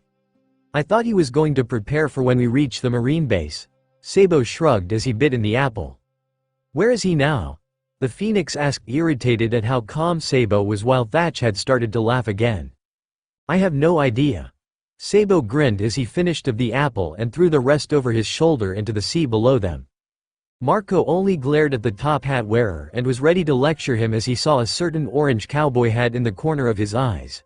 I thought he was going to prepare for when we reach the marine base. Sabo shrugged as he bit in the apple. Where is he now? The Phoenix asked, irritated at how calm Sabo was while Thatch had started to laugh again. I have no idea. Sabo grinned as he finished of the apple and threw the rest over his shoulder into the sea below them. Marco only glared at the top hat wearer and was ready to lecture him as he saw a certain orange cowboy hat in the corner of his eyes.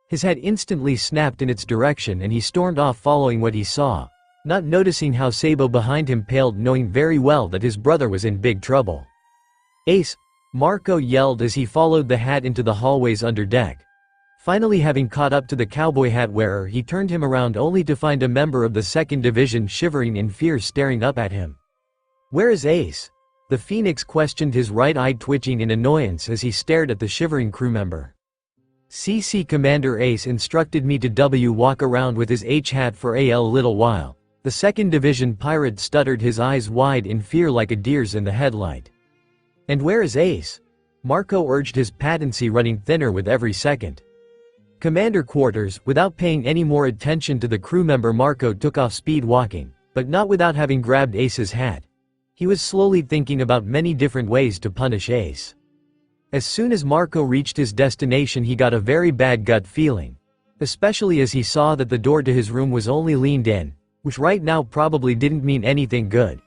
His head instantly snapped in its direction and he stormed off following what he saw, not noticing how Sabo behind him paled, knowing very well that his brother was in big trouble. Ace! Marco yelled as he followed the hat into the hallways under deck. Finally, having caught up to the cowboy hat wearer, he turned him around only to find a member of the 2nd Division shivering in fear staring up at him. Where is Ace? The Phoenix questioned, his right eye twitching in annoyance as he stared at the shivering crew member. CC Commander Ace instructed me to walk around with his hat for a little while. The 2nd Division pirate stuttered, his eyes wide in fear like a deer's in the headlight. And where is Ace? Marco urged, his patency running thinner with every second. Commander quarters. Without paying any more attention to the crew member, Marco took off speed walking, but not without having grabbed Ace's hat. He was slowly thinking about many different ways to punish Ace. As soon as Marco reached his destination, he got a very bad gut feeling, especially as he saw that the door to his room was only leaned in, which right now probably didn't mean anything good.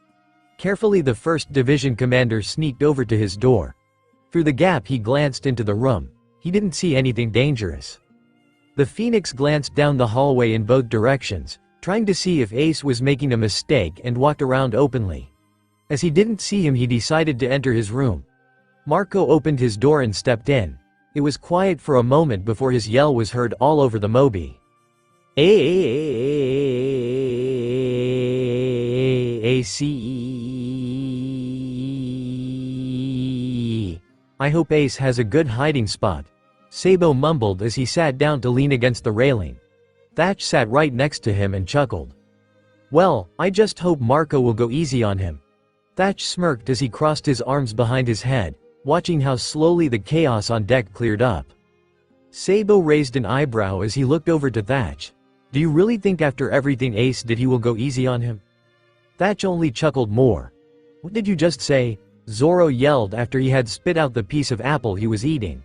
Carefully, the 1st Division commander sneaked over to his door. Through the gap he glanced into the room. He didn't see anything dangerous. The Phoenix glanced down the hallway in both directions, trying to see if Ace was making a mistake, and walked around openly. As he didn't see him, he decided to enter his room. Marco opened his door and stepped in. It was quiet for a moment before his yell was heard all over the Mobi. ACE. I hope Ace has a good hiding spot, Sabo mumbled as he sat down to lean against the railing. Thatch sat right next to him and chuckled. Well, I just hope Marco will go easy on him. Thatch smirked as he crossed his arms behind his head, watching how slowly the chaos on deck cleared up. Sabo raised an eyebrow as he looked over to Thatch. Do you really think after everything Ace did he will go easy on him? Thatch only chuckled more. What did you just say? Zoro yelled after he had spit out the piece of apple he was eating.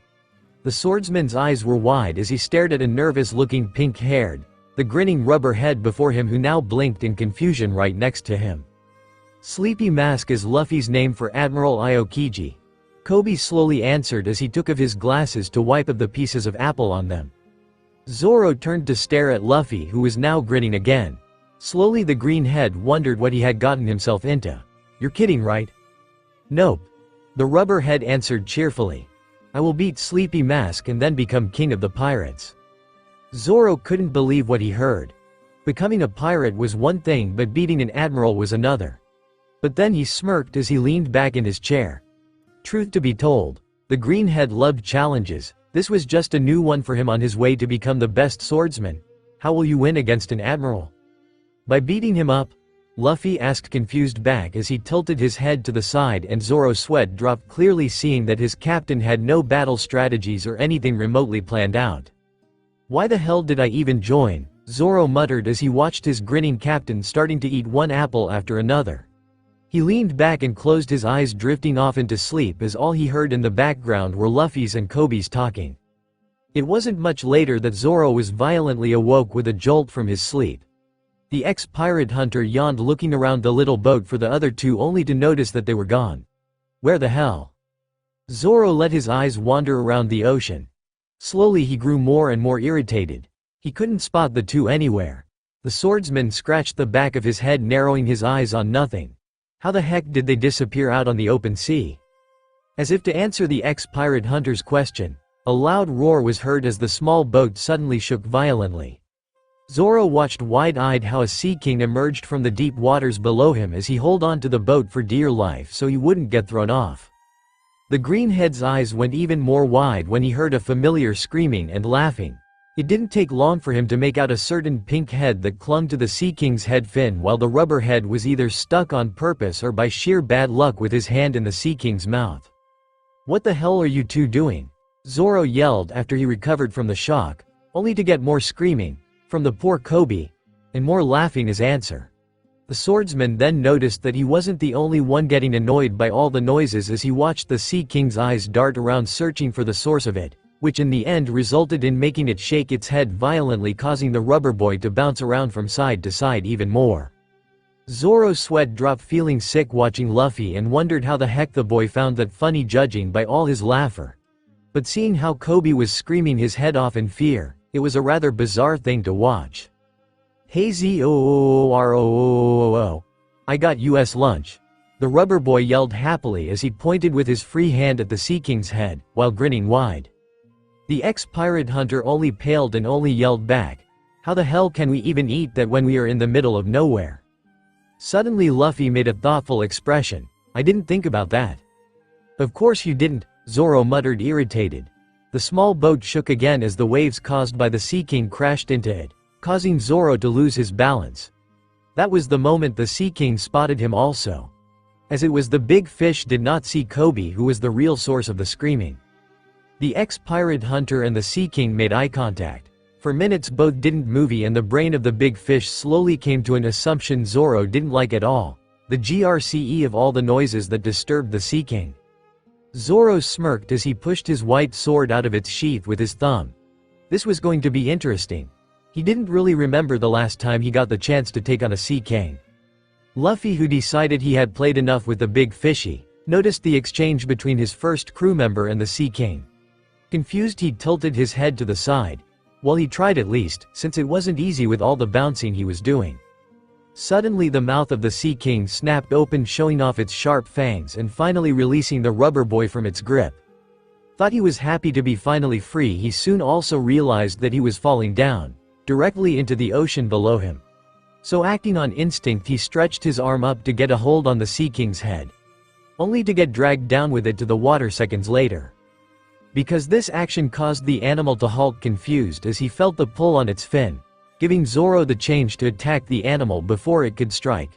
The swordsman's eyes were wide as he stared at a nervous-looking pink-haired, the grinning rubber head before him, who now blinked in confusion right next to him. Sleepy Mask is Luffy's name for Admiral Aokiji. Kobe slowly answered as he took off his glasses to wipe the pieces of apple on them. Zoro turned to stare at Luffy, who was now grinning again. Slowly the green head wondered what he had gotten himself into. You're kidding, right? Nope. The rubber head answered cheerfully. I will beat Sleepy Mask and then become king of the pirates. Zoro couldn't believe what he heard. Becoming a pirate was one thing, but beating an admiral was another. But then he smirked as he leaned back in his chair. Truth to be told, the greenhead loved challenges. This was just a new one for him on his way to become the best swordsman. How will you win against an admiral? By beating him up? Luffy asked, confused back as he tilted his head to the side, and Zoro's sweat dropped, clearly seeing that his captain had no battle strategies or anything remotely planned out. Why the hell did I even join? Zoro muttered as he watched his grinning captain starting to eat one apple after another. He leaned back and closed his eyes, drifting off into sleep as all he heard in the background were Luffy's and Kobe's talking. It wasn't much later that Zoro was violently awoke with a jolt from his sleep. The ex-pirate hunter yawned, looking around the little boat for the other two, only to notice that they were gone. Where the hell? Zoro let his eyes wander around the ocean. Slowly he grew more and more irritated. He couldn't spot the two anywhere. The swordsman scratched the back of his head, narrowing his eyes on nothing. How the heck did they disappear out on the open sea? As if to answer the ex-pirate hunter's question, a loud roar was heard as the small boat suddenly shook violently. Zoro watched wide-eyed how a sea king emerged from the deep waters below him as he held on to the boat for dear life so he wouldn't get thrown off. The greenhead's eyes went even more wide when he heard a familiar screaming and laughing. It didn't take long for him to make out a certain pink head that clung to the sea king's head fin, while the rubber head was either stuck on purpose or by sheer bad luck with his hand in the sea king's mouth. What the hell are you two doing? Zoro yelled after he recovered from the shock, only to get more screaming from the poor Kobe, and more laughing as answer. The swordsman then noticed that he wasn't the only one getting annoyed by all the noises as he watched the Sea King's eyes dart around searching for the source of it, which in the end resulted in making it shake its head violently, causing the rubber boy to bounce around from side to side even more. Zoro's sweat dropped, feeling sick watching Luffy, and wondered how the heck the boy found that funny, judging by all his laughter. But seeing how Kobe was screaming his head off in fear, it was a rather bizarre thing to watch. Hey Zoro, I got US lunch. The rubber boy yelled happily as he pointed with his free hand at the Sea King's head, while grinning wide. The ex-pirate hunter only paled and only yelled back, how the hell can we even eat that when we are in the middle of nowhere? Suddenly Luffy made a thoughtful expression. I didn't think about that. Of course you didn't, Zoro muttered, irritated. The small boat shook again as the waves caused by the Sea King crashed into it, causing Zoro to lose his balance. That was the moment the Sea King spotted him also. As it was, the big fish did not see Kobe, who was the real source of the screaming. The ex-pirate hunter and the Sea King made eye contact. For minutes both didn't move, and the brain of the big fish slowly came to an assumption Zoro didn't like at all: the GRCE of all the noises that disturbed the Sea King. Zoro smirked as he pushed his white sword out of its sheath with his thumb. This was going to be interesting. He didn't really remember the last time he got the chance to take on a Sea King. Luffy, who decided he had played enough with the big fishy, noticed the exchange between his first crew member and the Sea King. Confused, he tilted his head to the side. Well, he tried at least, since it wasn't easy with all the bouncing he was doing. Suddenly the mouth of the Sea King snapped open, showing off its sharp fangs and finally releasing the rubber boy from its grip. Thought he was happy to be finally free, he soon also realized that he was falling down, directly into the ocean below him. So acting on instinct, he stretched his arm up to get a hold on the Sea King's head, only to get dragged down with it to the water seconds later. Because this action caused the animal to halt, confused as he felt the pull on its fin, giving Zoro the chance to attack the animal before it could strike.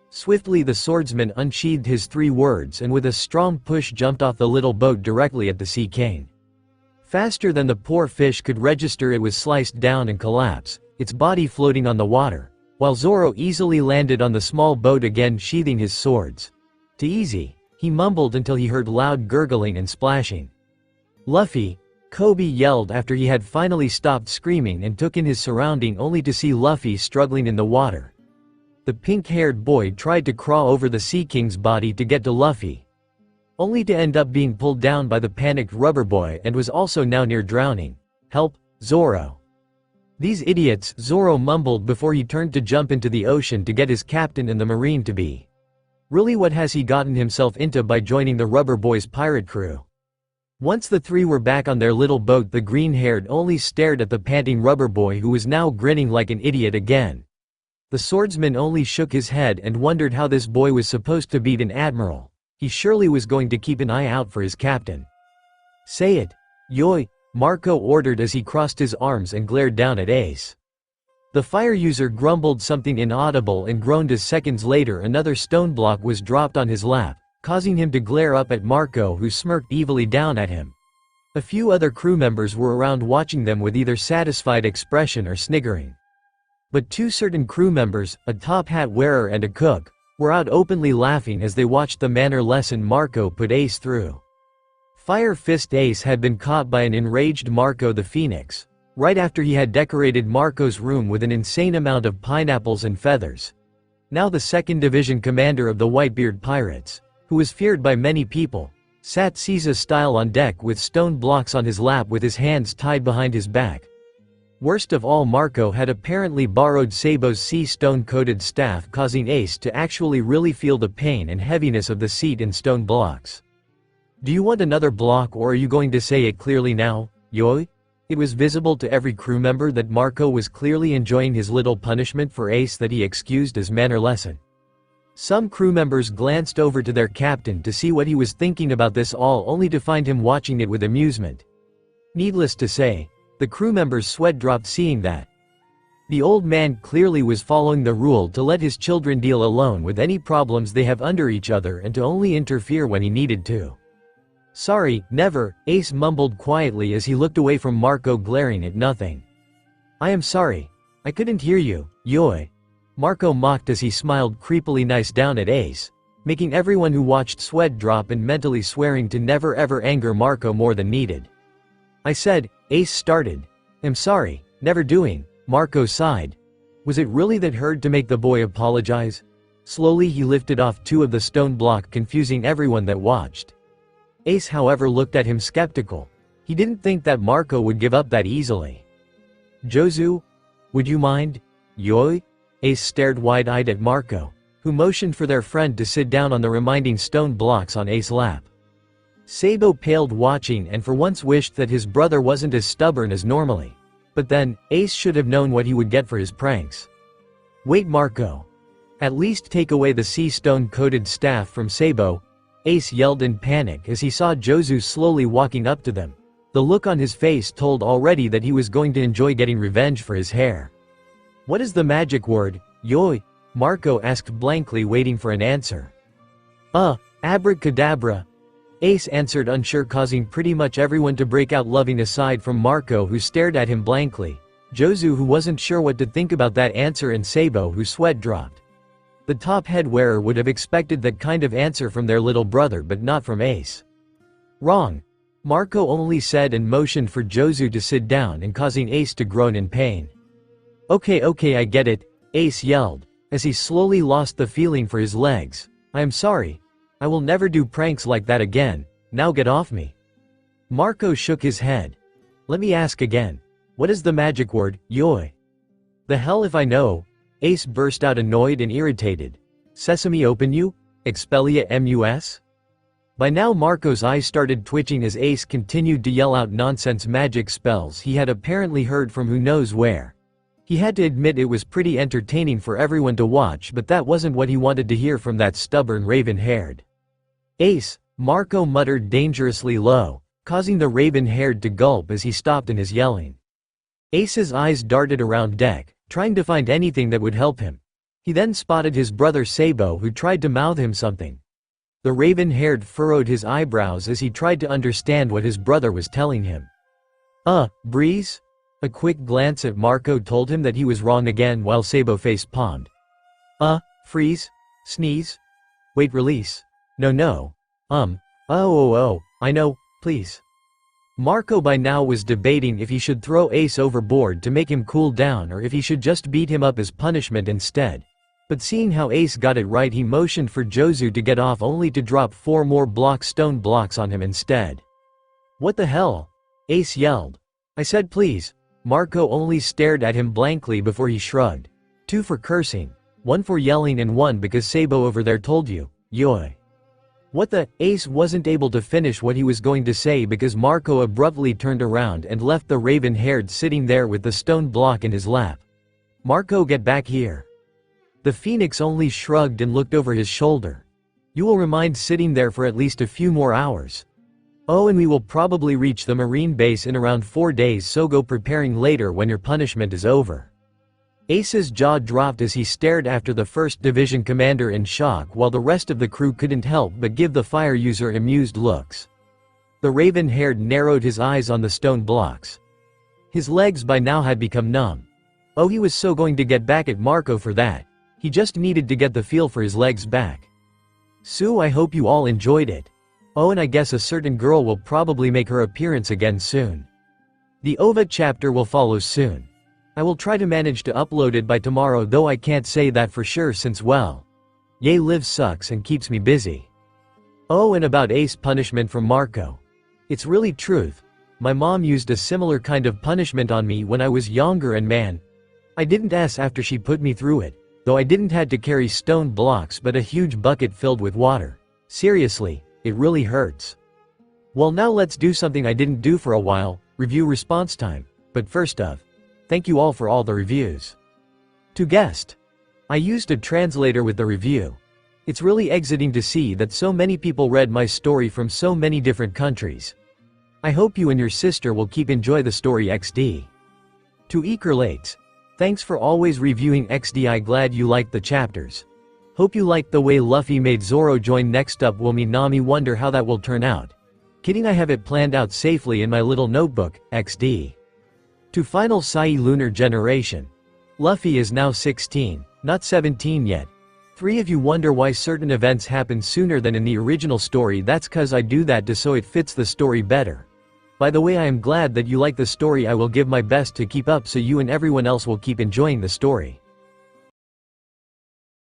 Swiftly the swordsman unsheathed his 3 words and with a strong push jumped off the little boat directly at the Sea King. Faster than the poor fish could register, it was sliced down and collapsed, its body floating on the water, while Zoro easily landed on the small boat again, sheathing his swords. "Too easy," he mumbled until he heard loud gurgling and splashing. "Luffy!" Kobe yelled after he had finally stopped screaming and took in his surrounding, only to see Luffy struggling in the water. The pink-haired boy tried to crawl over the Sea King's body to get to Luffy, only to end up being pulled down by the panicked rubber boy, and was also now near drowning. "Help, Zoro!" "These idiots," Zoro mumbled before he turned to jump into the ocean to get his captain and the marine to be. Really, what has he gotten himself into by joining the rubber boy's pirate crew? Once the 3 were back on their little boat, the green-haired only stared at the panting rubber boy, who was now grinning like an idiot again. The swordsman only shook his head and wondered how this boy was supposed to beat an admiral. He surely was going to keep an eye out for his captain. "Say it, Yoi," Marco ordered as he crossed his arms and glared down at Ace. The fire user grumbled something inaudible and groaned as seconds later another stone block was dropped on his lap, causing him to glare up at Marco, who smirked evilly down at him. A few other crew members were around watching them with either satisfied expression or sniggering. But 2 certain crew members, a top hat wearer and a cook, were out openly laughing as they watched the manner lesson Marco put Ace through. Fire Fist Ace had been caught by an enraged Marco the Phoenix, right after he had decorated Marco's room with an insane amount of pineapples and feathers. Now the 2nd Division commander of the Whitebeard Pirates, who was feared by many people, sat Caesar-style on deck with stone blocks on his lap with his hands tied behind his back. Worst of all, Marco had apparently borrowed Sabo's sea stone-coated staff, causing Ace to actually really feel the pain and heaviness of the seat and stone blocks. "Do you want another block, or are you going to say it clearly now, Yoi?" It was visible to every crew member that Marco was clearly enjoying his little punishment for Ace that he excused as manner lesson. Some crew members glanced over to their captain to see what he was thinking about this all, only to find him watching it with amusement. Needless to say, the crew members' sweat dropped seeing that. The old man clearly was following the rule to let his children deal alone with any problems they have under each other and to only interfere when he needed to. "Sorry, never," Ace mumbled quietly as he looked away from Marco, glaring at nothing. "I am sorry. I couldn't hear you, Yoi," Marco mocked as he smiled creepily nice down at Ace, making everyone who watched sweat drop and mentally swearing to never ever anger Marco more than needed. "I said," Ace started. "I'm sorry, never doing," Marco sighed. Was it really that hard to make the boy apologize? Slowly he lifted off 2 of the stone block, confusing everyone that watched. Ace, however, looked at him skeptical. He didn't think that Marco would give up that easily. "Jozu? Would you mind, Yoi?" Ace stared wide-eyed at Marco, who motioned for their friend to sit down on the reminding stone blocks on Ace's lap. Sabo paled watching and for once wished that his brother wasn't as stubborn as normally. But then, Ace should have known what he would get for his pranks. "Wait, Marco. At least take away the sea stone-coated staff from Sabo," Ace yelled in panic as he saw Jozu slowly walking up to them. The look on his face told already that he was going to enjoy getting revenge for his hair. "What is the magic word, Yoi?" Marco asked blankly, waiting for an answer. Abracadabra," Ace answered, unsure, causing pretty much everyone to break out laughing aside from Marco, who stared at him blankly, Jozu, who wasn't sure what to think about that answer, and Sabo, who sweat dropped. The top head wearer would have expected that kind of answer from their little brother, but not from Ace. "Wrong," Marco only said and motioned for Jozu to sit down, and causing Ace to groan in pain. Okay, I get it," Ace yelled, as he slowly lost the feeling for his legs. I am sorry. I will never do pranks like that again, now get off me. Marco shook his head. Let me ask again. What is the magic word, yoi? The hell if I know. Ace burst out annoyed and irritated. Sesame open you? Expelia mus? By now Marco's eyes started twitching as Ace continued to yell out nonsense magic spells he had apparently heard from who knows where. He had to admit it was pretty entertaining for everyone to watch, but that wasn't what he wanted to hear from that stubborn raven-haired. Ace, Marco muttered dangerously low, causing the raven-haired to gulp as he stopped in his yelling. Ace's eyes darted around deck, trying to find anything that would help him. He then spotted his brother Sabo, who tried to mouth him something. The raven-haired furrowed his eyebrows as he tried to understand what his brother was telling him. Breeze? A quick glance at Marco told him that he was wrong again while Sabo face-palmed. Freeze? Sneeze? Wait, release? No. I know, please. Marco by now was debating if he should throw Ace overboard to make him cool down or if he should just beat him up as punishment instead. But seeing how Ace got it right, he motioned for Jozu to get off only to drop 4 more stone blocks on him instead. What the hell? Ace yelled. I said please. Marco only stared at him blankly before he shrugged. 2 for cursing, 1 for yelling, and 1 because Sabo over there told you, yoi. What the? Ace wasn't able to finish what he was going to say because Marco abruptly turned around and left the raven-haired sitting there with the stone block in his lap. Marco, get back here. The phoenix only shrugged and looked over his shoulder. You will remain sitting there for at least a few more hours. Oh, and we will probably reach the marine base in around 4 days, so go preparing later when your punishment is over. Ace's jaw dropped as he stared after the 1st Division commander in shock, while the rest of the crew couldn't help but give the fire user amused looks. The raven-haired narrowed his eyes on the stone blocks. His legs by now had become numb. Oh, he was so going to get back at Marco for that. He just needed to get the feel for his legs back. So I hope you all enjoyed it. Oh, and I guess a certain girl will probably make her appearance again soon. The OVA chapter will follow soon. I will try to manage to upload it by tomorrow, though I can't say that for sure since, well, Yay Live sucks and keeps me busy. Oh, and about Ace punishment from Marco. It's really truth. My mom used a similar kind of punishment on me when I was younger, and man, I didn't ask after she put me through it, though I didn't had to carry stone blocks but a huge bucket filled with water. Seriously, it really hurts. Well, now let's do something I didn't do for a while, review response time. But first off, thank you all for all the reviews. To guest, I used a translator with the review. It's really exciting to see that so many people read my story from so many different countries. I hope you and your sister will keep enjoy the story XD. To Ekerlates, thanks for always reviewing XD. I glad you liked the chapters. Hope you liked the way Luffy made Zoro join. Next up will Nami, wonder how that will turn out. Kidding, I have it planned out safely in my little notebook, XD. To Final Sai Lunar Generation. Luffy is now 16, not 17 yet. 3 of you wonder why certain events happen sooner than in the original story. That's cause I do that so it fits the story better. By the way, I am glad that you like the story. I will give my best to keep up so you and everyone else will keep enjoying the story.